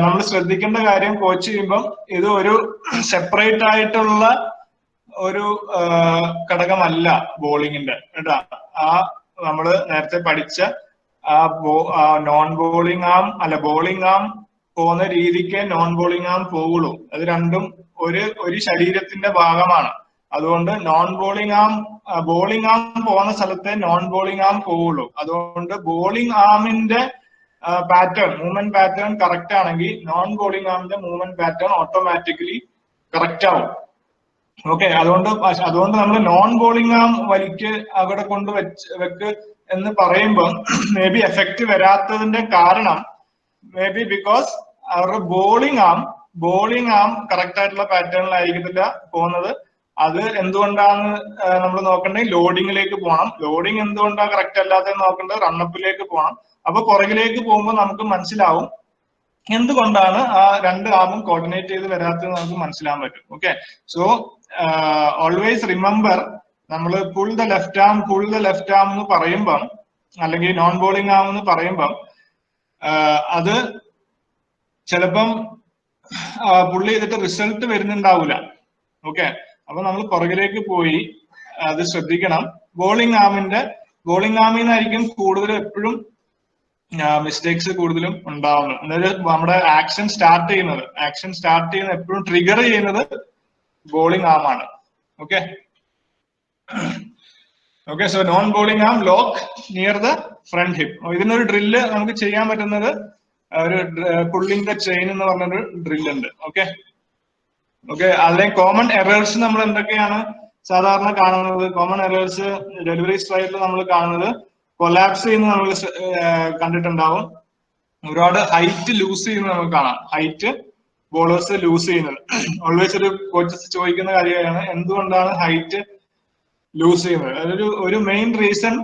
നമ്മൾ ശ്രദ്ധിക്കേണ്ട കാര്യം, കോച്ച് ചെയ്യുമ്പം ഇത് ഒരു സെപ്പറേറ്റ് ആയിട്ടുള്ള ഒരു ഘടകമല്ല ബോളിങ്ങിന്റെ കേട്ടോ. ആ നമ്മള് നേരത്തെ പഠിച്ച ആ നോൺ ബോളിംഗ് ആം അല്ല ബോളിംഗ് ആം പോകുന്ന രീതിക്ക് നോൺ ബോളിംഗ് ആം പോകുള്ളൂ. അത് രണ്ടും ഒരു ശരീരത്തിന്റെ ഭാഗമാണ്. അതുകൊണ്ട് നോൺ ബോളിംഗ് ആം പോകുന്ന സ്ഥലത്തെ നോൺ ബോളിംഗ് ആം പോവുള്ളൂ. അതുകൊണ്ട് ബോളിംഗ് ആമിന്റെ മൂവ്മെന്റ് പാറ്റേൺ കറക്റ്റ് ആണെങ്കിൽ നോൺ ബോളിംഗ് ആമിന്റെ മൂവ്മെന്റ് പാറ്റേൺ ഓട്ടോമാറ്റിക്കലി കറക്റ്റ് ആവും. ഓക്കെ, അതുകൊണ്ട് നമ്മൾ നോൺ ബോളിംഗ് ആം വലിക്ക് അവിടെ കൊണ്ട് വെക്ക് എന്ന് പറയുമ്പോൾ മേ ബി എഫക്റ്റ് വരാത്തതിന്റെ കാരണം മേ ബി ബിക്കോസ് അവരുടെ ബോളിംഗ് ആം കറക്റ്റ് ആയിട്ടുള്ള പാറ്റേണിലായിരിക്കത്തില്ല പോകുന്നത്. അത് എന്തുകൊണ്ടാണ് നമ്മൾ നോക്കേണ്ടത്? ലോഡിങ്ങിലേക്ക് പോകണം. ലോഡിങ് എന്തുകൊണ്ടാണ് കറക്റ്റ് അല്ലാത്തത് നോക്കേണ്ടത്? റണ്ണപ്പിലേക്ക് പോകണം. അപ്പൊ പുറകിലേക്ക് പോകുമ്പോൾ നമുക്ക് മനസ്സിലാവും എന്തുകൊണ്ടാണ് ആ രണ്ട് ആമും കോർഡിനേറ്റ് ചെയ്ത് വരാത്തത് നമുക്ക് മനസ്സിലാൻ പറ്റും. ഓക്കെ, സോ ഓൾവേസ് റിമെമ്പർ, നമ്മൾ പുൾ ദ ലെഫ്റ്റ് ആം എന്ന് പറയുമ്പം, അല്ലെങ്കിൽ നോൺ ബോളിംഗ് ആം എന്ന് പറയുമ്പം അത് ചിലപ്പം പുള്ളി ചെയ്തിട്ട് റിസൾട്ട് വരുന്നുണ്ടാവില്ല. ഓക്കെ, അപ്പൊ നമ്മൾ പുറകിലേക്ക് പോയി അത് ശ്രദ്ധിക്കണം. ബോളിംഗ് ആമിന്നായിരിക്കും കൂടുതൽ എപ്പോഴും മിസ്റ്റേക്സ് കൂടുതലും ഉണ്ടാവുന്നത്. അതായത് നമ്മുടെ ആക്ഷൻ സ്റ്റാർട്ട് ചെയ്യുന്നത് എപ്പോഴും ട്രിഗർ ചെയ്യുന്നത് ബോളിംഗ് ആമാണ്. Okay okay, so non bowling arm lock near the front hip. ഇതിനൊരു ഡ്രില്ല് നമുക്ക് ചെയ്യാൻ പറ്റുന്നത് ഒരു പുള്ളിംഗ് ദ ചെയിൻ എന്ന് പറഞ്ഞൊരു ഡ്രില്ലുണ്ട്. ഓക്കെ ഓക്കെ, അല്ലെങ്കിൽ കോമൺ എറേഴ്സ് നമ്മൾ എന്തൊക്കെയാണ് സാധാരണ കാണുന്നത്? കോമൺ എറേഴ്സ് ഡെലിവറി സ്ട്രൈഡിൽ നമ്മൾ കാണുന്നത് കൊലാപ്സ് ചെയ്യുന്ന നമ്മൾ കണ്ടിട്ടുണ്ടാവും. ഒരുപാട് ഹൈറ്റ് ലൂസ് ചെയ്യുന്നത് നമുക്ക് കാണാം. ഹൈറ്റ് ബോളേഴ്സ് ലൂസ് ചെയ്യുന്നത് ഓൾവേസ് ഒരു കോച്ചസ് ചോദിക്കുന്ന കാര്യമാണ്, എന്തുകൊണ്ടാണ് ഹൈറ്റ് ലൂസ് ചെയ്യുന്നത്? അതൊരു ഒരു മെയിൻ റീസൺ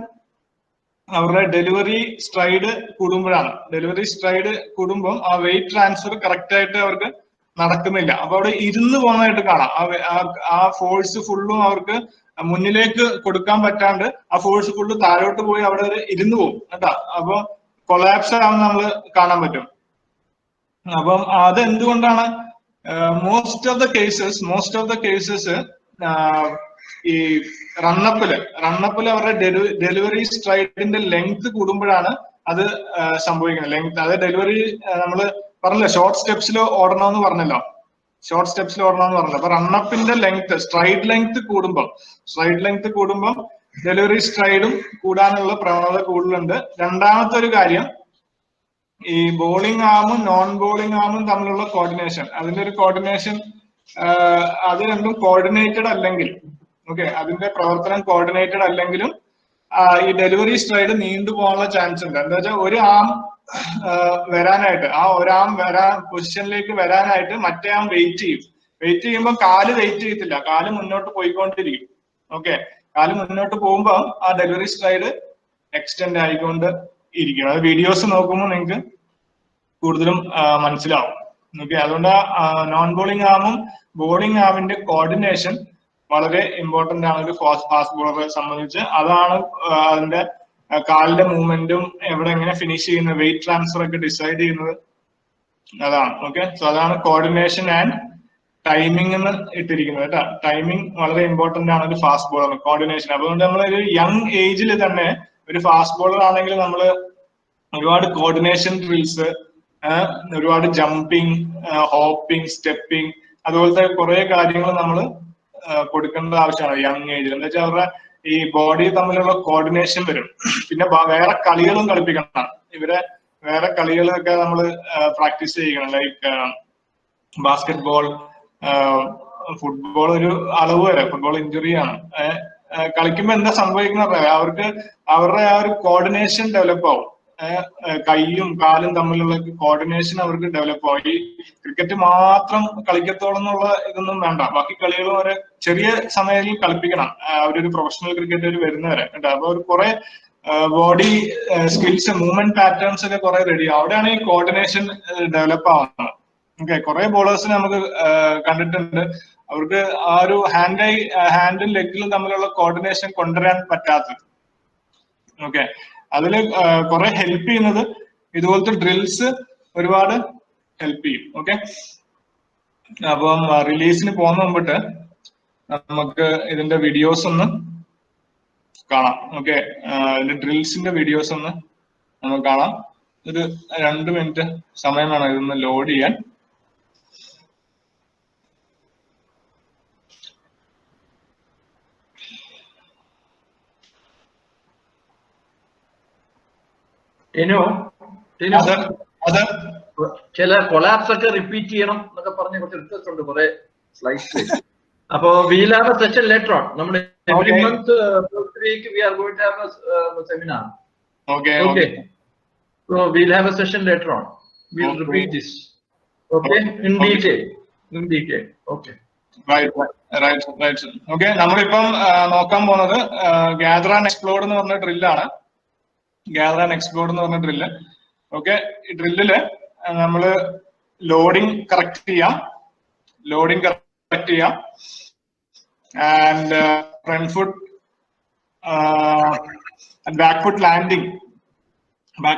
അവരുടെ ഡെലിവറി സ്ട്രൈഡ് കൂടുമ്പോഴാണ്. ഡെലിവറി സ്ട്രൈഡ് കൂടുമ്പോൾ ആ വെയിറ്റ് ട്രാൻസ്ഫർ കറക്റ്റ് ആയിട്ട് അവർക്ക് നടക്കുന്നില്ല. അപ്പൊ അവിടെ ഇരുന്ന് പോകുന്നതായിട്ട് കാണാം. ആ ഫോഴ്സ് ഫുള്ളും അവർക്ക് മുന്നിലേക്ക് കൊടുക്കാൻ പറ്റാണ്ട് ആ ഫോഴ്സ് ഫുള്ള് താഴോട്ട് പോയി അവിടെ ഇരുന്ന് പോകും കേട്ടാ. അപ്പൊ കൊളാപ്സ് ആവുന്ന നമ്മൾ കാണാൻ പറ്റും. അപ്പം അത് എന്തുകൊണ്ടാണ്? മോസ്റ്റ് ഓഫ് ദ കേസസ് ഈ റണ്ണപ്പില് അവരുടെ ഡെലിവറി സ്ട്രൈഡിന്റെ ലെങ്ത് കൂടുമ്പോഴാണ് അത് സംഭവിക്കുന്നത്. ലെങ്ത് അത് ഡെലിവറി നമ്മള് പറഞ്ഞല്ലോ ഷോർട്ട് സ്റ്റെപ്സിൽ ഓടണമെന്ന് പറഞ്ഞല്ലോ. അപ്പൊ റണ്ണപ്പിന്റെ ലെങ്ത് സ്ട്രൈഡ് ലെങ്ത് കൂടുമ്പം ഡെലിവറി സ്ട്രൈഡും കൂടാനുള്ള പ്രവണത കൂടുതലുണ്ട്. രണ്ടാമത്തെ ഒരു കാര്യം, ഈ ബോളിംഗ് ആമും നോൺ ബോളിംഗ് ആമും തമ്മിലുള്ള കോർഡിനേഷൻ, അതിന്റെ ഒരു കോർഡിനേഷൻ അത് രണ്ടും കോർഡിനേറ്റഡ് അല്ലെങ്കിൽ, ഓക്കെ, അതിന്റെ പ്രവർത്തനം കോർഡിനേറ്റഡ് അല്ലെങ്കിലും ഈ ഡെലിവറി സ്ട്രൈഡ് നീണ്ടു പോകാനുള്ള ചാൻസ് ഉണ്ട്. എന്താ വെച്ചാൽ ഒരു ആം വരാനായിട്ട്, ആ ഒരാം പൊസിഷനിലേക്ക് വരാനായിട്ട് മറ്റേ ആം വെയിറ്റ് ചെയ്യുമ്പോൾ കാല് വെയിറ്റ് ചെയ്യത്തില്ല, കാല് മുന്നോട്ട് പോയിക്കൊണ്ടിരിക്കും. ഓക്കെ, കാല് മുന്നോട്ട് പോകുമ്പോൾ ആ ഡെലിവറി സ്ട്രൈഡ് എക്സ്റ്റെൻഡ് ആയിക്കൊണ്ട് ഇരിക്കും. അത് വീഡിയോസ് നോക്കുമ്പോൾ നിങ്ങൾക്ക് കൂടുതലും മനസ്സിലാവും. ഓക്കെ, അതുകൊണ്ട് നോൺ ബോളിംഗ് ആമും ബോളിംഗ് ആമിന്റെ കോർഡിനേഷൻ വളരെ ഇമ്പോർട്ടന്റ് ആണ് ഒരു ഫാസ്റ്റ് ബോളറെ സംബന്ധിച്ച്. അതാണ് അതിന്റെ കാലിന്റെ മൂവ്മെന്റും എവിടെ എങ്ങനെ ഫിനിഷ് ചെയ്യുന്നത്, വെയിറ്റ് ട്രാൻസ്ഫർ ഒക്കെ ഡിസൈഡ് ചെയ്യുന്നത് അതാണ്. ഓക്കെ, സോ അതാണ് കോർഡിനേഷൻ ആൻഡ് ടൈമിംഗ് എന്ന് ഇട്ടിരിക്കുന്നത് കേട്ടോ. ടൈമിംഗ് വളരെ ഇമ്പോർട്ടന്റ് ആണ് ഒരു ഫാസ്റ്റ് ബോളറിന്, കോർഡിനേഷൻ. അതുകൊണ്ട് നമ്മൾ ഒരു യങ് ഏജിൽ തന്നെ ഒരു ഫാസ്റ്റ് ബോളർ ആണെങ്കിൽ നമ്മൾ ഒരുപാട് കോർഡിനേഷൻ ഡ്രിൽസ്, ഒരുപാട് ജമ്പിങ്, ഹോപ്പിംഗ്, സ്റ്റെപ്പിംഗ്, അതുപോലത്തെ കുറെ കാര്യങ്ങൾ നമ്മൾ കൊടുക്കേണ്ട ആവശ്യമാണ് യങ് ഏജിൽ. എന്താ വെച്ചാൽ അവരുടെ ഈ ബോഡി തമ്മിലുള്ള കോർഡിനേഷൻ വരും. പിന്നെ വേറെ കളികളും കളിപ്പിക്കണം ഇവരെ. വേറെ കളികളൊക്കെ നമ്മൾ പ്രാക്ടീസ് ചെയ്യണം. ലൈക്ക് ബാസ്കറ്റ് ബോൾ, ഫുട്ബോൾ ഒരു അളവ് വരെ. ഫുട്ബോൾ ഇഞ്ചുറിയാണ്. കളിക്കുമ്പോൾ എന്താ സംഭവിക്കുന്നത്, അവർക്ക് അവരുടെ ആ ഒരു കോർഡിനേഷൻ ഡെവലപ്പ് ആവും. കൈയും കാലും തമ്മിലുള്ള കോർഡിനേഷൻ അവർക്ക് ഡെവലപ്പ് ആവും. ഈ ക്രിക്കറ്റ് മാത്രം കളിക്കത്തോളം എന്നുള്ള ഇതൊന്നും വേണ്ട, ബാക്കി കളികളും അവരെ ചെറിയ സമയത്തിൽ കളിപ്പിക്കണം, അവരൊരു പ്രൊഫഷണൽ ക്രിക്കറ്റ് വരുന്നവരെ കേട്ടോ. അപ്പൊ അവർ കുറെ ബോഡി സ്കിൽസ്, മൂവ്മെന്റ് പാറ്റേൺസ് ഒക്കെ കുറെ റെഡി ആവും. അവിടെയാണ് ഈ കോർഡിനേഷൻ ഡെവലപ്പ് ആവുന്നത്. ഓക്കെ, കുറെ ബോളേഴ്സിനെ നമുക്ക് കണ്ടിട്ടുണ്ട്, അവർക്ക് ആ ഒരു ഹാൻഡും ലെഗിലും തമ്മിലുള്ള കോർഡിനേഷൻ കൊണ്ടുവരാൻ പറ്റാത്തത്. ഓക്കെ, അതിൽ കുറെ ഹെൽപ്പ് ചെയ്യുന്നത് ഇതുപോലത്തെ ഡ്രിൽസ് ഒരുപാട് ഹെൽപ്പ് ചെയ്യും. ഓക്കെ, അപ്പം റിലീസിന് പോകുന്ന മുമ്പിട്ട് നമുക്ക് ഇതിന്റെ വീഡിയോസ് ഒന്ന് കാണാം. ഓക്കെ, ഇതിന്റെ ഡ്രിൽസിന്റെ വീഡിയോസ് ഒന്ന് നമുക്ക് കാണാം. ഒരു 2 മിനിറ്റ് സമയം വേണം ഇതൊന്ന് ലോഡ് ചെയ്യാൻ. ചില കൊളാപ്സ് ഒക്കെ റിപ്പീറ്റ് ചെയ്യണം എന്നൊക്കെ പറഞ്ഞ കുറച്ച് റിക്വസ്റ്റ് ഉണ്ട് കുറെ സ്ലൈഡ്സ്. അപ്പൊ we'll have a session later on. നമ്മുടെ every month first week we are going to have a seminar. Okay. So we'll have a session later on. We'll repeat this. Okay, in detail. Okay. Right. Okay, നമ്മളിപ്പം നോക്കാൻ പോകുന്നത് gather and explode എന്ന് പറഞ്ഞ ഡ്രില്ലാണ്. gather and explode എന്ന് പറഞ്ഞ drill. Okay, ഈ ഡ്രില്ലില് നമ്മള് ലോഡിങ് കറക്റ്റ് ചെയ്യാം and front foot back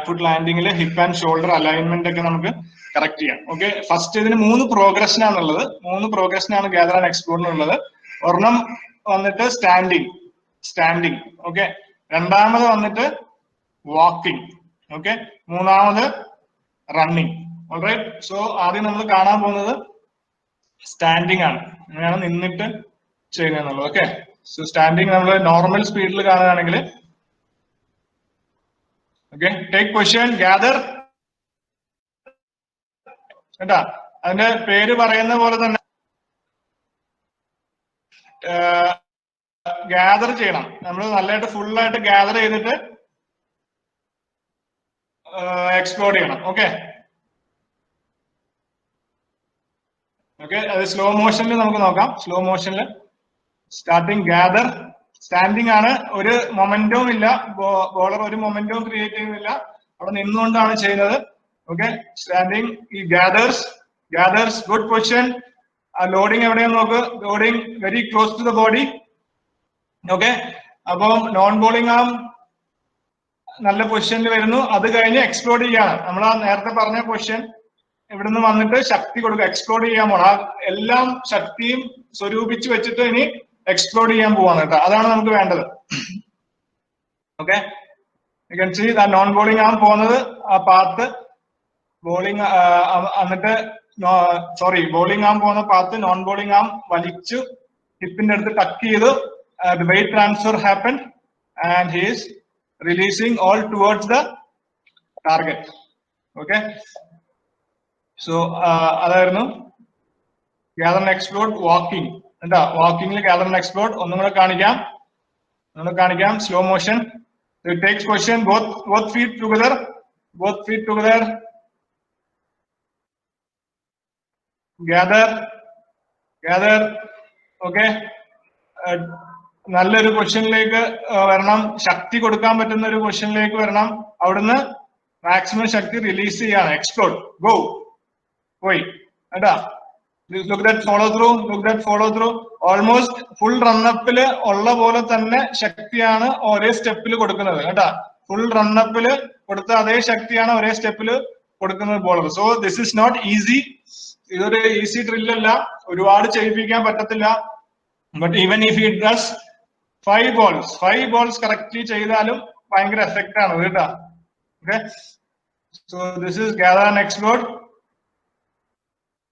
foot ലാൻഡിങ്ങില് ഹിപ്പ് ആൻഡ് ഷോൾഡർ അലൈൻമെന്റ് ഒക്കെ നമുക്ക് കറക്റ്റ് ചെയ്യാം. ഓക്കെ, ഫസ്റ്റ് ഇതിന് 3 പ്രോഗ്രഷനാണുള്ളത്. 3 പ്രോഗ്രഷനാണ് ഗ്യാദർ ആൻഡ് എക്സ്പ്ലോറിനുള്ളത്. ഒരെണ്ണം വന്നിട്ട് സ്റ്റാൻഡിങ്. ഓക്കെ, രണ്ടാമത് വന്നിട്ട് വാക്കിംഗ്. ഓക്കെ, മൂന്നാമത് റണ്ണിങ്. ഓൾറൈറ്റ്, സോ ആദ്യം നമ്മൾ കാണാൻ പോകുന്നത് സ്റ്റാൻഡിങ് ആണ്. അങ്ങനെയാണ് നിന്നിട്ട് ചെയ്യുന്നത്. ഓക്കെ, സോ സ്റ്റാൻഡിങ് നമ്മൾ നോർമൽ സ്പീഡിൽ കാണുകയാണെങ്കിൽ, ഓക്കെ, ടേക്ക് പൊസിഷൻ, ഗ്യാദർ കേട്ടാ. അതിന്റെ പേര് പറയുന്ന പോലെ തന്നെ ഗ്യാദർ ചെയ്യണം. നമ്മൾ നല്ലതായിട്ട് ഫുള്ളായിട്ട് ഗ്യാദർ ചെയ്തിട്ട് എക്സ്പ്ലോർ ചെയ്യണം. ഓക്കെ, അത് സ്ലോ മോഷനിൽ നമുക്ക് നോക്കാം. സ്ലോ മോഷനിൽ സ്റ്റാർട്ടിങ് ഗ്യാദർ, സ്റ്റാൻഡിങ് ആണ്, ഒരു മൊമെന്റവും ഇല്ല, ബോളർ ഒരു മൊമെന്റവും ക്രിയേറ്റ് ചെയ്യുന്നില്ല, അവിടെ നിന്നുകൊണ്ടാണ് ചെയ്യുന്നത്. ഓക്കെ, സ്റ്റാൻഡിങ്, ഈ ഗ്യാദേഴ്സ് ഗുഡ് പൊസിഷൻ. ലോഡിങ് എവിടെയാന്ന് നോക്ക്, loading very close to the body. Okay, അപ്പം നോൺ ബോളിംഗ് ആം നല്ല പൊസിഷനിൽ വരുന്നു. അത് കഴിഞ്ഞ് എക്സ്പ്ലോഡ് ചെയ്യാണ്. നമ്മൾ ആ നേരത്തെ പറഞ്ഞ പൊസിഷൻ ഇവിടുന്ന് വന്നിട്ട് ശക്തി കൊടുക്കുക, എക്സ്പ്ലോഡ് ചെയ്യാൻ പോണം. ആ എല്ലാം ശക്തിയും സ്വരൂപിച്ച് വെച്ചിട്ട് ഇനി എക്സ്പ്ലോഡ് ചെയ്യാൻ പോവാണ് കേട്ടോ. അതാണ് നമുക്ക് വേണ്ടത്. Okay, you can see non bowling arm പോകുന്നത് ആ പാത്ത് ബോളിംഗ് എന്നിട്ട് ബോളിംഗ് ആം പോകുന്ന പാത്ത് നോൺ ബോളിംഗ് ആം വലിച്ചു ഹിപ്പിന്റെ അടുത്ത് ടക്ക് ചെയ്തു. The weight transfer happened and he is releasing all towards the target. Okay, so അതായിരുന്നു gather and explode walking. എന്താ വാക്കിംഗിൽ gather and explode ഒന്നും കൂടെ കാണിക്കാം slow motion. It takes position both feet together, gather. Okay, നല്ലൊരു പൊസിഷനിലേക്ക് വരണം, ശക്തി കൊടുക്കാൻ പറ്റുന്ന ഒരു പൊസിഷനിലേക്ക് വരണം. അവിടുന്ന് മാക്സിമം ശക്തി റിലീസ് ചെയ്യാണ്. എക്സ്പ്ലോഡ്, ഗോ, പോയി കേട്ടാ. Look that follow through. Almost full റണ്ണപ്പില് ഉള്ള പോലെ തന്നെ ശക്തിയാണ് ഒരേ സ്റ്റെപ്പിൽ കൊടുക്കുന്നത് കേട്ടാ. ഫുൾ റണ്ണപ്പില് കൊടുത്ത അതേ ശക്തിയാണ് ഒരേ സ്റ്റെപ്പില് കൊടുക്കുന്നത് bowler. So this is not easy. ഇതൊരു ഈസി ഡ്രില്ലല്ല, ഒരുപാട് ചെയ്യിപ്പിക്കാൻ പറ്റത്തില്ല. But even if he does 5 balls correctly ചെയ്താലും ഭയങ്കര എഫക്റ്റ് ആണ് കേട്ടാ. Okay, so this is gather and explode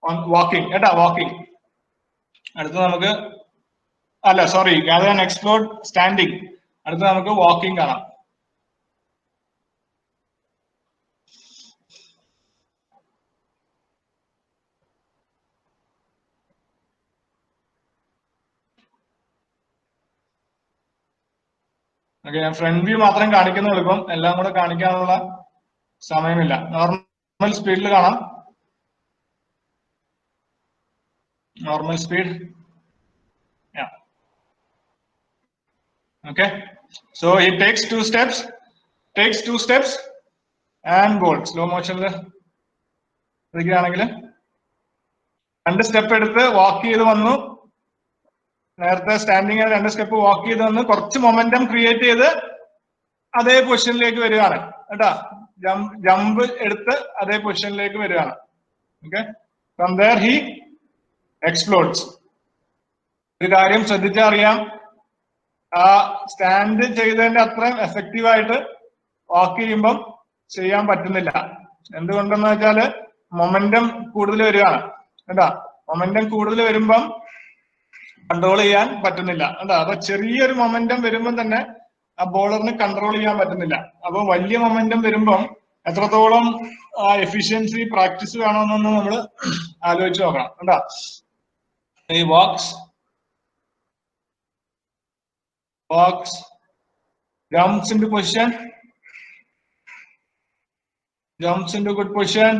on walking കേട്ടാ. വാക്കിംഗ് അടുത്ത് നമുക്ക് gather and explode സ്റ്റാൻഡിങ്. അടുത്ത് നമുക്ക് വാക്കിംഗ് കാണാം. ഓക്കെ, ഞാൻ ഫ്രണ്ട് വ്യൂ മാത്രം കാണിക്കുന്ന എളുപ്പം, എല്ലാം കൂടെ കാണിക്കാനുള്ള സമയമില്ല. നോർമൽ സ്പീഡിൽ കാണാം. Normal speed. Okay, so he takes two steps and goal. Slow മോഷനിൽ ഇരിക്കുകയാണെങ്കിൽ 2 സ്റ്റെപ്പ് എടുത്ത് വാക്ക് ചെയ്ത് വന്നു. നേരത്തെ സ്റ്റാൻഡിങ് 2 സ്റ്റെപ്പ് വാക്ക് ചെയ്ത് വന്ന് കുറച്ച് മൊമെന്റം ക്രിയേറ്റ് ചെയ്ത് അതേ പൊസിഷനിലേക്ക് വരികയാണ് കേട്ടാ. ജമ്പ് എടുത്ത് അതേ പൊസിഷനിലേക്ക് വരികയാണ്. Okay, from there he explodes. ഒരു കാര്യം ശ്രദ്ധിച്ചറിയാം, ആ സ്റ്റാൻഡ് ചെയ്തതിന്റെ അത്രയും എഫക്റ്റീവായിട്ട് വാക്ക് ചെയ്യുമ്പം ചെയ്യാൻ പറ്റുന്നില്ല. എന്തുകൊണ്ടെന്ന് വെച്ചാല് മൊമെന്റം കൂടുതൽ വരികയാണ് കേട്ടാ. മൊമെന്റം കൂടുതൽ വരുമ്പം കൺട്രോൾ ചെയ്യാൻ പറ്റുന്നില്ല കേട്ടോ. അപ്പൊ ചെറിയൊരു മൊമെന്റം വരുമ്പം തന്നെ ആ ബോളറിന് കൺട്രോൾ ചെയ്യാൻ പറ്റുന്നില്ല. അപ്പൊ വലിയ മൊമെന്റം വരുമ്പം എത്രത്തോളം എഫിഷ്യൻസി പ്രാക്ടീസ് വേണമെന്നൊന്ന് നമ്മൾ ആലോചിച്ച് നോക്കണം കേട്ടോ. ഈ walks, jumps into position, jumps into good position,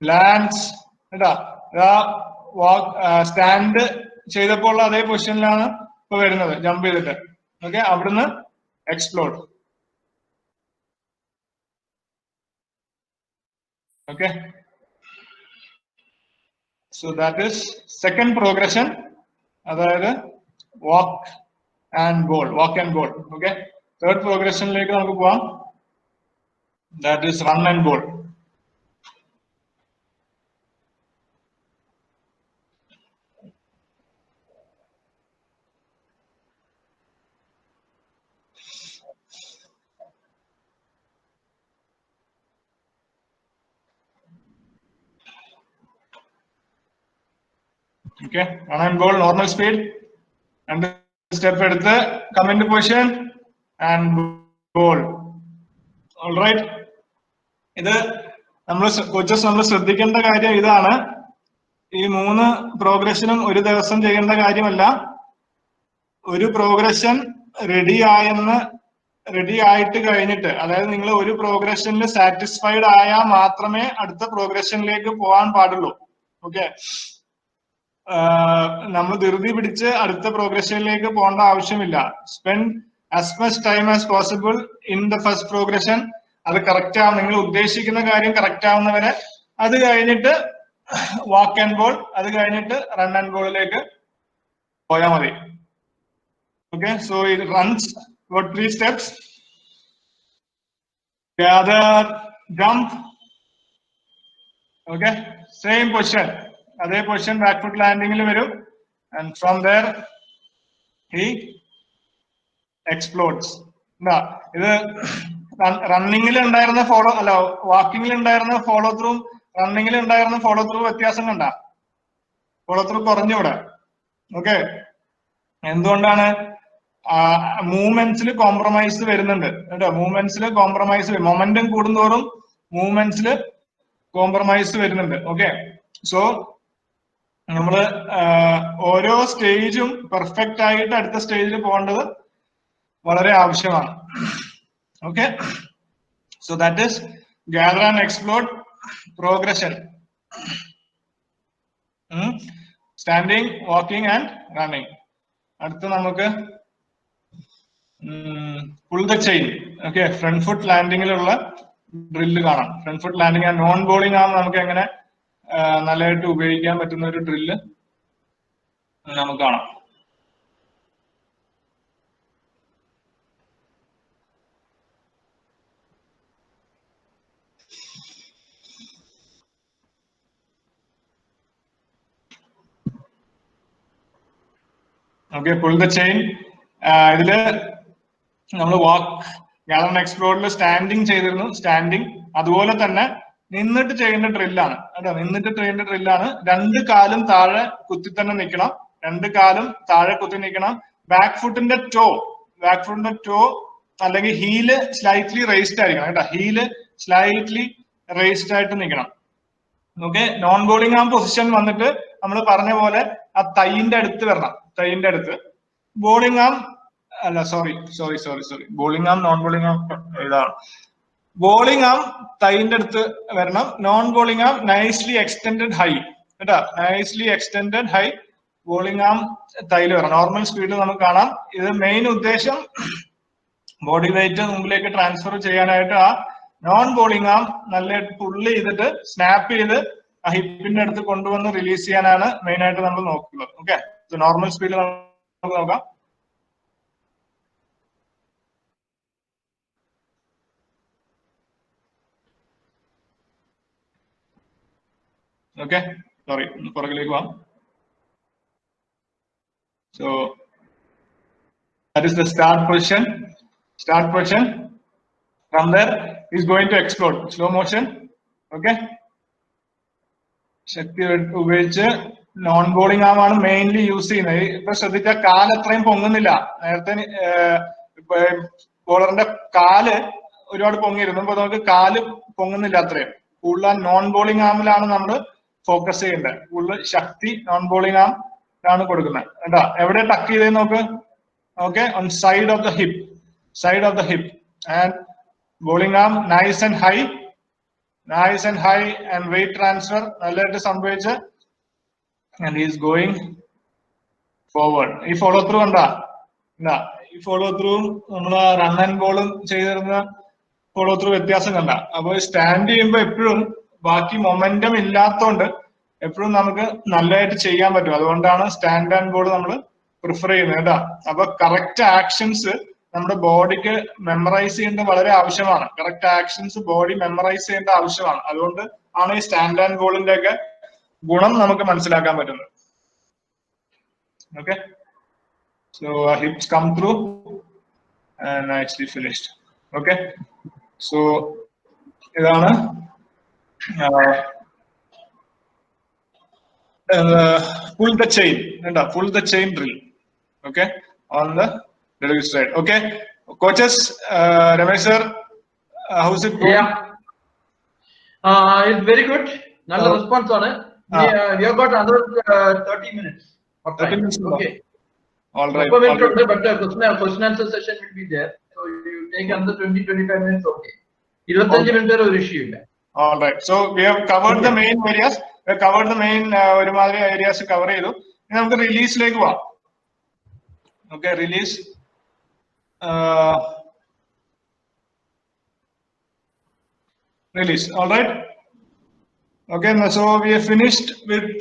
lands കേട്ടാ. സ്റ്റാൻഡ് ചെയ്തപ്പോൾ അതേ പൊസിഷനിലാണ് ഇപ്പൊ വരുന്നത്, ജമ്പ് ചെയ്തിട്ട്. ഓക്കെ, അവിടുന്ന് explode. Okay, so that is second progression, അതായത് വാക്ക് ആൻഡ് ഗോൾ. ഓക്കെ, തേർഡ് പ്രോഗ്രഷനിലേക്ക് നമുക്ക് പോവാം. That is run and goal. Okay, run and goal, normal speed, and step എടുത്ത് come into position and goal. All right, ഇത് coaches നമ്മൾ ശ്രദ്ധിക്കേണ്ട കാര്യം ഇതാണ്. ഈ 3 പ്രോഗ്രഷനും ഒരു ദിവസം ചെയ്യേണ്ട കാര്യമല്ല. ഒരു പ്രോഗ്രഷൻ റെഡി ആയിട്ട് കഴിഞ്ഞിട്ട്, അതായത് നിങ്ങൾ ഒരു പ്രോഗ്രഷനിൽ സാറ്റിസ്ഫൈഡ് ആയാൽ മാത്രമേ അടുത്ത പ്രോഗ്രഷനിലേക്ക് പോകാൻ പാടുള്ളൂ. ഓക്കെ, നമ്മൾ ധൃതി പിടിച്ച് അടുത്ത പ്രോഗ്രഷനിലേക്ക് പോകേണ്ട ആവശ്യമില്ല. Spend as much time as possible in the first progression. അത് കറക്റ്റ് ആവും, നിങ്ങൾ ഉദ്ദേശിക്കുന്ന കാര്യം കറക്റ്റ് ആവുന്നവരെ. അത് കഴിഞ്ഞിട്ട് വാക്ക് ആൻഡ് ബോൾ, അത് കഴിഞ്ഞിട്ട് റൺ ആൻഡ് ബോളിലേക്ക് പോയാൽ മതി. Okay, so it runs for 3 steps. Gather, jump. Okay, same position. Other position, back foot landing il varu, and from there he explodes. Nah, running il undayirunna follow alla walking il undayirunna follow through, running il undayirunna follow through വ്യത്യാസം കണ്ടാ? Follow through കുറഞ്ഞു ഇവിടെ. Okay, എന്തുകൊണ്ടാണ്? മൂവ്മെന്റ്സിൽ compromise വരുന്നുണ്ട് കേട്ടോ. മൂവ്മെന്റ്സിൽ compromise, momentum കൂടുന്തോറും മൂവ്മെന്റ്സിൽ compromise വരുന്നുണ്ട്. Okay, so നമ്മള് ഓരോ സ്റ്റേജും പെർഫെക്റ്റ് ആയിട്ട് അടുത്ത സ്റ്റേജിൽ പോകേണ്ടത് വളരെ ആവശ്യമാണ്. Okay, so that is gather and explode progression. Standing, walking and running. അടുത്ത് നമുക്ക് pull the chain. Okay, front foot ലാൻഡിങ്ങിലുള്ള ഡ്രില്ല് കാണാം. Front foot landing and non bowling ആണ് നമുക്ക് എങ്ങനെ നല്ലതായിട്ട് ഉപയോഗിക്കാൻ പറ്റുന്ന ഒരു ഡ്രില്ല് നമുക്ക് കാണാം. Okay, pull the chain. ഇതില് നമ്മൾ വാക്ക്, gather and explode സ്റ്റാൻഡിങ് ചെയ്തിരുന്നു. സ്റ്റാൻഡിങ് അതുപോലെ തന്നെ നിന്നിട്ട് ചെയ്യേണ്ട ഡ്രില്ലാണ് കേട്ടോ. നിന്നിട്ട് ചെയ്യേണ്ട ഡ്രില്ലാണ്. 2 കാലും താഴെ കുത്തി തന്നെ നിൽക്കണം. 2 കാലും താഴെ കുത്തി നിൽക്കണം. ബാക്ക് ഫുട്ടിന്റെ ടോ അല്ലെങ്കിൽ ഹീല് സ്ലൈറ്റ്ലി റേസ്ഡ് ആയിരിക്കണം കേട്ടോ. ഹീല് സ്ലൈറ്റ്ലി റേസ്ഡ് ആയിട്ട് നിൽക്കണം. Okay, non bowling arm position വന്നിട്ട് നമ്മൾ പറഞ്ഞ പോലെ ആ തൈന്റെ അടുത്ത് വരണം. തൈന്റെ അടുത്ത് ബോളിംഗ് ആം അല്ല, സോറി, ബോളിംഗ് ആം നോൺ ബോളിംഗ് ആം ഇതാണ്. ബോളിംഗ് ആം തൈന്റെ അടുത്ത് വരണം. നോൺ ബോളിംഗ് ആം നൈസ്ലി എക്സ്റ്റെൻഡഡ് ഹൈ കേട്ടോ. നൈസ്ലി എക്സ്റ്റെൻഡഡ് ഹൈ ബോളിംഗ് ആം തൈല് വരണം. നോർമൽ സ്പീഡിൽ നമുക്ക് കാണാം. ഇത് മെയിൻ ഉദ്ദേശം ബോഡി വെയിറ്റ് മുമ്പിലേക്ക് ട്രാൻസ്ഫർ ചെയ്യാനായിട്ട് ആ നോൺ ബോളിംഗ് ആം നല്ലതായിട്ട് പുള്ള് ചെയ്തിട്ട് സ്നാപ്പ് ചെയ്ത് ആ ഹിപ്പിന്റെ അടുത്ത് കൊണ്ടുവന്ന് റിലീസ് ചെയ്യാനാണ് മെയിൻ ആയിട്ട് നമ്മൾ നോക്കുന്നത്. ഓക്കെ, നോർമൽ സ്പീഡിൽ നമുക്ക് നോക്കാം. Okay, sorry, പുറകിലേക്ക് പോവാം. So that is the start position. From there is going to explode. Slow motion. Okay, ശക്തി ഉപയോഗിച്ച് നോൺ ബോളിംഗ് ആമാണ് മെയിൻലി യൂസ് ചെയ്യുന്നത്. ഇപ്പൊ ശ്രദ്ധിച്ച കാല് അത്രയും പൊങ്ങുന്നില്ല. നേരത്തെ ബോളറിന്റെ കാല് ഒരുപാട് പൊങ്ങിയിരുന്നു. അപ്പൊ നമുക്ക് കാല് പൊങ്ങുന്നില്ല അത്രയും. കൂടുതൽ നോൺ ബോളിംഗ് ആമിലാണ് നമ്മൾ ഫോക്കസ് ചെയ്യേണ്ടത്. കൂടുതൽ ശക്തി നോൺ ബോളിംഗ് ആം ആണ് കൊടുക്കുന്നത് കേട്ടോ. എവിടെ ടക്ക് ചെയ്തേ നോക്ക്. Okay, on side of the hip and bowling arm nice and high and weight transfer നല്ലതായിട്ട് സംഭവിച്ച് ആൻഡ് ഈസ് ഗോയിങ് ഫോർവേഡ്. ഈ ഫോളോ ത്രൂ ഉണ്ടാ. ഈ ഫോളോ ത്രൂ നമ്മള് റൺ ആൻഡ് ബോളും ചെയ്തിരുന്ന ഫോളോ ത്രൂ വ്യത്യാസം കണ്ട. അപ്പൊ സ്റ്റാൻഡ് ചെയ്യുമ്പോ എപ്പോഴും ബാക്കി മൊമെന്റം ഇല്ലാത്തോണ്ട് എപ്പോഴും നമുക്ക് നല്ലതായിട്ട് ചെയ്യാൻ പറ്റും. അതുകൊണ്ടാണ് സ്റ്റാൻഡ് ആൻഡ് ബോൾ നമ്മൾ പ്രിഫർ ചെയ്യുന്നത് കേട്ടോ. അപ്പൊ കറക്റ്റ് ആക്ഷൻസ് നമ്മുടെ ബോഡിക്ക് മെമ്മറൈസ് ചെയ്യേണ്ടത് വളരെ ആവശ്യമാണ്. കറക്റ്റ് ആക്ഷൻസ് ബോഡി മെമ്മറൈസ് ചെയ്യേണ്ട ആവശ്യമാണ്. അതുകൊണ്ട് ആണ് ഈ സ്റ്റാൻഡ് ആൻഡ് ബോളിന്റെ ഒക്കെ ഗുണം നമുക്ക് മനസ്സിലാക്കാൻ പറ്റുന്നത്. Okay, so hips come through and nicely finished. Okay, so ഇതാണ് pull the chain drill. Okay, on the delivery side. Okay, coaches, Ramesh sir, how's it going? Yeah, it's very good. Nalla response on it. We have got another 30 minutes. 30 minutes. Okay, All right. but question answer session will be there. So you take another 20-25 minutes. Okay, 25 minutes ഒരു issue ഇല്ല. All right, so we have covered the main areas. ഒരുമാതിരി areas cover ചെയ്തു. ഇനി നമുക്ക് റിലീസിലേക്ക് പോവാം. Okay, release. All right. Okay, so we have finished with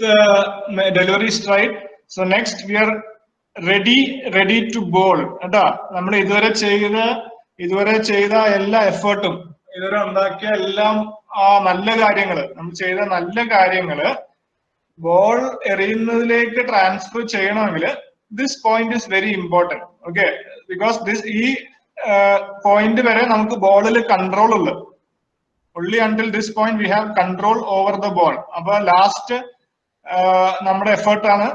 delivery stride. So next we are ready to bowl കേട്ടോ. നമ്മൾ ഇതുവരെ ചെയ്ത എല്ലാ എഫേർട്ടും, ഇതുവരെ ഉണ്ടാക്കിയ എല്ലാം നല്ല കാര്യങ്ങള്, നമ്മൾ ചെയ്ത നല്ല കാര്യങ്ങള് ബോൾ എറിയുന്നതിലേക്ക് ട്രാൻസ്ഫർ ചെയ്യണമെങ്കിൽ this point is very important. Okay, because ഈ പോയിന്റ് വരെ നമുക്ക് ബോളിൽ കൺട്രോൾ ഉള്ളു. only until this point we have control over the ball. അപ്പൊ ലാസ്റ്റ് നമ്മുടെ എഫേർട്ട് ആണ്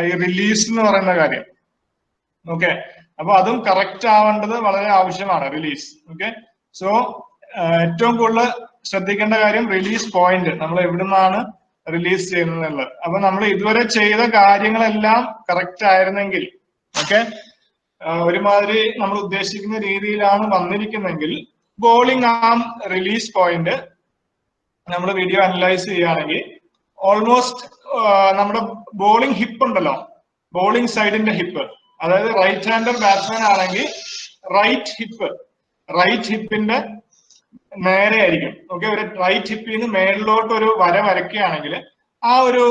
ഈ റിലീസ് എന്ന് പറയുന്ന കാര്യം. ഓക്കെ, അപ്പൊ അതും കറക്റ്റ് ആവേണ്ടത് വളരെ ആവശ്യമാണ്, റിലീസ്. ഓക്കെ, സോ ഏറ്റവും കൂടുതൽ ശ്രദ്ധിക്കേണ്ട കാര്യം റിലീസ് പോയിന്റ്, നമ്മൾ എവിടുന്നാണ് റിലീസ് ചെയ്യുന്നത്. അപ്പൊ നമ്മൾ ഇതുവരെ ചെയ്ത കാര്യങ്ങളെല്ലാം കറക്റ്റ് ആയിരുന്നെങ്കിൽ, ഓക്കെ, ഒരുമാതിരി നമ്മൾ ഉദ്ദേശിക്കുന്ന രീതിയിലാണ് വന്നിരിക്കുന്നെങ്കിൽ ബോളിംഗ് ആം റിലീസ് പോയിന്റ് നമ്മൾ വീഡിയോ അനലൈസ് ചെയ്യുകയാണെങ്കിൽ ഓൾമോസ്റ്റ് നമ്മുടെ ബോളിംഗ് ഹിപ്പ് ഉണ്ടല്ലോ, ബോളിംഗ് സൈഡിന്റെ ഹിപ്പ്, അതായത് റൈറ്റ് ഹാൻഡർ ബാറ്റ്സ്മാൻ ആണെങ്കിൽ റൈറ്റ് ഹിപ്പിന്റെ നേരെ ആയിരിക്കും. ഓക്കെ, ഒരു റൈറ്റ് ഹിപ്പിൽ നിന്ന് മേളിലോട്ട് ഒരു വര വരയ്ക്കുകയാണെങ്കിൽ ആ ഒരു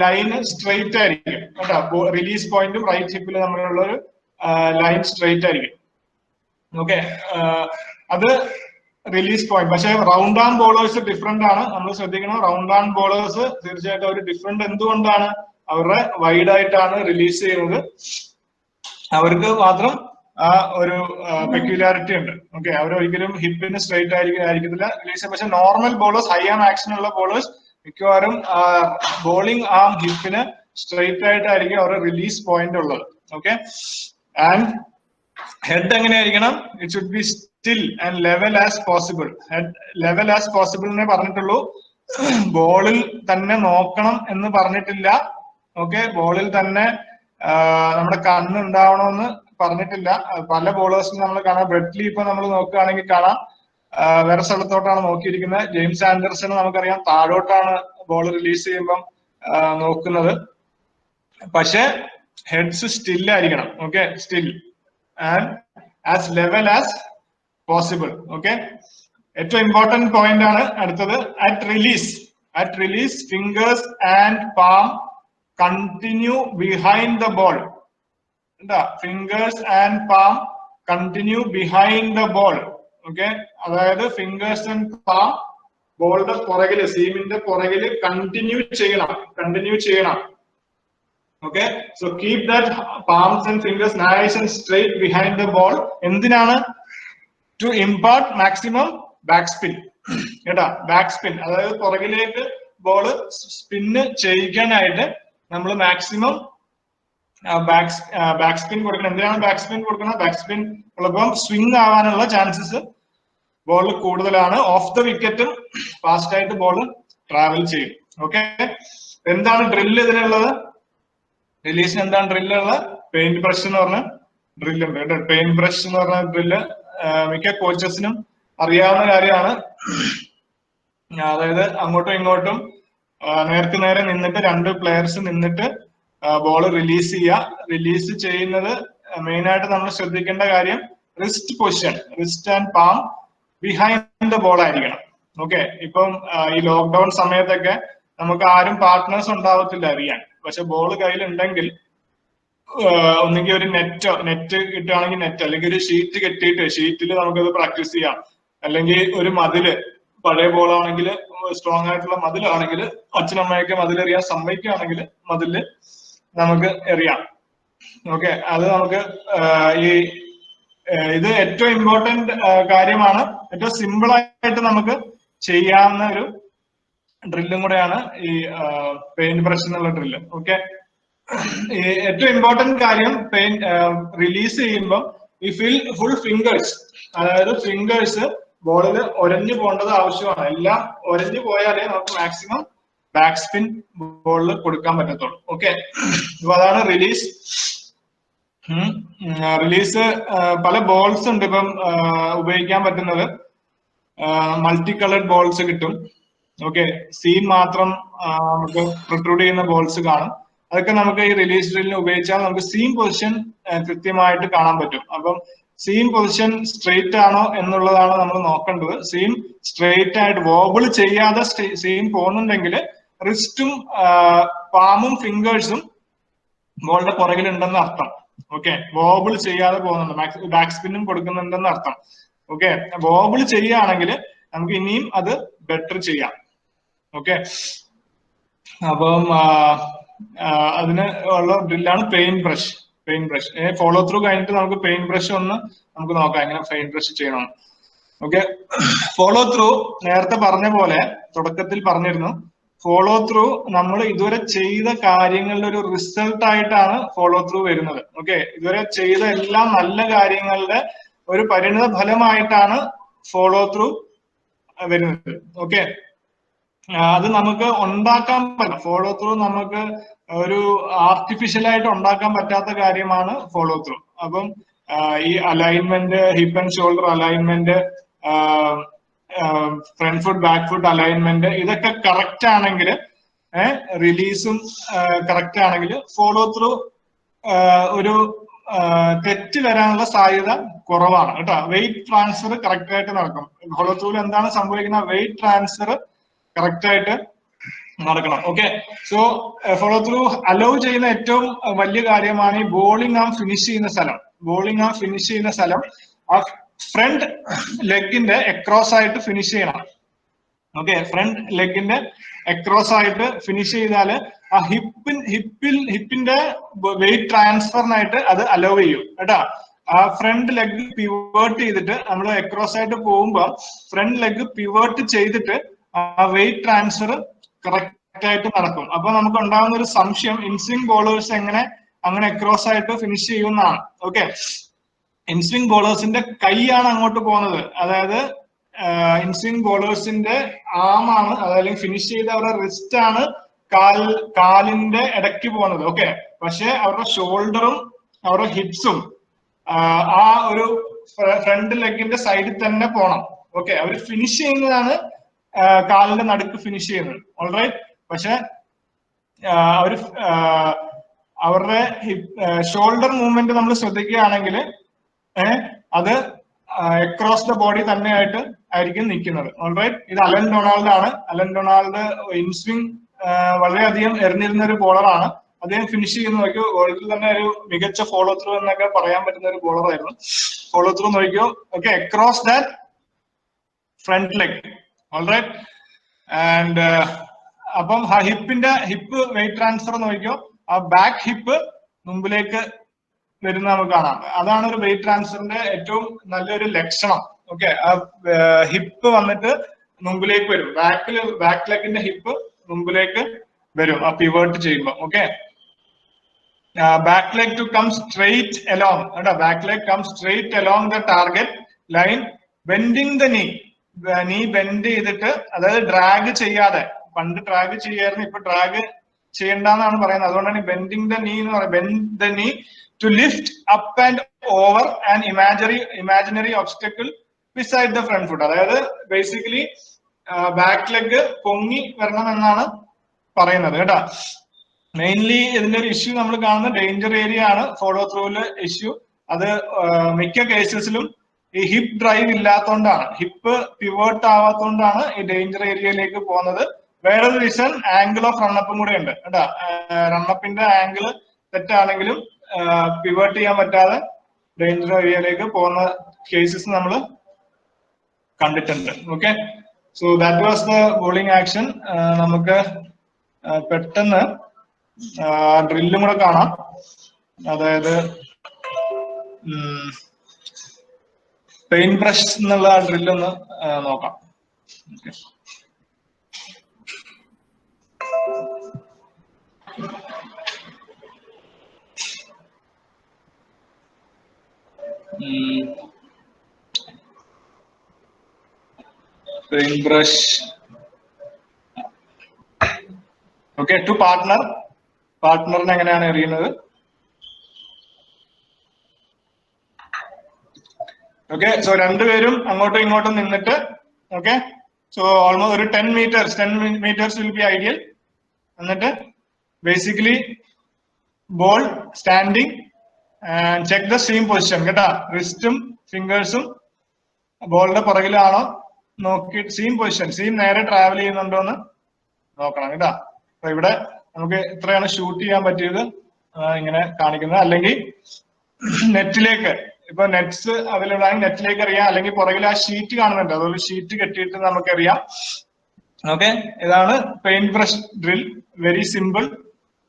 ലൈന് സ്ട്രെയിറ്റ് ആയിരിക്കും കേട്ടോ. റിലീസ് പോയിന്റും റൈറ്റ് ഹിപ്പിൽ തമ്മിലുള്ള ഒരു ലൈൻ സ്ട്രെയിറ്റ് ആയിരിക്കും. ഓക്കെ, അത് റിലീസ് പോയിന്റ്. പക്ഷെ റൗണ്ട് ആം ബോളേഴ്സ് ഡിഫറെന്റ് ആണ്, നമ്മൾ ശ്രദ്ധിക്കണം. റൗണ്ട് ആം ബോളേഴ്സ് തീർച്ചയായിട്ടും അവർ ഡിഫറെന്റ്. എന്തുകൊണ്ടാണ്? അവരുടെ വൈഡ് ആയിട്ടാണ് റിലീസ് ചെയ്യുന്നത്, അവർക്ക് മാത്രം ആ ഒരു പെക്യുലാരിറ്റി ഉണ്ട്. ഓക്കെ, അവർ ഒരിക്കലും ഹിപ്പിന് സ്ട്രെയിറ്റ് ആയിരിക്കത്തില്ല റിലീസ്. പക്ഷെ നോർമൽ ബോളേഴ്സ്, ഹൈ ആം ആക്ഷൻ ഉള്ള ബോളേഴ്സ് മിക്കവാറും ബോളിംഗ് ആം ഹിപ്പിന് സ്ട്രെയിറ്റ് ആയിട്ടായിരിക്കും അവരുടെ റിലീസ് പോയിന്റ് ഉള്ളത്. ഓക്കെ, ആൻഡ് ഹെഡ് എങ്ങനെയായിരിക്കണം? It should B still and level as possible. Head level as possible എന്നേ പറഞ്ഞിട്ടുള്ളൂ, ബോളിൽ തന്നെ നോക്കണം എന്ന് പറഞ്ഞിട്ടില്ല. ഓക്കെ, ബോളിൽ തന്നെ നമ്മുടെ കണ്ണ് ഉണ്ടാവണമെന്ന് പറഞ്ഞിട്ടില്ല. പല ബോളേഴ്സിനും നമ്മൾ കാണാം. ബ്രെഡ്ലി ഇപ്പൊ നമ്മൾ നോക്കുകയാണെങ്കിൽ കാണാം വേറെ സ്ഥലത്തോട്ടാണ് നോക്കിയിരിക്കുന്നത്. ജെയിംസ് ആൻഡർസൺ നമുക്കറിയാം താഴോട്ടാണ് ബോൾ റിലീസ് ചെയ്യുമ്പം നോക്കുന്നത്. പക്ഷെ ഹെഡ്സ് സ്റ്റില്ലായിരിക്കണം. Okay, still and as level as possible. Okay, ഏറ്റവും ഇമ്പോർട്ടന്റ് പോയിന്റ് ആണ് അടുത്തത്. At release fingers and palm continue behind the ball. എന്താ? Fingers and palm continue behind the ball. Okay, അതായത് ഫിംഗേഴ്സ് ആൻഡ് പാം ബോളിന്റെ പുറകില്, സീമിന്റെ പുറകില് കണ്ടിന്യൂ ചെയ്യണം. Okay, so keep that palms and fingers nice and straight behind the ball. എന്തിനാണ്? To impart maximum backspin. കേട്ടാ, ബാക്സ്പിൻ, അതായത് പുറകിലേക്ക് ബോള് സ്പിന്ന് ചെയ്യിക്കാനായിട്ട് നമ്മൾ മാക്സിമം ബാക്സ്പിൻ കൊടുക്കണം. എന്തിനാണ് ബാക്സ്പിൻ കൊടുക്കണം? ബാക്സ്പിൻ ഉള്ളപ്പം സ്വിംഗ് ആവാനുള്ള ചാൻസസ് ബോൾ കൂടുതലാണ്. ഓഫ് ദ വിക്കറ്റും ഫാസ്റ്റ് ആയിട്ട് ബോൾ ട്രാവൽ ചെയ്യും. ഓക്കെ, എന്താണ് ഡ്രില്ല് ഇതിനുള്ളത്? റിലീസിന് എന്താണ് ഡ്രില്ലുള്ളത്? പെയിന്റ് ബ്രഷ് എന്ന് പറഞ്ഞ ഡ്രില്ലുണ്ട് കേട്ടോ. പെയിന്റ് ബ്രഷ് എന്ന് പറഞ്ഞ ഡ്രില്ല് മിക്ക കോച്ചസിനും അറിയാവുന്ന കാര്യമാണ്. അതായത് അങ്ങോട്ടും ഇങ്ങോട്ടും നേർക്ക് നേരെ നിന്നിട്ട് രണ്ട് പ്ലെയേഴ്സ് നിന്നിട്ട് ബോൾ റിലീസ് ചെയ്യുക. റിലീസ് ചെയ്യുന്നത് മെയിൻ ആയിട്ട് നമ്മൾ ശ്രദ്ധിക്കേണ്ട കാര്യം wrist position, wrist and palm behind the ball ആയിരിക്കണം. ഓക്കെ, ഇപ്പം ഈ ലോക്ക്ഡൌൺ സമയത്തൊക്കെ നമുക്ക് ആരും പാർട്ട്നേഴ്സ് ഉണ്ടാവത്തില്ല അറിയാൻ. പക്ഷെ ബോൾ കയ്യിലുണ്ടെങ്കിൽ ഒന്നെങ്കിൽ ഒരു നെറ്റ് കിട്ടുകയാണെങ്കിൽ നെറ്റ്, അല്ലെങ്കിൽ ഒരു ഷീറ്റ് കെട്ടിയിട്ട് ഷീറ്റിൽ നമുക്കത് പ്രാക്ടീസ് ചെയ്യാം. അല്ലെങ്കിൽ ഒരു മതില്, പഴയ ബോളാണെങ്കിൽ സ്ട്രോങ് ആയിട്ടുള്ള മതിലാണെങ്കിൽ അച്ഛനമ്മയൊക്കെ മതിലെറിയാൻ സമ്മതിക്കുകയാണെങ്കിൽ മതില് നമുക്ക് എറിയാം. ഓക്കെ, അത് നമുക്ക് ഇത് ഏറ്റവും ഇമ്പോർട്ടന്റ് കാര്യമാണ്. ഏറ്റവും സിമ്പിൾ ആയിട്ട് നമുക്ക് ചെയ്യാവുന്ന ഒരു ഡ്രില്ലും കൂടെയാണ് ഈ പെയിന്റ് ബ്രഷ് എന്നുള്ള ഡ്രില്ല്. ഓക്കെ, ഏറ്റവും ഇമ്പോർട്ടന്റ് കാര്യം റിലീസ് ചെയ്യുമ്പോൾ ഈ ഫുൾ ഫിംഗേഴ്സ്, അതായത് ഫിംഗേഴ്സ് ബോളിൽ ഒരഞ്ഞു പോകേണ്ടത് ആവശ്യമാണ്. എല്ലാം ഒരഞ്ഞു പോയാലേ നമുക്ക് മാക്സിമം ബാക്ക് സ്പിൻ ബോളിൽ കൊടുക്കാൻ പറ്റത്തുള്ളൂ. ഓക്കെ, അപ്പൊ അതാണ് റിലീസ്. പല ബോൾസ് ഉണ്ട് ഇപ്പം ഉപയോഗിക്കാൻ പറ്റുന്നത്. മൾട്ടി കളർഡ് ബോൾസ് കിട്ടും. ഓക്കെ, സീം മാത്രം നമുക്ക് പ്രൊട്രൂഡ് ചെയ്യുന്ന ബോൾസ് കാണും. അതൊക്കെ നമുക്ക് ഈ റിലീസ് ഡ്രില്ലിന് ഉപയോഗിച്ചാൽ നമുക്ക് സീം പൊസിഷൻ കൃത്യമായിട്ട് കാണാൻ പറ്റും. അപ്പം സീം പൊസിഷൻ സ്ട്രെയിറ്റ് ആണോ എന്നുള്ളതാണ് നമ്മൾ നോക്കേണ്ടത്. സീം സ്ട്രെയിറ്റ് ആയിട്ട് വോബിൾ ചെയ്യാതെ സീം പോകുന്നുണ്ടെങ്കിൽ റിസ്റ്റും പാമും ഫിംഗേഴ്സും ബോളിന്റെ പുറകിലുണ്ടെന്ന് അർത്ഥം. ഓക്കെ, വോബിൾ ചെയ്യാതെ പോകുന്നുണ്ട്, ബാക്ക് സ്പിന്നും കൊടുക്കുന്നുണ്ടെന്ന് അർത്ഥം. ഓക്കെ, വോബിൾ ചെയ്യുകയാണെങ്കിൽ നമുക്ക് ഇനിയും അത് ബെറ്റർ ചെയ്യാം. ഓക്കെ, അപ്പം അതിന് ഉള്ള ഡ്രില്ലാണ് പെയിന്റ് ബ്രഷ്. ഫോളോ ത്രൂ കഴിഞ്ഞിട്ട് നമുക്ക് പെയിന്റ് ബ്രഷ് ഒന്ന് നമുക്ക് നോക്കാം എങ്ങനെ പെയിന്റ് ബ്രഷ് ചെയ്യണം. ഓക്കെ, ഫോളോ ത്രൂ നേരത്തെ പറഞ്ഞ പോലെ തുടക്കത്തിൽ പറഞ്ഞിരുന്നു, ഫോളോ ത്രൂ നമ്മൾ ഇതുവരെ ചെയ്ത കാര്യങ്ങളുടെ ഒരു റിസൾട്ട് ആയിട്ടാണ് ഫോളോ ത്രൂ വരുന്നത്. ഓക്കെ, ഇതുവരെ ചെയ്ത എല്ലാ നല്ല കാര്യങ്ങളുടെ ഒരു പരിണിത ഫലമായിട്ടാണ് ഫോളോ ത്രൂ വരുന്നത്. ഓക്കെ, അത് നമുക്ക് ഉണ്ടാക്കാൻ പറ്റും. ഫോളോ ത്രൂ നമുക്ക് ഒരു ആർട്ടിഫിഷ്യൽ ആയിട്ട് ഉണ്ടാക്കാൻ പറ്റാത്ത കാര്യമാണ് ഫോളോ ത്രൂ. അപ്പം ഈ alignment, hip and shoulder alignment, front foot back foot alignment, ഇതൊക്കെ കറക്റ്റ് ആണെങ്കിൽ, റിലീസും കറക്റ്റ് ആണെങ്കിൽ ഫോളോ ത്രൂ ഒരു തെറ്റ് വരാനുള്ള സാധ്യത കുറവാണ് കേട്ടോ. വെയിറ്റ് ട്രാൻസ്ഫർ കറക്റ്റ് ആയിട്ട് നടക്കും. ഫോളോ ത്രൂവിൽ എന്താണ് സംഭവിക്കുന്നത്, വെയിറ്റ് ട്രാൻസ്ഫർ കറക്റ്റ് ആയിട്ട് നടക്കണം. Okay, so follow through hello ചെയ്യുന്ന ഏറ്റവും വലിയ കാര്യമാണ് ഈ ബോളിംഗ് ആം ഫിനിഷ് ചെയ്യുന്ന സ്ഥലം. ബോളിംഗ് ആം ഫിനിഷ് ചെയ്യുന്ന സ്ഥലം ആ ഫ്രണ്ട് ലെഗിന്റെ അക്രോസ് ആയിട്ട് ഫിനിഷ് ചെയ്യണം. ഓക്കെ, ഫ്രണ്ട് ലെഗിന്റെ അക്രോസ് ആയിട്ട് ഫിനിഷ് ചെയ്താല് ആ ഹിപ്പിന്റെ വെയിറ്റ് ട്രാൻസ്ഫറിനായിട്ട് അത് അലോ ചെയ്യും കേട്ടോ. ആ ഫ്രണ്ട് ലെഗ് പിവേർട്ട് ചെയ്തിട്ട് നമ്മൾ അക്രോസ് ആയിട്ട് പോകുമ്പോൾ ഫ്രണ്ട് ലെഗ് പിവേർട്ട് ചെയ്തിട്ട് ആ വെയിറ്റ് ട്രാൻസ്ഫർ കറക്റ്റ് ആയിട്ട് നടക്കും. അപ്പൊ നമുക്ക് ഉണ്ടാകുന്ന ഒരു സംശയം, ഇൻസ്വിംഗ് ബോളേഴ്സ് എങ്ങനെ അങ്ങനെ അക്രോസ് ആയിട്ട് ഫിനിഷ് ചെയ്യുന്നതാണ്. ഓക്കെ, ഇൻസ്വിംഗ് ബോളേഴ്സിന്റെ കൈയാണ് അങ്ങോട്ട് പോകുന്നത്, അതായത് ഇൻസ്വിംഗ് ബോളേഴ്സിന്റെ ആമാണ്, അതായത് ഫിനിഷ് ചെയ്ത അവരുടെ റിസ്റ്റ് ആണ് കാലിന്റെ ഇടയ്ക്ക് പോകുന്നത്. ഓക്കെ, പക്ഷെ അവരുടെ ഷോൾഡറും അവരുടെ ഹിപ്സും ആ ഒരു ഫ്രണ്ട് ലെഗിന്റെ സൈഡിൽ തന്നെ പോണം. ഓക്കെ, അവർ ഫിനിഷ് ചെയ്യുന്നതാണ് കാലിന്റെ നടുക്ക് ഫിനിഷ് ചെയ്യുന്നത്. ഓൾറൈറ്റ്, പക്ഷെ അവര് അവരുടെ ഷോൾഡർ മൂവ്മെന്റ് നമ്മൾ ശ്രദ്ധിക്കുകയാണെങ്കിൽ അത് അക്രോസ് ദ ബോഡി തന്നെയായിട്ട് ആയിരിക്കും നിൽക്കുന്നത്. ഓൾറൈറ്റ്, ഇത് അലൻ ഡൊണാൾഡ് ആണ്. അലൻ ഡൊണാൾഡ് ഇൻസ്വിംഗ് വളരെയധികം എറിഞ്ഞിരുന്ന ഒരു ബോളറാണ്. അദ്ദേഹം ഫിനിഷ് ചെയ്യുന്ന നോക്കിയോ, വേൾഡിൽ തന്നെ ഒരു മികച്ച ഫോളോ ത്രൂ എന്നൊക്കെ പറയാൻ പറ്റുന്ന ഒരു ബോളറായിരുന്നു. ഫോളോ ത്രൂ നോക്കിയോ. Okay, across that front leg. Alright, and അപ്പം ഹിപ്പ് വെയിറ്റ് ട്രാൻസ്ഫർ നോക്കിയോ, ആ ബാക്ക് ഹിപ്പ് മുമ്പിലേക്ക് വരുന്ന നമുക്ക് കാണാം. അതാണ് ഒരു വെയിറ്റ് ട്രാൻസ്ഫറിന്റെ ഏറ്റവും നല്ലൊരു ലക്ഷണം. ഓക്കെ, ആ ഹിപ്പ് വന്നിട്ട് മുമ്പിലേക്ക് വരും, ബാക്ക് ലെഗിന്റെ ഹിപ്പ് മുമ്പിലേക്ക് വരും ആ പിവേർട്ട് ചെയ്യുമ്പോൾ. Okay, back leg to come straight along, back leg come straight along the target line, bending the knee bend ചെയ്തിട്ട്, അതായത് ഡ്രാഗ് ചെയ്യാതെ, പണ്ട് ഡ്രാഗ് ചെയ്യായിരുന്നു, ഇപ്പൊ ഡ്രാഗ് ചെയ്യണ്ടെന്നാണ് പറയുന്നത്. അതുകൊണ്ടാണ് ബെൻഡിങ് ദ നീ എന്ന് പറയുന്നത്. Bend the knee to lift up and over an imaginary obstacle beside the front foot. അതായത് ബേസിക്കലി ബാക്ക് ലെഗ് പൊങ്ങി വരണം എന്നാണ് പറയുന്നത് കേട്ടോ. മെയിൻലി ഇതിന്റെ ഒരു ഇഷ്യൂ നമ്മൾ കാണുന്ന ഡേഞ്ചർ ഏരിയ ആണ് ഫോളോ ത്രൂവില് ഇഷ്യൂ. അത് മിക്ക കേസസിലും ഈ ഹിപ്പ് ഡ്രൈവ് ഇല്ലാത്തതുകൊണ്ടാണ്, ഹിപ്പ് പിവേർട്ട് ആവാത്തതുകൊണ്ടാണ് ഈ ഡേഞ്ചർ ഏരിയയിലേക്ക് പോകുന്നത്. വേറൊരു റീസൺ ആംഗിൾ ഓഫ് റണ്ണപ്പും കൂടെ ഉണ്ട് കേട്ടോ. റണ്ണപ്പിന്റെ ആംഗിൾ തെറ്റാണെങ്കിലും പിവേർട്ട് ചെയ്യാൻ പറ്റാതെ ഡേഞ്ചർ ഏരിയയിലേക്ക് പോകുന്ന കേസസ് നമ്മൾ കണ്ടിട്ടുണ്ട്. Okay, so that was the bowling action. നമുക്ക് പെട്ടെന്ന് ഡ്രില്ലും കൂടെ കാണാം. അതായത് പെയിന്റ് ബ്രഷ് എന്നുള്ള ഡ്രില്ലൊന്ന് നോക്കാം. Paint brush. ഓക്കെ, ടു പാർട്ട്ണറിനെ എങ്ങനെയാണ് എറിയുന്നത്? ഓക്കെ, സോ രണ്ടുപേരും അങ്ങോട്ടും ഇങ്ങോട്ടും നിന്നിട്ട്, ഓക്കെ, സോ ഓൾമോസ്റ്റ് ഒരു 10 meters വിൽ ബി ഐഡിയൽ. എന്നിട്ട് basically ball standing and check the seam position കേട്ടാ. റിസ്റ്റും ഫിംഗേഴ്സും ബോളിന്റെ പുറകിലാണോ നോക്കി, സീം പൊസിഷൻ, സീം നേരെ ട്രാവൽ ചെയ്യുന്നുണ്ടോ എന്ന് നോക്കണം കേട്ടാ. അപ്പൊ ഇവിടെ നമുക്ക് ഇത്രയാണ് ഷൂട്ട് ചെയ്യാൻ പറ്റിയത്. ഇങ്ങനെ കാണിക്കുന്നത്. അല്ലെങ്കിൽ നെറ്റിലേക്ക്, ഇപ്പൊ നെറ്റ്സ് അവൈലബിൾ ആണെങ്കിൽ നെറ്റിലേക്ക് അറിയാം, അല്ലെങ്കിൽ പുറകിൽ ആ ഷീറ്റ് കാണുന്നുണ്ട്, അതുപോലെ ഷീറ്റ് കെട്ടിയിട്ട് നമുക്കറിയാം. ഓക്കെ, ഇതാണ് paint brush drill. Very simple.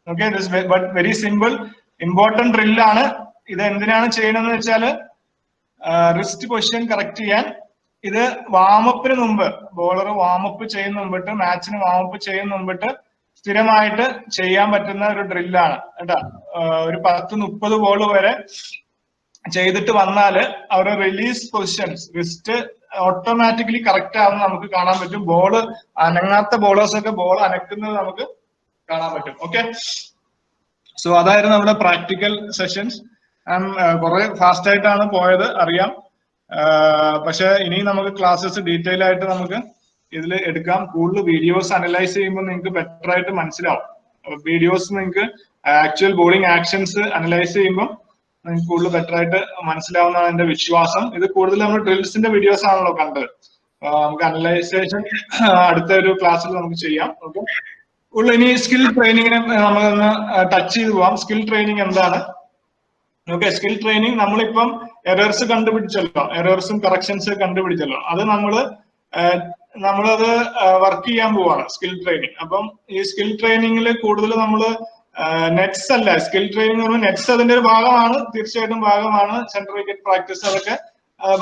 Okay, but very simple, important ഡ്രില്ലാണ്. ഇത് എന്തിനാണ് ചെയ്യണമെന്ന് വെച്ചാല് റിസ്റ്റ് പൊസിഷൻ കറക്റ്റ് ചെയ്യാൻ. ഇത് വാമപ്പിന് മുമ്പ്, ബോളർ വാമപ്പ് ചെയ്യുന്ന മുമ്പിട്ട്, മാച്ചിന് വാമപ്പ് ചെയ്യുന്ന മുമ്പിട്ട് സ്ഥിരമായിട്ട് ചെയ്യാൻ പറ്റുന്ന ഒരു ഡ്രില്ലാണ് കേട്ടോ. ഒരു 10-30 ബോൾ വരെ ചെയ്തിട്ട് വന്നാല് അവരുടെ release positions, wrist automatically correct ആവുന്ന നമുക്ക് കാണാൻ പറ്റും. ബോള് അനങ്ങാത്ത ബോളേഴ്സ് ഒക്കെ ബോൾ അനക്കുന്നത് നമുക്ക് കാണാൻ പറ്റും. ഓക്കെ, സോ അതായിരുന്നു നമ്മുടെ പ്രാക്ടിക്കൽ സെഷൻസ്. കുറെ ഫാസ്റ്റ് ആയിട്ടാണ് പോയത്, അറിയാം. പക്ഷെ ഇനി നമുക്ക് ക്ലാസ്സസ് ഡീറ്റെയിൽ ആയിട്ട് നമുക്ക് ഇതിൽ എടുക്കാം. കൂടുതൽ വീഡിയോസ് അനലൈസ് ചെയ്യുമ്പോൾ നിങ്ങൾക്ക് ബെറ്റർ ആയിട്ട് മനസ്സിലാവും. വീഡിയോസ് നിങ്ങൾക്ക് ആക്ച്വൽ ബോളിംഗ് ആക്ഷൻസ് അനലൈസ് ചെയ്യുമ്പോൾ നിങ്ങൾക്ക് കൂടുതൽ ബെറ്റർ ആയിട്ട് മനസ്സിലാവുന്നതാണ് എന്റെ വിശ്വാസം. ഇത് കൂടുതൽ നമ്മൾ ഡ്രിൽസിന്റെ വീഡിയോസ് ആണല്ലോ കണ്ടത്. നമുക്ക് അനലൈസേഷൻ അടുത്ത ഒരു ക്ലാസ്സിൽ നമുക്ക് ചെയ്യാം. ഓക്കെ, ഇനി സ്കിൽ ട്രെയിനിങ്ങിനെ നമുക്കൊന്ന് ടച്ച് ചെയ്ത് പോവാം. സ്കിൽ ട്രെയിനിങ് എന്താണ്? ഓക്കെ, സ്കിൽ ട്രെയിനിങ് നമ്മളിപ്പം എറേഴ്സ് കണ്ടുപിടിച്ചല്ലോ, എറേഴ്സും കറക്ഷൻസ് കണ്ടുപിടിച്ചല്ലോ. അത് നമ്മളത് വർക്ക് ചെയ്യാൻ പോവാണ് സ്കിൽ ട്രെയിനിങ്. അപ്പം ഈ സ്കിൽ ട്രെയിനിങ്ങിൽ കൂടുതൽ നമ്മള് നെറ്റ്സ് അല്ല, സ്കിൽ ട്രെയിനിങ് നെറ്റ്സ് അതിന്റെ ഒരു ഭാഗമാണ്, തീർച്ചയായിട്ടും ഭാഗമാണ്. സെൻട്രൽ വിക്കറ്റ് പ്രാക്ടീസ് അതൊക്കെ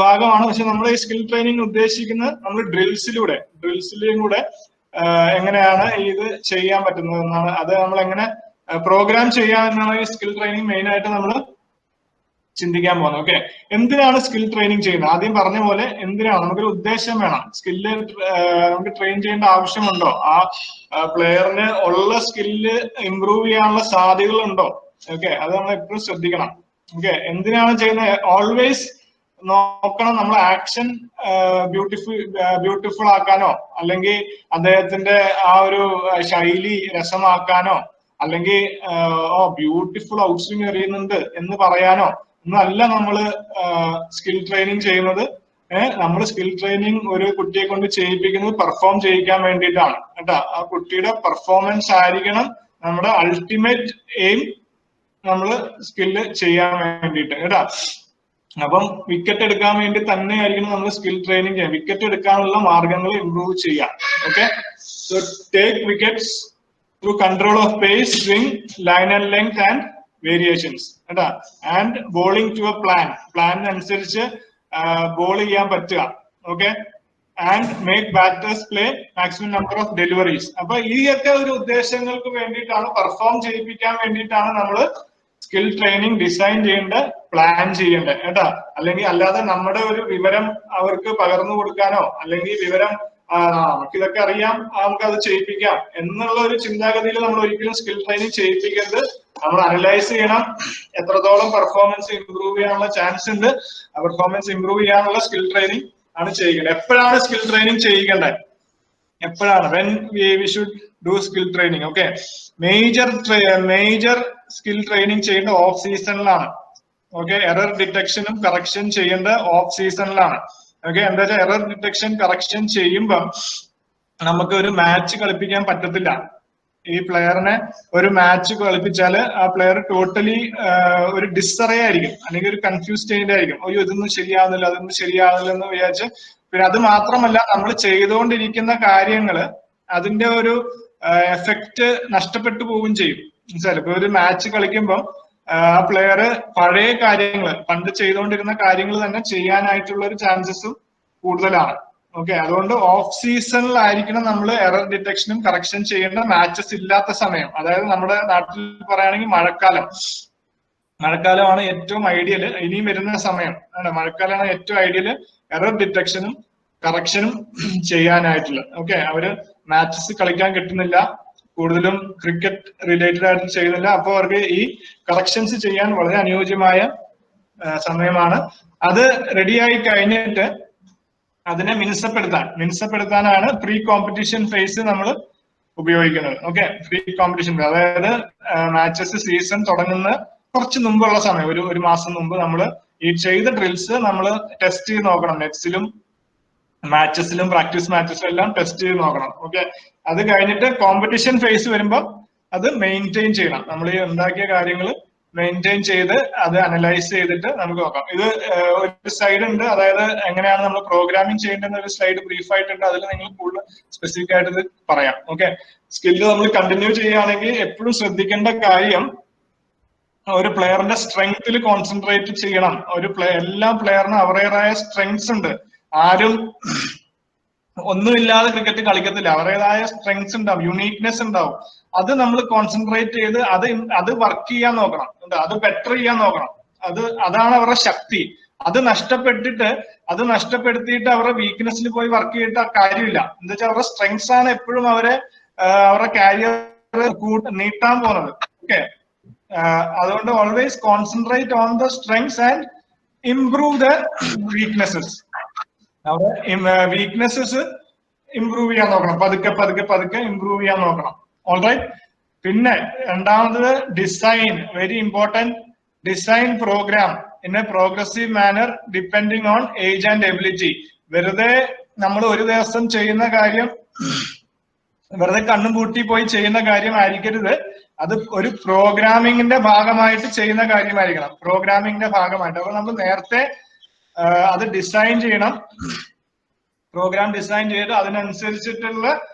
ഭാഗമാണ്. പക്ഷെ നമ്മൾ ഈ സ്കിൽ ട്രെയിനിങ് ഉദ്ദേശിക്കുന്നത് നമ്മൾ ഡ്രിൽസിലും കൂടെ എങ്ങനെയാണ് ഇത് ചെയ്യാൻ പറ്റുന്നത് എന്നാണ്. അത് നമ്മൾ എങ്ങനെ പ്രോഗ്രാം ചെയ്യാമെന്നാണ് ഈ സ്കിൽ ട്രെയിനിങ് മെയിൻ ആയിട്ട് നമ്മൾ ചിന്തിക്കാൻ പോകുന്നത്. ഓക്കെ, എന്തിനാണ് സ്കിൽ ട്രെയിനിങ് ചെയ്യുന്നത്? ആദ്യം പറഞ്ഞ പോലെ എന്തിനാണ്, നമുക്കൊരു ഉദ്ദേശം വേണം. സ്കില്ല് നമുക്ക് ട്രെയിൻ ചെയ്യേണ്ട ആവശ്യമുണ്ടോ? ആ പ്ലെയറിന് ഉള്ള സ്കില്ല് ഇംപ്രൂവ് ചെയ്യാനുള്ള സാധ്യതകളുണ്ടോ? ഓക്കെ, അത് നമ്മൾ എപ്പോഴും ശ്രദ്ധിക്കണം. ഓക്കെ, എന്തിനാണ് ചെയ്യുന്നത്? ഓൾവേസ് നോക്കണം നമ്മൾ ആക്ഷൻ ബ്യൂട്ടിഫുൾ ആക്കാനോ, അല്ലെങ്കിൽ അദ്ദേഹത്തിന്റെ ആ ഒരു ശൈലി രസമാക്കാനോ, അല്ലെങ്കിൽ ബ്യൂട്ടിഫുൾ ഔട്ട് സ്വിംഗ് എറിയുന്നുണ്ട് എന്ന് പറയാനോ ഒന്നല്ല നമ്മള് സ്കിൽ ട്രെയിനിങ് ചെയ്യുന്നത്. നമ്മൾ സ്കിൽ ട്രെയിനിങ് ഒരു കുട്ടിയെ കൊണ്ട് ചെയ്യിപ്പിക്കുന്നത് പെർഫോം ചെയ്യിക്കാൻ വേണ്ടിയിട്ടാണ് കേട്ടോ. ആ കുട്ടിയുടെ പെർഫോമൻസ് ആയിരിക്കണം നമ്മുടെ അൾട്ടിമേറ്റ് എയിം, നമ്മള് സ്കില്ല് ചെയ്യാൻ വേണ്ടിയിട്ട് കേട്ടോ. അപ്പം വിക്കറ്റ് എടുക്കാൻ വേണ്ടി തന്നെ ആയിരിക്കണം നമ്മൾ സ്കിൽ ട്രെയിനിങ് ചെയ്യാം. വിക്കറ്റ് എടുക്കാനുള്ള മാർഗങ്ങൾ ഇംപ്രൂവ് ചെയ്യാം. Okay, so take wickets through control of pace, swing, line and length and variations കേട്ടാ. ആൻഡ് ബോളിംഗ് ടു എ പ്ലാനിനനുസരിച്ച് ബോൾ ചെയ്യാൻ പറ്റുക. Okay, and make batters play maximum number of deliveries. അപ്പൊ ഈ ഒക്കെ ഒരു ഉദ്ദേശങ്ങൾക്ക് വേണ്ടിയിട്ടാണ്, പെർഫോം ചെയ്യിപ്പിക്കാൻ വേണ്ടിയിട്ടാണ് നമ്മൾ സ്കിൽ ട്രെയിനിങ് ഡിസൈൻ ചെയ്യേണ്ടത്, പ്ലാൻ ചെയ്യേണ്ടത് കേട്ടാ. അല്ലെങ്കിൽ അല്ലാതെ നമ്മുടെ ഒരു വിവരം അവർക്ക് പകർന്നു കൊടുക്കാനോ, അല്ലെങ്കിൽ വിവരം നമുക്ക് ഇതൊക്കെ അറിയാം നമുക്കത് ചെയ്യിപ്പിക്കാം എന്നുള്ള ഒരു ചിന്താഗതിയിൽ നമ്മൾ ഒരിക്കലും സ്കിൽ ട്രെയിനിങ് ചെയ്യിപ്പിക്കരുത്. നമ്മൾ അനലൈസ് ചെയ്യണം എത്രത്തോളം പെർഫോമൻസ് ഇംപ്രൂവ് ചെയ്യാനുള്ള ചാൻസ് ഉണ്ട്. ആ പെർഫോമൻസ് ഇംപ്രൂവ് ചെയ്യാനുള്ള സ്കിൽ ട്രെയിനിങ് ആണ് ചെയ്യേണ്ടത്. എപ്പോഴാണ് സ്കിൽ ട്രെയിനിങ് ചെയ്യിക്കേണ്ടത്? എപ്പോഴാണ്? When we should do skill training. Okay, major skill training ചെയ്യേണ്ട ഓഫ് സീസണിലാണ്. ഓക്കെ, എറർ ഡിറ്റക്ഷനും കറക്ഷൻ ചെയ്യേണ്ട ഓഫ് സീസണിലാണ്. ഓക്കെ, എന്താ വെച്ചാൽ എറർ ഡിറ്റക്ഷൻ കറക്ഷൻ ചെയ്യുമ്പം നമുക്ക് ഒരു മാച്ച് കളിപ്പിക്കാൻ പറ്റത്തില്ല. ഈ പ്ലെയറിനെ ഒരു മാച്ച് കളിപ്പിച്ചാൽ ആ പ്ലെയർ ടോട്ടലി ഒരു ഡിസറേ ആയിരിക്കും, അല്ലെങ്കിൽ ഒരു കൺഫ്യൂസ് സ്റ്റേറ്റ് ആയിരിക്കും. അയ്യോ ഇതൊന്നും ശരിയാവുന്നില്ല, അതൊന്നും ശരിയാവുന്നില്ല എന്ന് വിചാരിച്ച്. പിന്നെ അത് മാത്രമല്ല, നമ്മൾ ചെയ്തുകൊണ്ടിരിക്കുന്ന കാര്യങ്ങള് അതിന്റെ ഒരു എഫക്റ്റ് നഷ്ടപ്പെട്ടു പോവുകയും ചെയ്യും. മനസ്സിലായി? ഇപ്പൊ ഒരു മാച്ച് കളിക്കുമ്പോൾ ആ പ്ലെയർ പഴയ കാര്യങ്ങൾ, പണ്ട് ചെയ്തുകൊണ്ടിരുന്ന കാര്യങ്ങൾ തന്നെ ചെയ്യാനായിട്ടുള്ള ഒരു ചാൻസസും കൂടുതലാണ്. ഓക്കെ, അതുകൊണ്ട് ഓഫ് സീസണിലായിരിക്കണം നമ്മൾ എറർ ഡിറ്റക്ഷനും കറക്ഷൻ ചെയ്യേണ്ട. മാച്ചസ് ഇല്ലാത്ത സമയം, അതായത് നമ്മുടെ നാട്ടിൽ പറയുകയാണെങ്കിൽ മഴക്കാലമാണ് ഏറ്റവും ഐഡിയൽ. ഇനിയും വരുന്ന സമയം മഴക്കാലമാണ് ഏറ്റവും ഐഡിയൽ എറർ ഡിറ്റക്ഷനും കറക്ഷനും ചെയ്യാനായിട്ടുള്ളത്. ഓക്കെ, അവര് മാച്ചസ് കളിക്കാൻ കിട്ടുന്നില്ല, കൂടുതലും ക്രിക്കറ്റ് റിലേറ്റഡ് ആയിട്ട് ചെയ്യുന്നില്ല. അപ്പൊ അവർക്ക് ഈ കറക്ഷൻസ് ചെയ്യാൻ വളരെ അനുയോജ്യമായ സമയമാണ്. അത് റെഡിയായി കഴിഞ്ഞിട്ട് അതിനെ മിനുസപ്പെടുത്താനാണ് പ്രീ കോമ്പറ്റീഷൻ ഫേസ് നമ്മൾ ഉപയോഗിക്കുന്നത്. ഓക്കെ, പ്രീ കോമ്പറ്റീഷൻ, അതായത് മാച്ചസ് സീസൺ തുടങ്ങുന്ന കുറച്ച് മുമ്പുള്ള സമയം, ഒരു മാസം മുമ്പ് നമ്മൾ ഈ ചെയ്ത ഡ്രിൽസ് നമ്മൾ ടെസ്റ്റ് ചെയ്ത് നോക്കണം. നെറ്റ്സിലും മാച്ചസിലും പ്രാക്ടീസ് മാച്ചസിലും എല്ലാം ടെസ്റ്റ് ചെയ്ത് നോക്കണം. ഓക്കെ, അത് കഴിഞ്ഞിട്ട് കോമ്പറ്റീഷൻ ഫേസ് വരുമ്പോൾ അത് മെയിൻറ്റെയിൻ ചെയ്യണം. നമ്മൾ ഈ ഉണ്ടാക്കിയ കാര്യങ്ങൾ മെയിൻറ്റെയിൻ ചെയ്ത് അത് അനലൈസ് ചെയ്തിട്ട് നമുക്ക് നോക്കാം. ഇത് ഒരു സ്ലൈഡ് ഉണ്ട്, അതായത് എങ്ങനെയാണ് നമ്മൾ പ്രോഗ്രാമിംഗ് ചെയ്യേണ്ടെന്ന ഒരു സ്ലൈഡ് ബ്രീഫ് ആയിട്ടുണ്ട്. അതിൽ നിങ്ങൾ കൂടുതൽ സ്പെസിഫിക് ആയിട്ട് ഇത് പറയാം. ഓക്കെ, സ്കില്ല് നമ്മൾ കണ്ടിന്യൂ ചെയ്യുകയാണെങ്കിൽ എപ്പോഴും ശ്രദ്ധിക്കേണ്ട കാര്യം ഒരു പ്ലെയറിന്റെ സ്ട്രെങ്ത്തിൽ കോൺസെൻട്രേറ്റ് ചെയ്യണം. എല്ലാ പ്ലെയറിനും അവരുടേതായ സ്ട്രെങ്സ് ഉണ്ട്. ആരും ഒന്നുമില്ലാതെ ക്രിക്കറ്റ് കളിക്കത്തില്ല. അവരുടേതായ സ്ട്രെങ്സ് ഉണ്ടാവും, യുണീക്നെസ് ഉണ്ടാവും. അത് നമ്മൾ കോൺസെൻട്രേറ്റ് ചെയ്ത് അത് വർക്ക് ചെയ്യാൻ നോക്കണം, അത് ബെറ്റർ ചെയ്യാൻ നോക്കണം. അതാണ് അവരുടെ ശക്തി. അത് നഷ്ടപ്പെടുത്തിയിട്ട് അവരുടെ വീക്ക്നെസ്സിൽ പോയി വർക്ക് ചെയ്തിട്ട് കാര്യമില്ല. എന്താ വെച്ചാൽ അവരുടെ സ്ട്രെങ്സ് ആണ് എപ്പോഴും അവരുടെ കാരിയർ നീട്ടാൻ പോകുന്നത്. ഓക്കെ, അതുകൊണ്ട് always concentrate on the strengths and improve the weaknesses. അവിടെ വീക്ക്നെസ്സസ് ഇംപ്രൂവ് ചെയ്യാൻ നോക്കണം. പതുക്കെ ഇംപ്രൂവ് ചെയ്യാൻ നോക്കണം. ഓൾറൈറ്റ്. പിന്നെ രണ്ടാമത് design, very important. Design program in a progressive manner depending on age and ability. വെറുതെ നമ്മൾ ഒരു ദിവസം ചെയ്യുന്ന കാര്യം, വെറുതെ കണ്ണും പൂട്ടി പോയി ചെയ്യുന്ന കാര്യം ആയിരിക്കരുത്. അത് ഒരു പ്രോഗ്രാമിങ്ങിന്റെ ഭാഗമായിട്ട് ചെയ്യുന്ന കാര്യമായിരിക്കണം. പ്രോഗ്രാമിങ്ങിന്റെ ഭാഗമായിട്ട്. അപ്പൊ നമ്മൾ നേരത്തെ അത് ഡിസൈൻ ചെയ്യണം. പ്രോഗ്രാം ഡിസൈൻ ചെയ്തിട്ട് അതിനനുസരിച്ചിട്ടുള്ള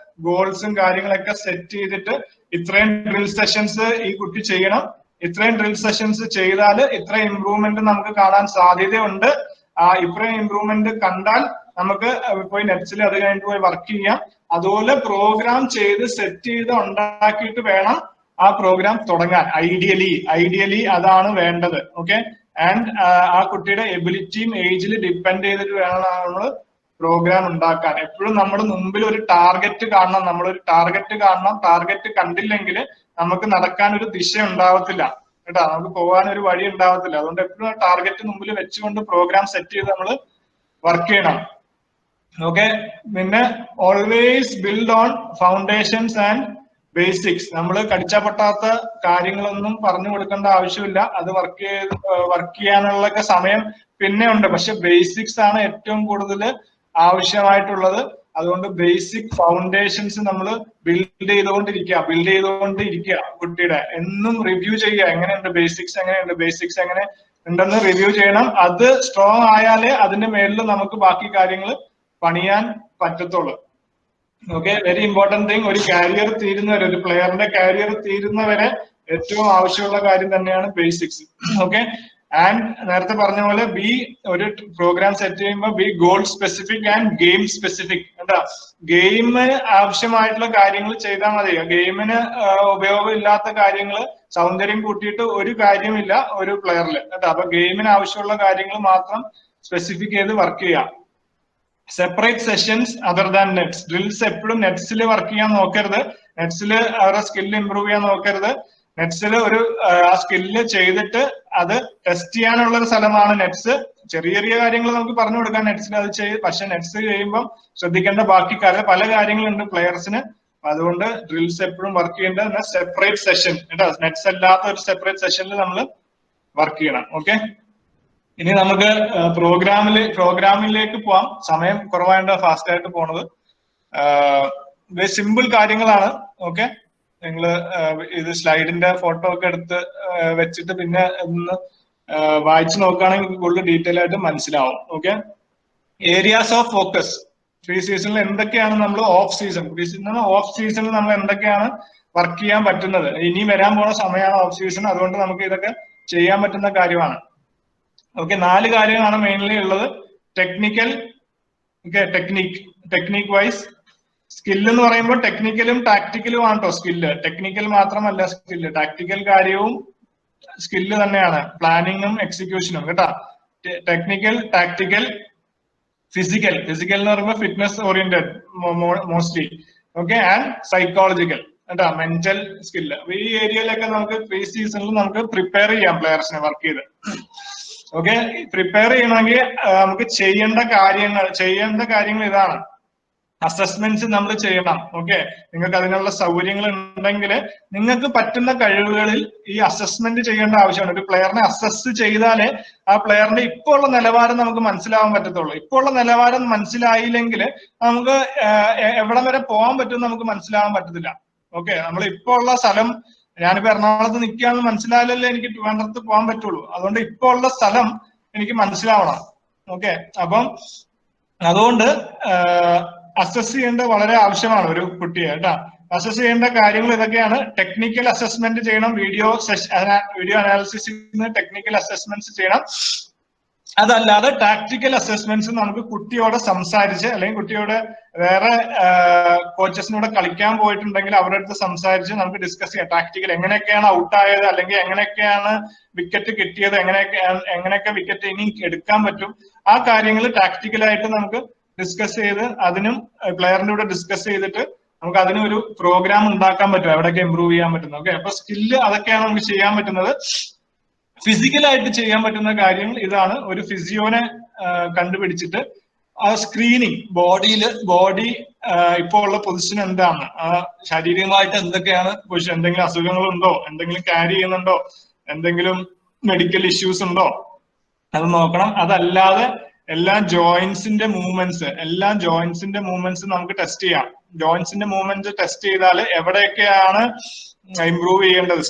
ഗോൾസും കാര്യങ്ങളൊക്കെ സെറ്റ് ചെയ്തിട്ട് ഇത്രയും ഡ്രിൽ സെഷൻസ് ഈ കുട്ടി ചെയ്യണം, ഇത്രയും ഡ്രിൽ സെഷൻസ് ചെയ്താൽ ഇത്ര ഇംപ്രൂവ്മെന്റ് നമുക്ക് കാണാൻ സാധ്യതയുണ്ട്. ഇത്രയും ഇംപ്രൂവ്മെന്റ് കണ്ടാൽ നമുക്ക് പോയി നെറ്റ്സിൽ അത് കഴിഞ്ഞിട്ട് പോയി വർക്ക് ചെയ്യാം. അതുപോലെ പ്രോഗ്രാം ചെയ്ത് സെറ്റ് ചെയ്ത് ഉണ്ടാക്കിയിട്ട് വേണം ആ പ്രോഗ്രാം തുടങ്ങാൻ. ഐഡിയലി അതാണ് വേണ്ടത്. ഓക്കെ, ആൻഡ് ആ കുട്ടിയുടെ എബിലിറ്റിയും ഏജിൽ ഡിപ്പെൻഡ് ചെയ്തിട്ട് വേണം നമ്മൾ പ്രോഗ്രാം ഉണ്ടാക്കാൻ. എപ്പോഴും നമ്മുടെ മുമ്പിൽ ഒരു ടാർഗറ്റ് കാണണം. നമ്മളൊരു ടാർഗറ്റ് കാണണം. ടാർഗറ്റ് കണ്ടില്ലെങ്കിൽ നമുക്ക് നടക്കാൻ ഒരു ദിശ ഉണ്ടാവത്തില്ല കേട്ടോ, നമുക്ക് പോകാൻ ഒരു വഴി ഉണ്ടാവത്തില്ല. അതുകൊണ്ട് എപ്പോഴും ടാർഗറ്റ് മുമ്പിൽ വെച്ചുകൊണ്ട് പ്രോഗ്രാം സെറ്റ് ചെയ്ത് നമ്മൾ വർക്ക് ചെയ്യണം. ഓക്കെ, പിന്നെ always build on foundations and basics. നമ്മൾ കടിച്ച പൊട്ടാത്ത കാര്യങ്ങളൊന്നും പറഞ്ഞു കൊടുക്കേണ്ട ആവശ്യമില്ല. അത് വർക്ക് ചെയ്യാനുള്ള സമയം പിന്നെ ഉണ്ട്. പക്ഷെ ബേസിക്സ് ആണ് ഏറ്റവും കൂടുതൽ ആവശ്യമായിട്ടുള്ളത്. അതുകൊണ്ട് ബേസിക് ഫൗണ്ടേഷൻസ് നമ്മൾ ബിൽഡ് ചെയ്തുകൊണ്ടിരിക്കുക. കുട്ടിയുടെ എന്നും റിവ്യൂ ചെയ്യുക. എങ്ങനെയുണ്ട് ബേസിക്സ് എങ്ങനെ ഉണ്ടെന്ന് റിവ്യൂ ചെയ്യണം. അത് സ്ട്രോങ് ആയാലേ അതിന്റെ മേലിൽ നമുക്ക് ബാക്കി കാര്യങ്ങൾ പണിയാൻ പറ്റത്തുള്ളൂ. Okay, very important thing. ഒരു കാരിയർ തീരുന്നവരെ, ഒരു പ്ലെയറിന്റെ കാരിയർ തീരുന്നവരെ ഏറ്റവും ആവശ്യമുള്ള കാര്യം തന്നെയാണ് ബേസിക്സ്. ഓക്കെ, ആൻഡ് നേരത്തെ പറഞ്ഞ പോലെ ഒരു പ്രോഗ്രാം സെറ്റ് ചെയ്യുമ്പോൾ goal specific and game specific. എന്താ, ഗെയിമിന് ആവശ്യമായിട്ടുള്ള കാര്യങ്ങൾ ചെയ്താൽ മതി. ഗെയിമിന് ഉപയോഗമില്ലാത്ത കാര്യങ്ങൾ സൗന്ദര്യം കൂട്ടിയിട്ട് ഒരു കാര്യമില്ല ഒരു പ്ലെയറിൽ കേട്ടോ. അപ്പൊ ഗെയിമിന് ആവശ്യമുള്ള കാര്യങ്ങൾ മാത്രം സ്പെസിഫിക് ചെയ്ത് വർക്ക് ചെയ്യാം. Separate sessions other than nets. Drills എപ്പോഴും നെറ്റ്സിൽ വർക്ക് ചെയ്യാൻ നോക്കരുത്. നെറ്റ്സിൽ അവരുടെ സ്കില്ല് ഇമ്പ്രൂവ് ചെയ്യാൻ നോക്കരുത്. നെറ്റ്സിൽ ആ സ്കില്ല് ചെയ്തിട്ട് അത് ടെസ്റ്റ് ചെയ്യാനുള്ള ഒരു സ്ഥലമാണ് നെറ്റ്സ്. ചെറിയ കാര്യങ്ങൾ നമുക്ക് പറഞ്ഞു കൊടുക്കാം നെറ്റ്സിൽ അത് പക്ഷെ നെറ്റ്സ് ചെയ്യുമ്പോൾ ശ്രദ്ധിക്കേണ്ട ബാക്കി പല കാര്യങ്ങളുണ്ട് പ്ലെയേഴ്സിന്. അതുകൊണ്ട് ഡ്രിൽസ് എപ്പോഴും വർക്ക് ചെയ്യേണ്ടത് സെപ്പറേറ്റ് സെഷൻ കേട്ടോ. നെറ്റ്സ് അല്ലാത്ത ഒരു സെപ്പറേറ്റ് സെഷനിൽ നമ്മൾ വർക്ക് ചെയ്യണം. ഓക്കെ, ഇനി നമുക്ക് പ്രോഗ്രാമിലേക്ക് പോവാം. സമയം കുറവായിട്ട് ഫാസ്റ്റ് ആയിട്ട് പോണത്. സിമ്പിൾ കാര്യങ്ങളാണ്. ഓക്കെ, നിങ്ങൾ ഇത് സ്ലൈഡിന്റെ ഫോട്ടോ ഒക്കെ എടുത്ത് വെച്ചിട്ട് പിന്നെ ഒന്ന് വായിച്ചു നോക്കുകയാണെങ്കിൽ കൂടുതൽ ഡീറ്റെയിൽ ആയിട്ട് മനസ്സിലാവും. Okay, areas of focus. Pre സീസണിൽ എന്തൊക്കെയാണ് നമ്മൾ ഓഫ് സീസണിൽ നമ്മൾ എന്തൊക്കെയാണ് വർക്ക് ചെയ്യാൻ പറ്റുന്നത്. ഇനി വരാൻ പോണ സമയമാണ് ഓഫ് സീസൺ. അതുകൊണ്ട് നമുക്ക് ഇതൊക്കെ ചെയ്യാൻ പറ്റുന്ന കാര്യമാണ്. ഓക്കെ, 4 കാര്യങ്ങളാണ് മെയിൻലി ഉള്ളത്. Technical, okay, technique wise. Skill എന്ന് പറയുമ്പോൾ ടെക്നിക്കലും ടാക്ടിക്കലും ആണ് കേട്ടോ സ്കില്ല്. ടെക്നിക്കൽ മാത്രമല്ല സ്കില്ല്, ടാക്ടിക്കൽ കാര്യവും സ്കില്ല് തന്നെയാണ്. പ്ലാനിങ്ങും എക്സിക്യൂഷനും കേട്ടോ. ടെക്നിക്കൽ, ടാക്ടിക്കൽ, ഫിസിക്കൽ എന്ന് പറയുമ്പോൾ fitness oriented mostly. Okay, and psychological കേട്ടോ, മെന്റൽ സ്കില്ല്. ഈ ഏരിയയിലൊക്കെ നമുക്ക് പ്രീ സീസണിൽ നമുക്ക് പ്രിപ്പയർ ചെയ്യാം പ്ലെയേഴ്സിനെ വർക്ക് ചെയ്ത്. ഓക്കെ, പ്രിപ്പയർ ചെയ്യണമെങ്കിൽ നമുക്ക് ചെയ്യേണ്ട കാര്യങ്ങൾ ഇതാണ്. അസസ്മെന്റ്സ് നമ്മൾ ചെയ്യണം. ഓക്കെ, നിങ്ങൾക്ക് അതിനുള്ള സൗകര്യങ്ങൾ ഉണ്ടെങ്കിൽ നിങ്ങൾക്ക് പറ്റുന്ന കഴിവുകളിൽ ഈ അസസ്മെന്റ് ചെയ്യേണ്ട ആവശ്യമാണ്. ഒരു പ്ലെയറിനെ അസസ് ചെയ്താലേ ആ പ്ലെയറിന്റെ ഇപ്പോൾ ഉള്ള നിലവാരം നമുക്ക് മനസ്സിലാവാൻ പറ്റത്തുള്ളൂ. ഇപ്പോൾ ഉള്ള നിലവാരം മനസ്സിലായില്ലെങ്കിൽ നമുക്ക് എവിടം വരെ പോകാൻ പറ്റും നമുക്ക് മനസ്സിലാവാൻ പറ്റത്തില്ല. ഓക്കെ, നമ്മൾ ഇപ്പോ ഉള്ള സ്ഥലം, ഞാനിപ്പോ എറണാകുളത്ത് നിൽക്കുകയാണെന്ന് മനസ്സിലായാലല്ലേ എനിക്ക് ട്രിവാൻഡ്രത്ത് പോകാൻ പറ്റുള്ളൂ. അതുകൊണ്ട് ഇപ്പോ ഉള്ള സ്ഥലം എനിക്ക് മനസ്സിലാവണം. ഓക്കെ, അപ്പം അതുകൊണ്ട് അസസ് ചെയ്യേണ്ടത് വളരെ ആവശ്യമാണ് ഒരു കുട്ടിയെ കേട്ടാ. അസസ് ചെയ്യേണ്ട കാര്യങ്ങൾ ഇതൊക്കെയാണ്. ടെക്നിക്കൽ അസസ്മെന്റ് ചെയ്യണം, വീഡിയോ അനാലിസിസ് ടെക്നിക്കൽ അസസ്മെന്റ്സ് ചെയ്യണം. അതല്ലാതെ ടാക്ടിക്കൽ അസസ്മെന്റ്സ് നമുക്ക് കുട്ടിയോട് സംസാരിച്ച്, അല്ലെങ്കിൽ കുട്ടിയോട് വേറെ കോച്ചസിനോട് കളിക്കാൻ പോയിട്ടുണ്ടെങ്കിൽ അവരുടെ അടുത്ത് സംസാരിച്ച് നമുക്ക് ഡിസ്കസ് ചെയ്യാം. ടാക്ടിക്കൽ എങ്ങനെയൊക്കെയാണ് ഔട്ടായത്, അല്ലെങ്കിൽ എങ്ങനെയൊക്കെയാണ് വിക്കറ്റ് കിട്ടിയത്, എങ്ങനെയൊക്കെ വിക്കറ്റ് ഇനി എടുക്കാൻ പറ്റും, ആ കാര്യങ്ങൾ ടാക്ടിക്കലായിട്ട് നമുക്ക് ഡിസ്കസ് ചെയ്ത് അതിനും പ്ലെയറിന്റെ കൂടെ ഡിസ്കസ് ചെയ്തിട്ട് നമുക്ക് അതിനൊരു പ്രോഗ്രാം ഉണ്ടാക്കാൻ പറ്റും, എവിടെയൊക്കെ ഇമ്പ്രൂവ് ചെയ്യാൻ പറ്റുന്നത്. ഓക്കെ, അപ്പൊ സ്കില്ല് അതൊക്കെയാണ് നമുക്ക് ചെയ്യാൻ പറ്റുന്നത്. ഫിസിക്കലായിട്ട് ചെയ്യാൻ പറ്റുന്ന കാര്യങ്ങൾ ഇതാണ്. ഒരു ഫിസിയോനെ കണ്ടുപിടിച്ചിട്ട് ആ സ്ക്രീനിങ്, ബോഡി ഇപ്പോ ഉള്ള പൊസിഷൻ എന്താണ്, ശാരീരികമായിട്ട് എന്തൊക്കെയാണ് പൊസിഷൻ, എന്തെങ്കിലും അസുഖങ്ങളുണ്ടോ, എന്തെങ്കിലും ക്യാരി ചെയ്യുന്നുണ്ടോ, എന്തെങ്കിലും മെഡിക്കൽ ഇഷ്യൂസ് ഉണ്ടോ, അത് നോക്കണം. അതല്ലാതെ എല്ലാ ജോയിന്റ്സിന്റെ മൂവ്മെന്റ്സ് നമുക്ക് ടെസ്റ്റ് ചെയ്യാം. ജോയിന്റ്സിന്റെ മൂവ്മെന്റ് ടെസ്റ്റ് ചെയ്താൽ എവിടെയൊക്കെയാണ് ഇംപ്രൂവ് ചെയ്യേണ്ടത്,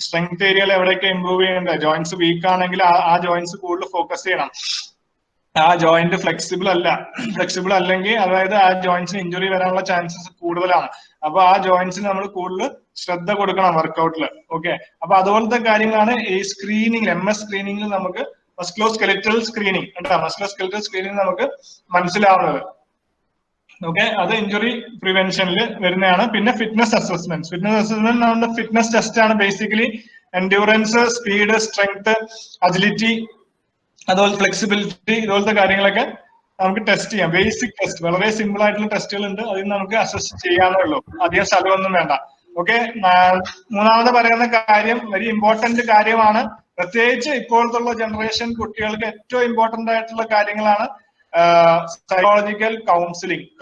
സ്ട്രെങ്ത് ഏരിയയിൽ എവിടെയൊക്കെ ഇംപ്രൂവ് ചെയ്യേണ്ടത്. ജോയിന്റ്സ് വീക്ക് ആണെങ്കിൽ ആ ജോയിന്റ്സ് കൂടുതൽ ഫോക്കസ് ചെയ്യണം. ആ ജോയിന്റ് ഫ്ലെക്സിബിൾ അല്ലെങ്കിൽ അതായത് ആ ജോയിന്റ്സിന് ഇഞ്ചുറി വരാനുള്ള ചാൻസസ് കൂടുതലാണ്. അപ്പൊ ആ ജോയിന്റ്സിന് നമ്മൾ കൂടുതൽ ശ്രദ്ധ കൊടുക്കണം വർക്കൗട്ടിൽ. ഓക്കെ, അപ്പൊ അതുപോലത്തെ കാര്യങ്ങളാണ് ഈ സ്ക്രീനിങ്, MS സ്ക്രീനിങ്ങിൽ നമുക്ക് മസ്കുലോസ്കെലറ്റൽ സ്ക്രീനിങ് നമുക്ക് മനസ്സിലാവുന്നത്. ഓക്കെ, അത് ഇഞ്ചുറി പ്രിവെൻഷനിൽ വരുന്നതാണ്. പിന്നെ ഫിറ്റ്നസ് അസസ്മെന്റ് നമ്മുടെ ഫിറ്റ്നസ് ടെസ്റ്റ് ആണ്. Basically endurance, speed, strength, agility, അതുപോലെ ഫ്ലെക്സിബിലിറ്റി, ഇതുപോലത്തെ കാര്യങ്ങളൊക്കെ നമുക്ക് ടെസ്റ്റ് ചെയ്യാം. ബേസിക് ടെസ്റ്റ്, വളരെ സിമ്പിൾ ആയിട്ടുള്ള ടെസ്റ്റുകൾ ഉണ്ട്, അതിന് നമുക്ക് അസസ് ചെയ്യാനേ ഉള്ളൂ, അധികം സ്ഥലമൊന്നും വേണ്ട. ഓക്കെ, മൂന്നാമത് പറയുന്ന കാര്യം വെരി ഇമ്പോർട്ടന്റ് കാര്യമാണ്. പ്രത്യേകിച്ച് ഇപ്പോഴത്തുള്ള ജനറേഷൻ കുട്ടികൾക്ക് ഏറ്റവും ഇമ്പോർട്ടന്റ് ആയിട്ടുള്ള കാര്യങ്ങളാണ് സൈക്കോളജിക്കൽ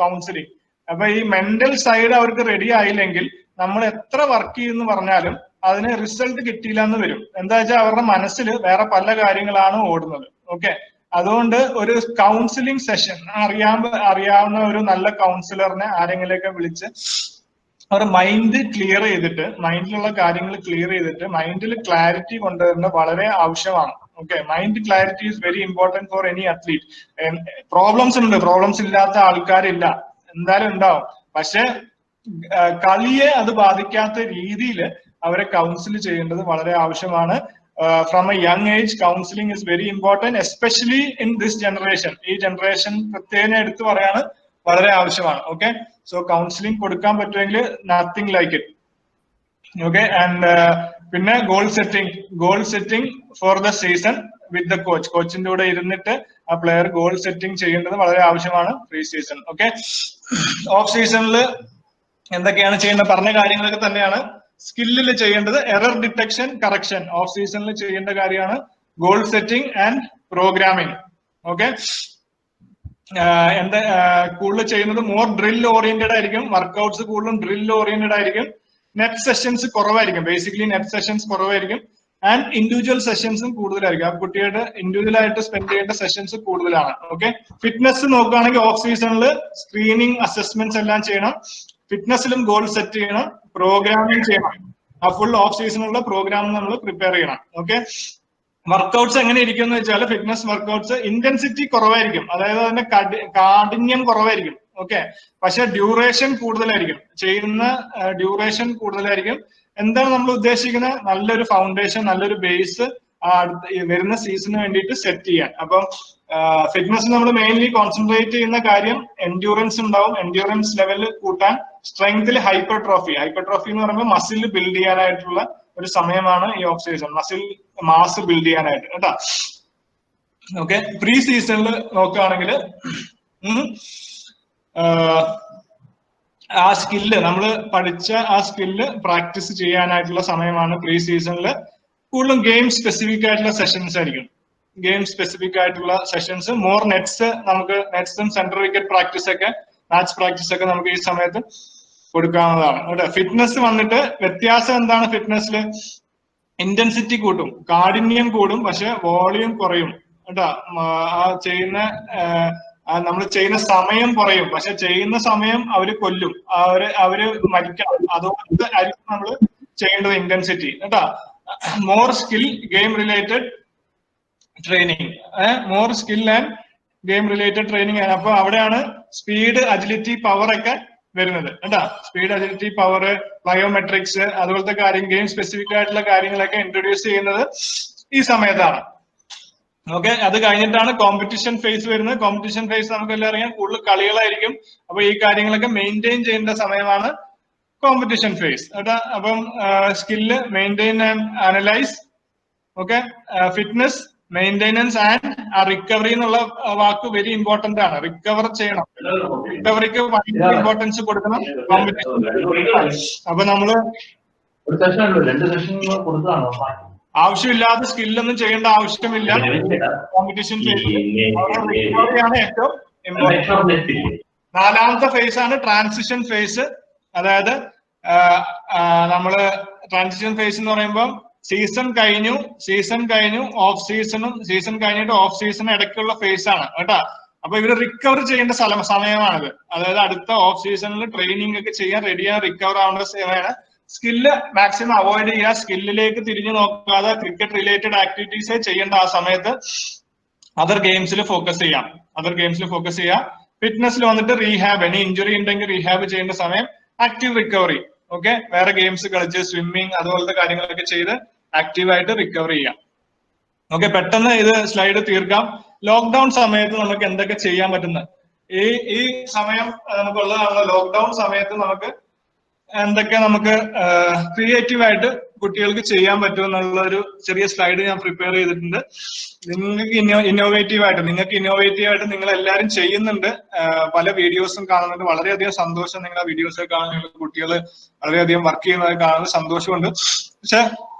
കൗൺസിലിംഗ്. അപ്പൊ ഈ മെന്റൽ സൈഡ് അവർക്ക് റെഡി ആയില്ലെങ്കിൽ നമ്മൾ എത്ര വർക്ക് ചെയ്യുന്നു പറഞ്ഞാലും അതിന് റിസൾട്ട് കിട്ടിയില്ല എന്ന് വരും. എന്താ വെച്ചാൽ അവരുടെ മനസ്സിൽ വേറെ പല കാര്യങ്ങളാണ് ഓടുന്നത്. ഓക്കെ, അതുകൊണ്ട് ഒരു കൗൺസിലിംഗ് സെഷൻ അറിയാവുന്ന ഒരു നല്ല കൗൺസിലറിനെ ആരെങ്കിലുമൊക്കെ വിളിച്ച് അവർ മൈൻഡ് ക്ലിയർ ചെയ്തിട്ട്, മൈൻഡിലുള്ള കാര്യങ്ങൾ ക്ലിയർ ചെയ്തിട്ട് മൈൻഡിൽ ക്ലാരിറ്റി കൊണ്ടുവരുന്നത് വളരെ ആവശ്യമാണ്. Okay, mind clarity is very important for any athlete. Problems ഇല്ലാത്ത ആൾക്കാരില്ല, എന്തായാലും ഉണ്ടാവും. പക്ഷെ കളിയെ അത് ബാധിക്കാത്ത രീതിയിൽ അവരെ കൗൺസിൽ ചെയ്യേണ്ടത് വളരെ ആവശ്യമാണ്. From A young age counselling is very important, especially in this generation. ഈ ജനറേഷൻ പ്രത്യേകം എടുത്തു പറയാണ്, വളരെ ആവശ്യമാണ്. ഓക്കെ, സോ കൗൺസിലിംഗ് കൊടുക്കാൻ പറ്റുമെങ്കിൽ nothing like it. Okay, and പിന്നെ goal setting for the season with the കോച്ചിന്റെ കൂടെ ഇരുന്നിട്ട് ആ പ്ലെയർ ഗോൾ സെറ്റിംഗ് ചെയ്യേണ്ടത് വളരെ ആവശ്യമാണ് പ്രീ സീസൺ. ഓക്കെ, ഓഫ് സീസണിൽ എന്തൊക്കെയാണ് ചെയ്യേണ്ടത് പറഞ്ഞ കാര്യങ്ങളൊക്കെ തന്നെയാണ് സ്കില്ലിൽ ചെയ്യേണ്ടത്. എറർ ഡിറ്റക്ഷൻ, കറക്ഷൻ ഓഫ് സീസണിൽ ചെയ്യേണ്ട കാര്യമാണ്. Goal setting and programming. Okay, കൂടുതൽ ചെയ്യുന്നത് മോർ ഡ്രിൽ ഓറിയന്റഡ് ആയിരിക്കും. വർക്ക്ഔട്ട്സ് കൂടുതലും ഡ്രിൽ ഓറിയന്റഡ് ആയിരിക്കും. നെറ്റ് സെഷൻസ് കുറവായിരിക്കും, ബേസിക്കലി നെറ്റ് സെഷൻസ് കുറവായിരിക്കും. ആൻഡ് ഇൻഡിവിജ്വൽ സെഷൻസും കൂടുതലായിരിക്കും. ആ കുട്ടിയുടെ ഇൻഡിവിജ്വൽ ആയിട്ട് സ്പെൻഡ് ചെയ്യേണ്ട സെഷൻസ് കൂടുതലാണ്. ഓക്കെ, ഫിറ്റ്നസ് നോക്കുകയാണെങ്കിൽ ഓഫ് സീസണിൽ സ്ക്രീനിങ് അസസ്മെന്റ്സ് എല്ലാം ചെയ്യണം. ഫിറ്റ്നസിലും ഗോൾ സെറ്റ് ചെയ്യണം, പ്രോഗ്രാമിംഗ് ചെയ്യണം. ആ ഫുൾ ഓഫ് സീസണിലുള്ള പ്രോഗ്രാം നമ്മൾ പ്രിപ്പയർ ചെയ്യണം. ഓക്കെ, വർക്ക്ഔട്ട്സ് എങ്ങനെ ഇരിക്കും എന്ന് വെച്ചാൽ ഫിറ്റ്നസ് വർക്ക്ഔട്ട്സ് ഇന്റൻസിറ്റി കുറവായിരിക്കും, അതായത് അതിന്റെ കാഠിന്യം കുറവായിരിക്കും. ഓക്കെ, പക്ഷെ ഡ്യൂറേഷൻ കൂടുതലായിരിക്കും, ചെയ്യുന്ന ഡ്യൂറേഷൻ കൂടുതലായിരിക്കും. എന്താണ് നമ്മൾ ഉദ്ദേശിക്കുന്നത്? നല്ലൊരു ഫൗണ്ടേഷൻ, നല്ലൊരു ബേസ് വരുന്ന സീസണിന് വേണ്ടിയിട്ട് സെറ്റ് ചെയ്യാൻ. അപ്പം ഫിറ്റ്നസ് നമ്മൾ മെയിൻലി കോൺസെൻട്രേറ്റ് ചെയ്യുന്ന കാര്യം എൻഡ്യൂറൻസ് ഉണ്ടാവും, എൻഡ്യൂറൻസ് ലെവൽ കൂട്ടാൻ. സ്ട്രെങ്തിൽ ഹൈപ്പർട്രോഫി എന്ന് പറയുമ്പോൾ മസിൽ ബിൽഡ് ചെയ്യാനായിട്ടുള്ള ഒരു സമയമാണ് ഈ off season, muscle mass build ചെയ്യാനായിട്ട് കേട്ടോ. ഓക്കെ, പ്രീ സീസണിൽ നോക്കുകയാണെങ്കിൽ ആ സ്കില്ല് നമ്മൾ പഠിച്ച ആ സ്കില്ല് പ്രാക്ടീസ് ചെയ്യാനായിട്ടുള്ള സമയമാണ് പ്രീ സീസണിൽ. കൂടുതലും ഗെയിം സ്പെസിഫിക് ആയിട്ടുള്ള സെഷൻസ് ആയിരിക്കും. മോർ നെറ്റ്സും സെൻട്രൽ വിക്കറ്റ് പ്രാക്ടീസ് ഒക്കെ, മാച്ച് പ്രാക്ടീസ് ഒക്കെ നമുക്ക് ഈ സമയത്ത് കൊടുക്കാവുന്നതാണ് കേട്ടോ. ഫിറ്റ്നസ് വന്നിട്ട് വ്യത്യാസം എന്താണ്? ഫിറ്റ്നസ്സിൽ ഇന്റൻസിറ്റി കൂട്ടും, കാഠിന്യം കൂടും, പക്ഷെ വോളിയം കുറയും കേട്ടോ. ആ ചെയ്യുന്ന നമ്മൾ ചെയ്യുന്ന സമയം കുറയും, പക്ഷെ ചെയ്യുന്ന സമയം അവര് കൊല്ലും, അവര് മരിക്കണം. അതുകൊണ്ട് ആയിരിക്കും നമ്മൾ ചെയ്യേണ്ടത് ഇന്റൻസിറ്റി കേട്ടോ. More skill game related training, more skill and game related training ആണ്. അപ്പൊ അവിടെയാണ് സ്പീഡ്, അജിലിറ്റി, പവർ ഒക്കെ വരുന്നത് കേട്ടാ. സ്പീഡ്, അജിലിറ്റി, പവർ, ബയോമെട്രിക്സ് അതുപോലത്തെ കാര്യം, ഗെയിം സ്പെസിഫിക് ആയിട്ടുള്ള കാര്യങ്ങളൊക്കെ ഇൻട്രൊഡ്യൂസ് ചെയ്യുന്നത് ഈ സമയത്താണ്. ഓക്കെ, അത് കഴിഞ്ഞിട്ടാണ് കോമ്പറ്റീഷൻ ഫേസ് വരുന്നത്. കോമ്പറ്റീഷൻ ഫേസ് നമുക്കെല്ലാം അറിയാം, കൂടുതൽ കളികളായിരിക്കും. അപ്പൊ ഈ കാര്യങ്ങളൊക്കെ മെയിൻറ്റെയിൻ ചെയ്യേണ്ട സമയമാണ് കോമ്പറ്റീഷൻ ഫേസ് കേട്ടാ. അപ്പം skill, maintain and analyse. Okay, fitness, maintenance and recovery എന്നുള്ള വാക്ക് വെരി ഇമ്പോർട്ടന്റ് ആണ്. റിക്കവർ ചെയ്യണം, റിക്കവറിക്ക് ഭയങ്കര ഇമ്പോർട്ടൻസ് കൊടുക്കണം കോമ്പറ്റീഷൻ. അപ്പൊ നമ്മള് ആവശ്യമില്ലാത്ത സ്കില്ലൊന്നും ചെയ്യേണ്ട ആവശ്യമില്ല കോമ്പറ്റീഷൻ ഫേസിൽ. റിക്കവറിയാണ് ഏറ്റവും ഇമ്പോർട്ടന്റ്. നാലാമത്തെ ഫേസ് ആണ് ട്രാൻസിഷൻ ഫേസ്. അതായത് നമ്മള് ട്രാൻസിഷൻ ഫേസ് എന്ന് പറയുമ്പോൾ സീസൺ കഴിഞ്ഞു ഓഫ് സീസണും, സീസൺ കഴിഞ്ഞിട്ട് ഓഫ് സീസൺ ഇടയ്ക്കുള്ള ഫേസ് ആണ് കേട്ടാ. അപ്പൊ ഇവര് റിക്കവർ ചെയ്യേണ്ട സമയമാണിത്. അതായത് അടുത്ത ഓഫ് സീസണിൽ ട്രെയിനിങ് ഒക്കെ ചെയ്യാൻ റെഡിയാ, റിക്കവർ ആവേണ്ട സമയമാണ്. സ്കില്ല് മാക്സിമം അവോയ്ഡ് ചെയ്യുക, സ്കില്ലിലേക്ക് തിരിഞ്ഞു നോക്കാതെ ക്രിക്കറ്റ് റിലേറ്റഡ് ആക്ടിവിറ്റീസ് ചെയ്യേണ്ട ആ സമയത്ത് അതർ ഗെയിംസിൽ ഫോക്കസ് ചെയ്യാം. ഫിറ്റ്നസ്സിൽ വന്നിട്ട് റീഹാബ്, ഇനി ഇഞ്ചുറി ഉണ്ടെങ്കിൽ റീഹാബ് ചെയ്യേണ്ട സമയം. ആക്റ്റീവ് റിക്കവറി, ഓക്കെ, വേറെ ഗെയിംസ് കളിച്ച് സ്വിമ്മിങ് അതുപോലത്തെ കാര്യങ്ങളൊക്കെ ചെയ്ത് ആക്റ്റീവായിട്ട് റിക്കവർ ചെയ്യാം. ഓക്കെ, പെട്ടെന്ന് ഇത് സ്ലൈഡ് തീർക്കാം. ലോക്ക്ഡൌൺ സമയത്ത് നമുക്ക് എന്തൊക്കെ ചെയ്യാൻ പറ്റുന്നത്, ഈ സമയം നമുക്കുള്ളതാണല്ലോ. ലോക്ക്ഡൌൺ സമയത്ത് നമുക്ക് എന്തൊക്കെ നമുക്ക് ക്രിയേറ്റീവായിട്ട് കുട്ടികൾക്ക് ചെയ്യാൻ പറ്റും എന്നുള്ള ഒരു ചെറിയ സ്ലൈഡ് ഞാൻ പ്രിപ്പയർ ചെയ്തിട്ടുണ്ട്. നിങ്ങൾക്ക് ഇന്നോവേറ്റീവ് ആയിട്ട് നിങ്ങൾ എല്ലാവരും ചെയ്യുന്നുണ്ട്. പല വീഡിയോസും കാണുന്നുണ്ട്. വളരെയധികം സന്തോഷം. നിങ്ങളുടെ വീഡിയോസ് കാണുന്ന കുട്ടികൾ വളരെയധികം വർക്ക് ചെയ്യുന്നത് കാണുന്നത് സന്തോഷമുണ്ട്. പക്ഷെ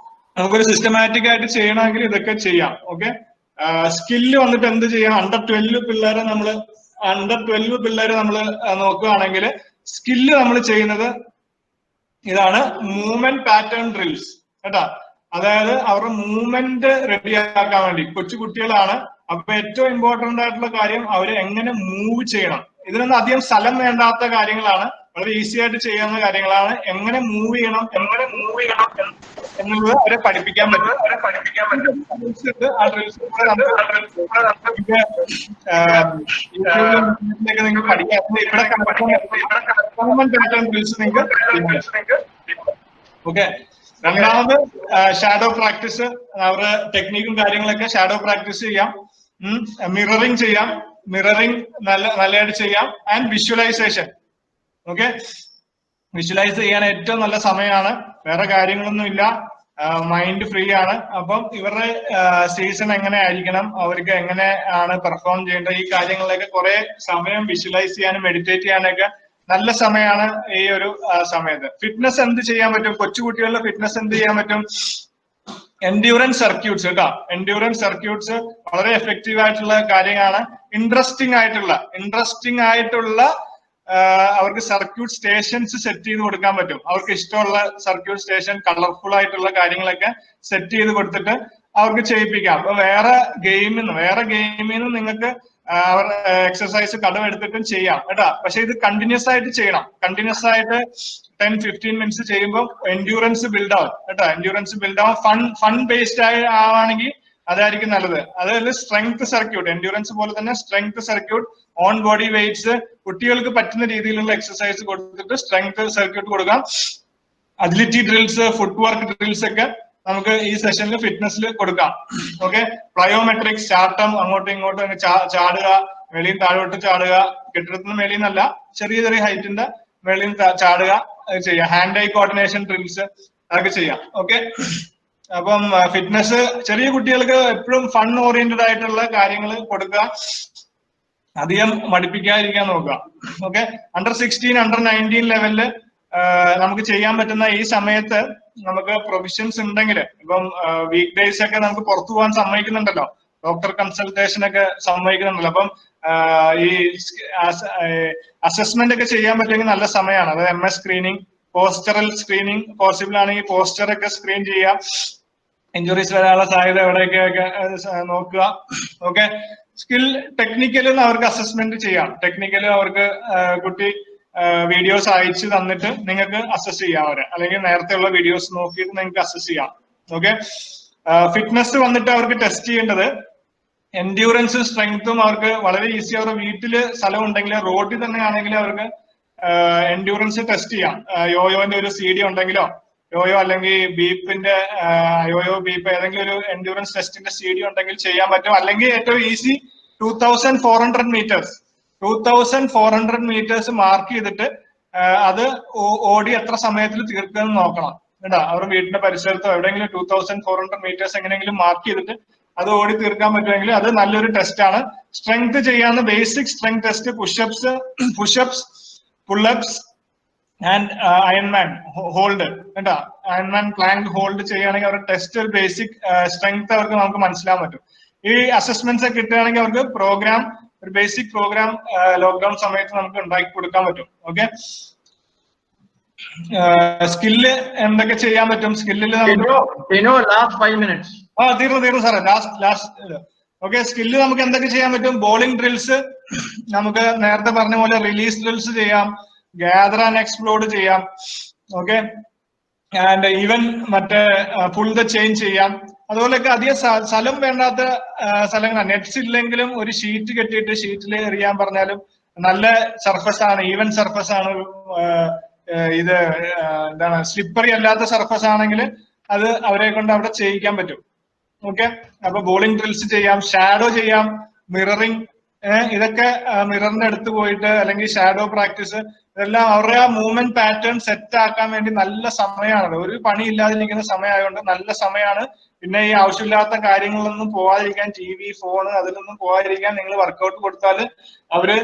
നമുക്കൊരു സിസ്റ്റമാറ്റിക് ആയിട്ട് ചെയ്യണമെങ്കിൽ ഇതൊക്കെ ചെയ്യാം. ഓക്കെ, സ്കില്ല് വന്നിട്ട് എന്ത് ചെയ്യാം? അണ്ടർ 12 പിള്ളേരെ നമ്മൾ നോക്കുകയാണെങ്കിൽ സ്കില്ല് നമ്മൾ ചെയ്യുന്നത് ഇതാണ്, മൂവ്മെന്റ് പാറ്റേൺ ഡ്രിൽസ് കേട്ടാ. അതായത് അവരുടെ മൂവ്മെന്റ് റെഡിയാക്കാൻ വേണ്ടി, കൊച്ചു കുട്ടികളാണ്. അപ്പൊ ഏറ്റവും ഇമ്പോർട്ടന്റ് ആയിട്ടുള്ള കാര്യം അവര് എങ്ങനെ മൂവ് ചെയ്യണം. ഇതിനൊന്നും അധികം സ്ഥലം വേണ്ടാത്ത കാര്യങ്ങളാണ്, വളരെ ഈസി ആയിട്ട് ചെയ്യാവുന്ന കാര്യങ്ങളാണ്. എങ്ങനെ മൂവ് ചെയ്യണം എന്നുള്ളത് അവരെ പഠിപ്പിക്കാൻ പറ്റും. ആ ഡ്രിൽസ് നിങ്ങൾ പഠിക്കാൻ നിങ്ങൾക്ക്. ഓക്കെ, രണ്ടാമത് ഷാഡോ പ്രാക്ടീസ്. അവരുടെ ടെക്നിക്കും കാര്യങ്ങളൊക്കെ ഷാഡോ പ്രാക്ടീസ് ചെയ്യാം. മിററിംഗ് ചെയ്യാം, നല്ലതായിട്ട് ചെയ്യാം. And visualisation. ഓക്കെ, വിഷ്വലൈസ് ചെയ്യാൻ ഏറ്റവും നല്ല സമയമാണ്. വേറെ കാര്യങ്ങളൊന്നും ഇല്ല, മൈൻഡ് ഫ്രീ ആണ്. അപ്പം ഇവരുടെ സീസൺ എങ്ങനെ ആയിരിക്കണം, അവർക്ക് എങ്ങനെ ആണ് പെർഫോം ചെയ്യേണ്ടത്, ഈ കാര്യങ്ങളിലൊക്കെ കുറെ സമയം വിഷ്വലൈസ് ചെയ്യാനും മെഡിറ്റേറ്റ് ചെയ്യാനൊക്കെ നല്ല സമയമാണ് ഈ ഒരു സമയത്ത്. ഫിറ്റ്നസ് എന്ത് ചെയ്യാൻ പറ്റും? കൊച്ചുകുട്ടികളുടെ ഫിറ്റ്നസ് എന്ത് ചെയ്യാൻ പറ്റും? എൻഡ്യൂറൻസ് സർക്യൂട്ട്സ് കേട്ടോ. എൻഡ്യൂറൻസ് സർക്യൂട്ട്സ് വളരെ എഫക്റ്റീവ് ആയിട്ടുള്ള കാര്യമാണ്. ഇൻട്രസ്റ്റിംഗ് ആയിട്ടുള്ള അവർക്ക് സർക്യൂട്ട് സ്റ്റേഷൻസ് സെറ്റ് ചെയ്ത് കൊടുക്കാൻ പറ്റും. അവർക്ക് ഇഷ്ടമുള്ള സർക്യൂട്ട് സ്റ്റേഷൻ, കളർഫുൾ ആയിട്ടുള്ള കാര്യങ്ങളൊക്കെ സെറ്റ് ചെയ്ത് കൊടുത്തിട്ട് അവർക്ക് ചെയ്യിപ്പിക്കാം. അപ്പൊ വേറെ ഗെയിമിൽ നിന്ന് നിങ്ങൾക്ക് അവർ എക്സസൈസ് കടമെടുത്തിട്ടും ചെയ്യാം കേട്ടാ. പക്ഷെ ഇത് കണ്ടിന്യൂസ് ആയിട്ട് ചെയ്യണം. കണ്ടിന്യൂസ് ആയിട്ട് 10-15 മിനിറ്റ്സ് ചെയ്യുമ്പോൾ എൻഡ്യൂറൻസ് ബിൽഡ് ആവും കേട്ടോ. എൻഡ്യൂറൻസ് ബിൽഡ് ആവും. ഫൺ ബേസ്ഡ് ആവാണെങ്കിൽ അതായിരിക്കും നല്ലത്. അതായത് സ്ട്രെങ്ത് സർക്യൂട്ട്, എൻഡ്യൂറൻസ് പോലെ തന്നെ strength circuit, on body weights, കുട്ടികൾക്ക് പറ്റുന്ന രീതിയിലുള്ള എക്സസൈസ് കൊടുത്തിട്ട് സ്ട്രെങ്ത് സർക്യൂട്ട് കൊടുക്കാം. അജിലിറ്റി ഡ്രിൽസ്, ഫുട് വർക്ക് ഡ്രിൽസ് ഒക്കെ നമുക്ക് ഈ സെഷനിൽ ഫിറ്റ്നസ്സിൽ കൊടുക്കാം. ഓക്കെ, പ്ലയോമെട്രിക്സ്, ചാട്ടം, അങ്ങോട്ടും ഇങ്ങോട്ടും ചാടുക, വെളിയിൽ താഴോട്ട് ചാടുക, കെട്ടിടത്തിന് മേളിൽ നിന്നല്ല, ചെറിയ ഹൈറ്റിന്റെ വെളിയിൽ ചാടുക ചെയ്യാം. ഹാൻഡ് ഐ കോർഡിനേഷൻ ഡ്രിൽസ് അതൊക്കെ ചെയ്യാം. ഓക്കെ, അപ്പം ഫിറ്റ്നസ് ചെറിയ കുട്ടികൾക്ക് എപ്പോഴും ഫൺ ഓറിയന്റഡ് ആയിട്ടുള്ള കാര്യങ്ങൾ കൊടുക്കുക, അധികം മടുപ്പിക്കാതിരിക്കാൻ നോക്കുക. ഓക്കെ, അണ്ടർ 16, അണ്ടർ 19 ലെവലില് നമുക്ക് ചെയ്യാൻ പറ്റുന്ന ഈ സമയത്ത് നമുക്ക് പ്രൊവിഷൻസ് ഉണ്ടെങ്കിൽ, ഇപ്പം വീക്ക് ഡേയ്സ് ഒക്കെ നമുക്ക് പുറത്തു പോകാൻ സമ്മതിക്കുന്നുണ്ടല്ലോ, ഡോക്ടർ കൺസൾട്ടേഷൻ ഒക്കെ സമ്മതിക്കുന്നുണ്ടല്ലോ. അപ്പം ഈ അസസ്മെന്റ് ഒക്കെ ചെയ്യാൻ പറ്റുമെങ്കിൽ നല്ല സമയമാണ്. അതായത് MS screening, postural screening possible ആണെങ്കിൽ പോസ്റ്റർ ഒക്കെ സ്ക്രീൻ ചെയ്യുക, ഇഞ്ചുറീസ് വരാനുള്ള സാധ്യത എവിടെയൊക്കെ നോക്കുക. ഓക്കെ, സ്കിൽ ടെക്നിക്കലും അവർക്ക് അസസ്മെന്റ് ചെയ്യാം. ടെക്നിക്കല് അവർക്ക് കുട്ടി വീഡിയോസ് അയച്ചു തന്നിട്ട് നിങ്ങൾക്ക് അസസ് ചെയ്യാം അവരെ, അല്ലെങ്കിൽ നേരത്തെയുള്ള വീഡിയോസ് നോക്കിയിട്ട് നിങ്ങൾക്ക് അസസ് ചെയ്യാം. ഓക്കെ. ഫിറ്റ്നസ് വന്നിട്ട് അവർക്ക് ടെസ്റ്റ് ചെയ്യേണ്ടത് എൻഡ്യൂറൻസും സ്ട്രെങ്ത്തും അവർക്ക് വളരെ ഈസി. അവരുടെ വീട്ടില് സ്ഥലം ഉണ്ടെങ്കിൽ റോഡിൽ തന്നെ ആണെങ്കിൽ അവർക്ക് എൻഡ്യൂറൻസ് ടെസ്റ്റ് ചെയ്യാം. യോയോന്റെ ഒരു CD ഉണ്ടെങ്കിലോ, യോയോ അല്ലെങ്കിൽ ബീപ്പിന്റെ യോയോ ബീപ്പ് ഏതെങ്കിലും ഒരു എൻഡ്യൂറൻസ് ടെസ്റ്റിന്റെ CD ഉണ്ടെങ്കിൽ ചെയ്യാൻ പറ്റും. അല്ലെങ്കിൽ ഏറ്റവും ഈസി 2400 മീറ്റേഴ്സ് 2400 മീറ്റേഴ്സ് മാർക്ക് ചെയ്തിട്ട് അത് ഓടി എത്ര സമയത്തിൽ തീർക്കുമെന്ന് നോക്കണം കേട്ടോ. അവരുടെ വീടിന്റെ പരിസരത്തോ എവിടെയെങ്കിലും 2400 മീറ്റേഴ്സ് എങ്ങനെയെങ്കിലും മാർക്ക് ചെയ്തിട്ട് അത് ഓടി തീർക്കാൻ പറ്റുമെങ്കിൽ അത് നല്ലൊരു ടെസ്റ്റ് ആണ്. സ്ട്രെങ്ത് ചെയ്യാവുന്ന basic strength test pushups pullups and iron man hold കേട്ടോ. അയൺമാൻ പ്ലാങ്ക് ഹോൾഡ് ചെയ്യുകയാണെങ്കിൽ അവരുടെ ടെസ്റ്റ് ഒരു ബേസിക് സ്ട്രെങ്ത് അവർക്ക് നമുക്ക് മനസ്സിലാൻ പറ്റും. ഈ അസസ്മെന്റ്സ് ഒക്കെ കിട്ടുകയാണെങ്കിൽ അവർക്ക് പ്രോഗ്രാം, ഒരു ബേസിക് പ്രോഗ്രാം ലോക്ക്ഡൌൺ സമയത്ത് നമുക്ക് ഉണ്ടാക്കി കൊടുക്കാൻ പറ്റും. ഓക്കെ. സ്കില്ല് എന്തൊക്കെ ചെയ്യാൻ പറ്റും? സ്കില്ലിൽ ലാസ്റ്റ് 5 minutes. തീർന്നു സാറേ. Last okay. സ്കില്ല് നമുക്ക് എന്തൊക്കെ ചെയ്യാൻ പറ്റും? ബോളിംഗ് ഡ്രിൽസ് നമുക്ക് നേരത്തെ പറഞ്ഞ പോലെ റിലീസ് ഡ്രിൽസ് ചെയ്യാം, ഗ്യാദർ ആൻഡ് എക്സ്പ്ലോഡ് ചെയ്യാം. ഓക്കെ. ആൻഡ് ഈവൻ മറ്റേ പുൾ ദ ചെയിൻ ചെയ്യാം. അതുപോലെയൊക്കെ അധികം സ്ഥലം വേണ്ടാത്ത സ്ഥലങ്ങൾ, നെറ്റ്സ് ഇല്ലെങ്കിലും ഒരു ഷീറ്റ് കെട്ടിയിട്ട് ഷീറ്റിൽ എറിയാൻ പറഞ്ഞാലും നല്ല സർഫസ് ആണ്, ഈവൻ സർഫസ് ആണ്. ഇത് എന്താണ്, സ്ലിപ്പറി അല്ലാത്ത സർഫസ് ആണെങ്കിൽ അത് അവരെ കൊണ്ട് അവിടെ ചെയ്യിക്കാൻ പറ്റും. ഓക്കെ. അപ്പൊ ബോളിംഗ് ഡ്രിൽസ് ചെയ്യാം, ഷാഡോ ചെയ്യാം, മിററിംഗ്, ഇതൊക്കെ മിററിന്റെ അടുത്ത് പോയിട്ട് അല്ലെങ്കിൽ ഷാഡോ പ്രാക്ടീസ്, ഇതെല്ലാം അവരുടെ ആ മൂവ്മെന്റ് പാറ്റേൺ സെറ്റ് ആക്കാൻ വേണ്ടി നല്ല സമയമാണ്. ഒരു പണി ഇല്ലാതിരിക്കുന്ന സമയമായതുകൊണ്ട് നല്ല സമയമാണ്. പിന്നെ ഈ ആവശ്യമില്ലാത്ത കാര്യങ്ങളൊന്നും പോവാതിരിക്കാൻ, TV ഫോണ് അതിലൊന്നും പോവാതിരിക്കാൻ നിങ്ങൾ വർക്കൗട്ട് കൊടുത്താൽ അവര്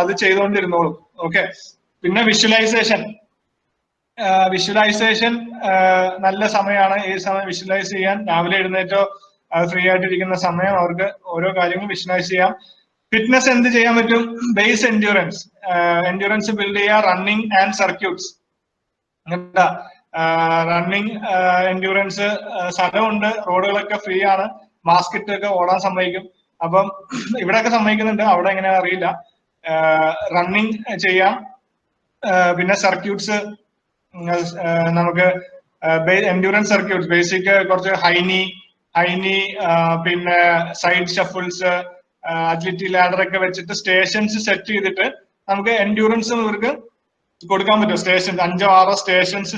അത് ചെയ്തുകൊണ്ടിരുന്നോളും. ഓക്കെ. പിന്നെ വിഷ്വലൈസേഷൻ നല്ല സമയമാണ്. ഈ സമയം വിഷ്വലൈസ് ചെയ്യാൻ, രാവിലെ എഴുന്നേറ്റോ ഫ്രീ ആയിട്ടിരിക്കുന്ന സമയം അവർക്ക് ഓരോ കാര്യങ്ങളും വിഷ്വലൈസ് ചെയ്യാം. ഫിറ്റ്നസ് എന്ത് ചെയ്യാൻ പറ്റും? ബേസ് എൻഡ്യൂറൻസ് ബിൽഡ് ചെയ്യുക, running and circuits. Running endurance, സ്ഥലമുണ്ട്, റോഡുകളൊക്കെ ഫ്രീ ആണ്, മാസ്ക് ഇട്ടൊക്കെ ഓടാൻ സമ്മതിക്കും. അപ്പം ഇവിടെയൊക്കെ സമ്മതിക്കുന്നുണ്ട്, അവിടെ എങ്ങനെയാ അറിയില്ല. റണ്ണിങ് ചെയ്യാം. പിന്നെ സർക്യൂട്ട്സ് നമുക്ക് എൻഡ്യൂറൻസ് സർക്യൂട്ട്സ് ബേസിക് കുറച്ച് ഹൈനി പിന്നെ സൈഡ് ഷഫിൾസ്, അഗ്ലിറ്റി ലാഡർ ഒക്കെ വെച്ചിട്ട് സ്റ്റേഷൻസ് സെറ്റ് ചെയ്തിട്ട് നമുക്ക് എൻഡ്യൂറൻസും ഇവർക്ക് കൊടുക്കാൻ പറ്റും. സ്റ്റേഷൻ 5-6 സ്റ്റേഷൻസ്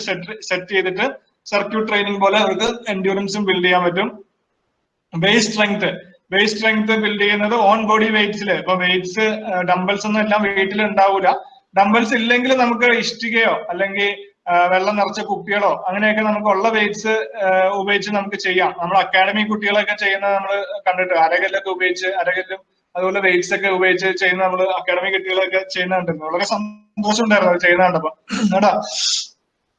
സെറ്റ് ചെയ്തിട്ട് സർക്യൂട്ട് ട്രെയിനിങ് പോലെ അവർക്ക് എൻഡ്യൂറൻസും ബിൽഡ് ചെയ്യാൻ പറ്റും. ബേസ് സ്ട്രെങ്ത് ബിൽഡ് ചെയ്യുന്നത് ഓൺ ബോഡി വെയിറ്റ്സിൽ. ഇപ്പൊ വെയിറ്റ്സ് ഡംബിൾസ് ഒന്നും എല്ലാം വീട്ടിൽ ഉണ്ടാവൂല. ഡംബിൾസ് ഇല്ലെങ്കിൽ നമുക്ക് ഇഷ്ടികയോ അല്ലെങ്കിൽ വെള്ളം നിറച്ച കുപ്പികളോ അങ്ങനെയൊക്കെ നമുക്ക് ഉള്ള വെയിറ്റ്സ് ഉപയോഗിച്ച് നമുക്ക് ചെയ്യാം. നമ്മൾ അക്കാഡമി കുട്ടികളൊക്കെ ചെയ്യുന്നത് നമ്മൾ കണ്ടിട്ട്, അരകല്ലൊക്കെ ഉപയോഗിച്ച്, അരകല്ലും അതുപോലെ വെയിറ്റ്സ് ഒക്കെ ഉപയോഗിച്ച് ചെയ്യുന്ന നമ്മൾ അക്കാഡമി കുട്ടികളൊക്കെ ചെയ്യുന്നുണ്ട്. വളരെ സന്തോഷം ഉണ്ടായിരുന്നു അത് ചെയ്യുന്ന കണ്ടപ്പോ കേട്ടോ.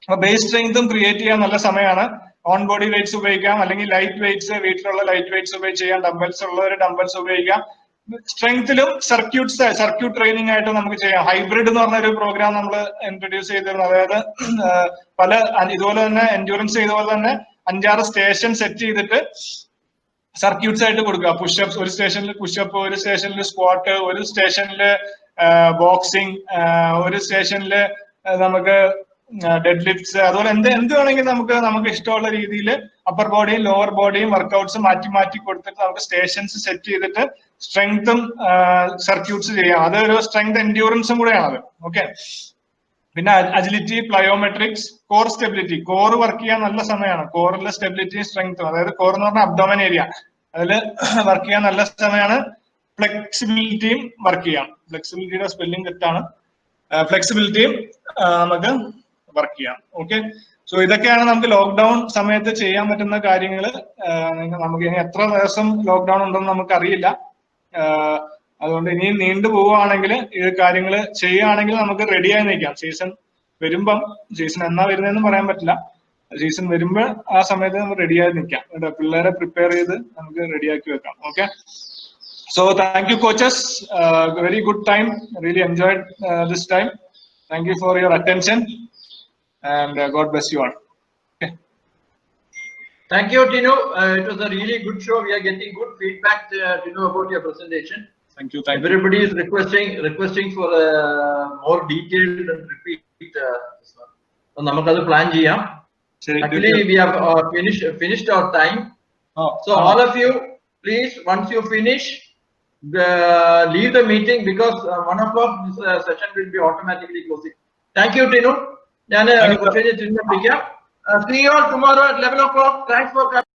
അപ്പൊ ബേസ് സ്ട്രെങ്തും ക്രിയേറ്റ് ചെയ്യാൻ നല്ല സമയമാണ്. ഓൺ ബോഡി വെയിറ്റ്സ് ഉപയോഗിക്കാം, അല്ലെങ്കിൽ ലൈറ്റ് വെയിറ്റ്സ്, വീട്ടിലുള്ള ലൈറ്റ് വെയിറ്റ്സ് ഉപയോഗിച്ച് ചെയ്യാം. ഡംബൽസ് ഉള്ളവർ ഡംബൽസ് ഉപയോഗിക്കാം. സ്ട്രെങ്ത്തിലും സർക്യൂട്ട് ട്രെയിനിങ് ആയിട്ട് നമുക്ക് ചെയ്യാം. ഹൈബ്രിഡ് എന്ന് പറഞ്ഞ ഒരു പ്രോഗ്രാം നമ്മൾ ഇൻട്രൊഡ്യൂസ് ചെയ്തിരുന്നു. അതായത് ഇതുപോലെ തന്നെ എൻഡ്യൂറൻസ് ചെയ്തപോലെ തന്നെ 5-6 സ്റ്റേഷൻ സെറ്റ് ചെയ്തിട്ട് സർക്യൂട്ട്സ് ആയിട്ട് കൊടുക്കുക. പുഷപ്സ്, ഒരു സ്റ്റേഷനിൽ പുഷപ്പ്, ഒരു സ്റ്റേഷനിൽ സ്ക്വാട്ട്, ഒരു സ്റ്റേഷനിൽ ബോക്സിങ്, ഒരു സ്റ്റേഷനിൽ നമുക്ക് ഡെഡ് ലിഫ്റ്റ്സ്, അതുപോലെ എന്ത് വേണമെങ്കിലും നമുക്ക് ഇഷ്ടമുള്ള രീതിയിൽ അപ്പർ ബോഡിയും ലോവർ ബോഡിയും വർക്കൗട്ട്സ് മാറ്റി കൊടുത്തിട്ട് നമുക്ക് സ്റ്റേഷൻസ് സെറ്റ് ചെയ്തിട്ട് സ്ട്രെങ്ത്തും സർക്യൂട്ട്സ് ചെയ്യാം. അതൊരു സ്ട്രെങ്ത് എൻഡ്യൂറൻസും കൂടെയാണത്. ഓക്കെ. പിന്നെ agility, plyometrics, core stability. Core work ചെയ്യാൻ നല്ല സമയമാണ്. കോറിലെ സ്റ്റെബിലിറ്റി സ്ട്രെങ്ത്തും, അതായത് കോർ എന്ന് പറഞ്ഞാൽ അബ്ഡോമൻ ഏരിയ, അതിൽ വർക്ക് ചെയ്യാൻ നല്ല സമയമാണ്. ഫ്ലെക്സിബിലിറ്റിയും വർക്ക് ചെയ്യാം. ഫ്ലെക്സിബിലിറ്റിയുടെ സ്പെല്ലിംഗ് തെറ്റാണ്. ഫ്ലെക്സിബിലിറ്റിയും നമുക്ക് വർക്ക് ചെയ്യാം. ഓക്കെ. സോ ഇതൊക്കെയാണ് നമുക്ക് ലോക്ക്ഡൌൺ സമയത്ത് ചെയ്യാൻ പറ്റുന്ന കാര്യങ്ങൾ. നമുക്ക് ഇനി എത്ര ദിവസം ലോക്ക്ഡൌൺ ഉണ്ടെന്ന് നമുക്ക് അറിയില്ല. അതുകൊണ്ട് ഇനിയും നീണ്ടു പോവുകയാണെങ്കിൽ ഈ കാര്യങ്ങൾ ചെയ്യുകയാണെങ്കിൽ നമുക്ക് റെഡിയായി നിൽക്കാം. സീസൺ വരുമ്പം, സീസൺ എന്നാ വരുന്നതെന്ന് പറയാൻ പറ്റില്ല, സീസൺ വരുമ്പോൾ ആ സമയത്ത് നമുക്ക് റെഡിയായി നിൽക്കാം. പിള്ളേരെ പ്രിപ്പയർ ചെയ്ത് നമുക്ക് റെഡിയാക്കി വെക്കാം. Okay. So thank you coaches, very good time, really enjoyed this time. Thank you for your attention and God bless you all. Okay. Thank you, Tinu. It was a really good show. We are getting good feedback, Tinu, about your presentation. Thank you. Thank you. Everybody is requesting for more detailed and repeat. Namakadu plan cheyam. Actually, we have finished our time. So all of you, please, once you finish, leave the meeting because 1 o'clock this session will be automatically closing. Thank you, Tinu. See you all tomorrow at 11 o'clock. Thanks for coming.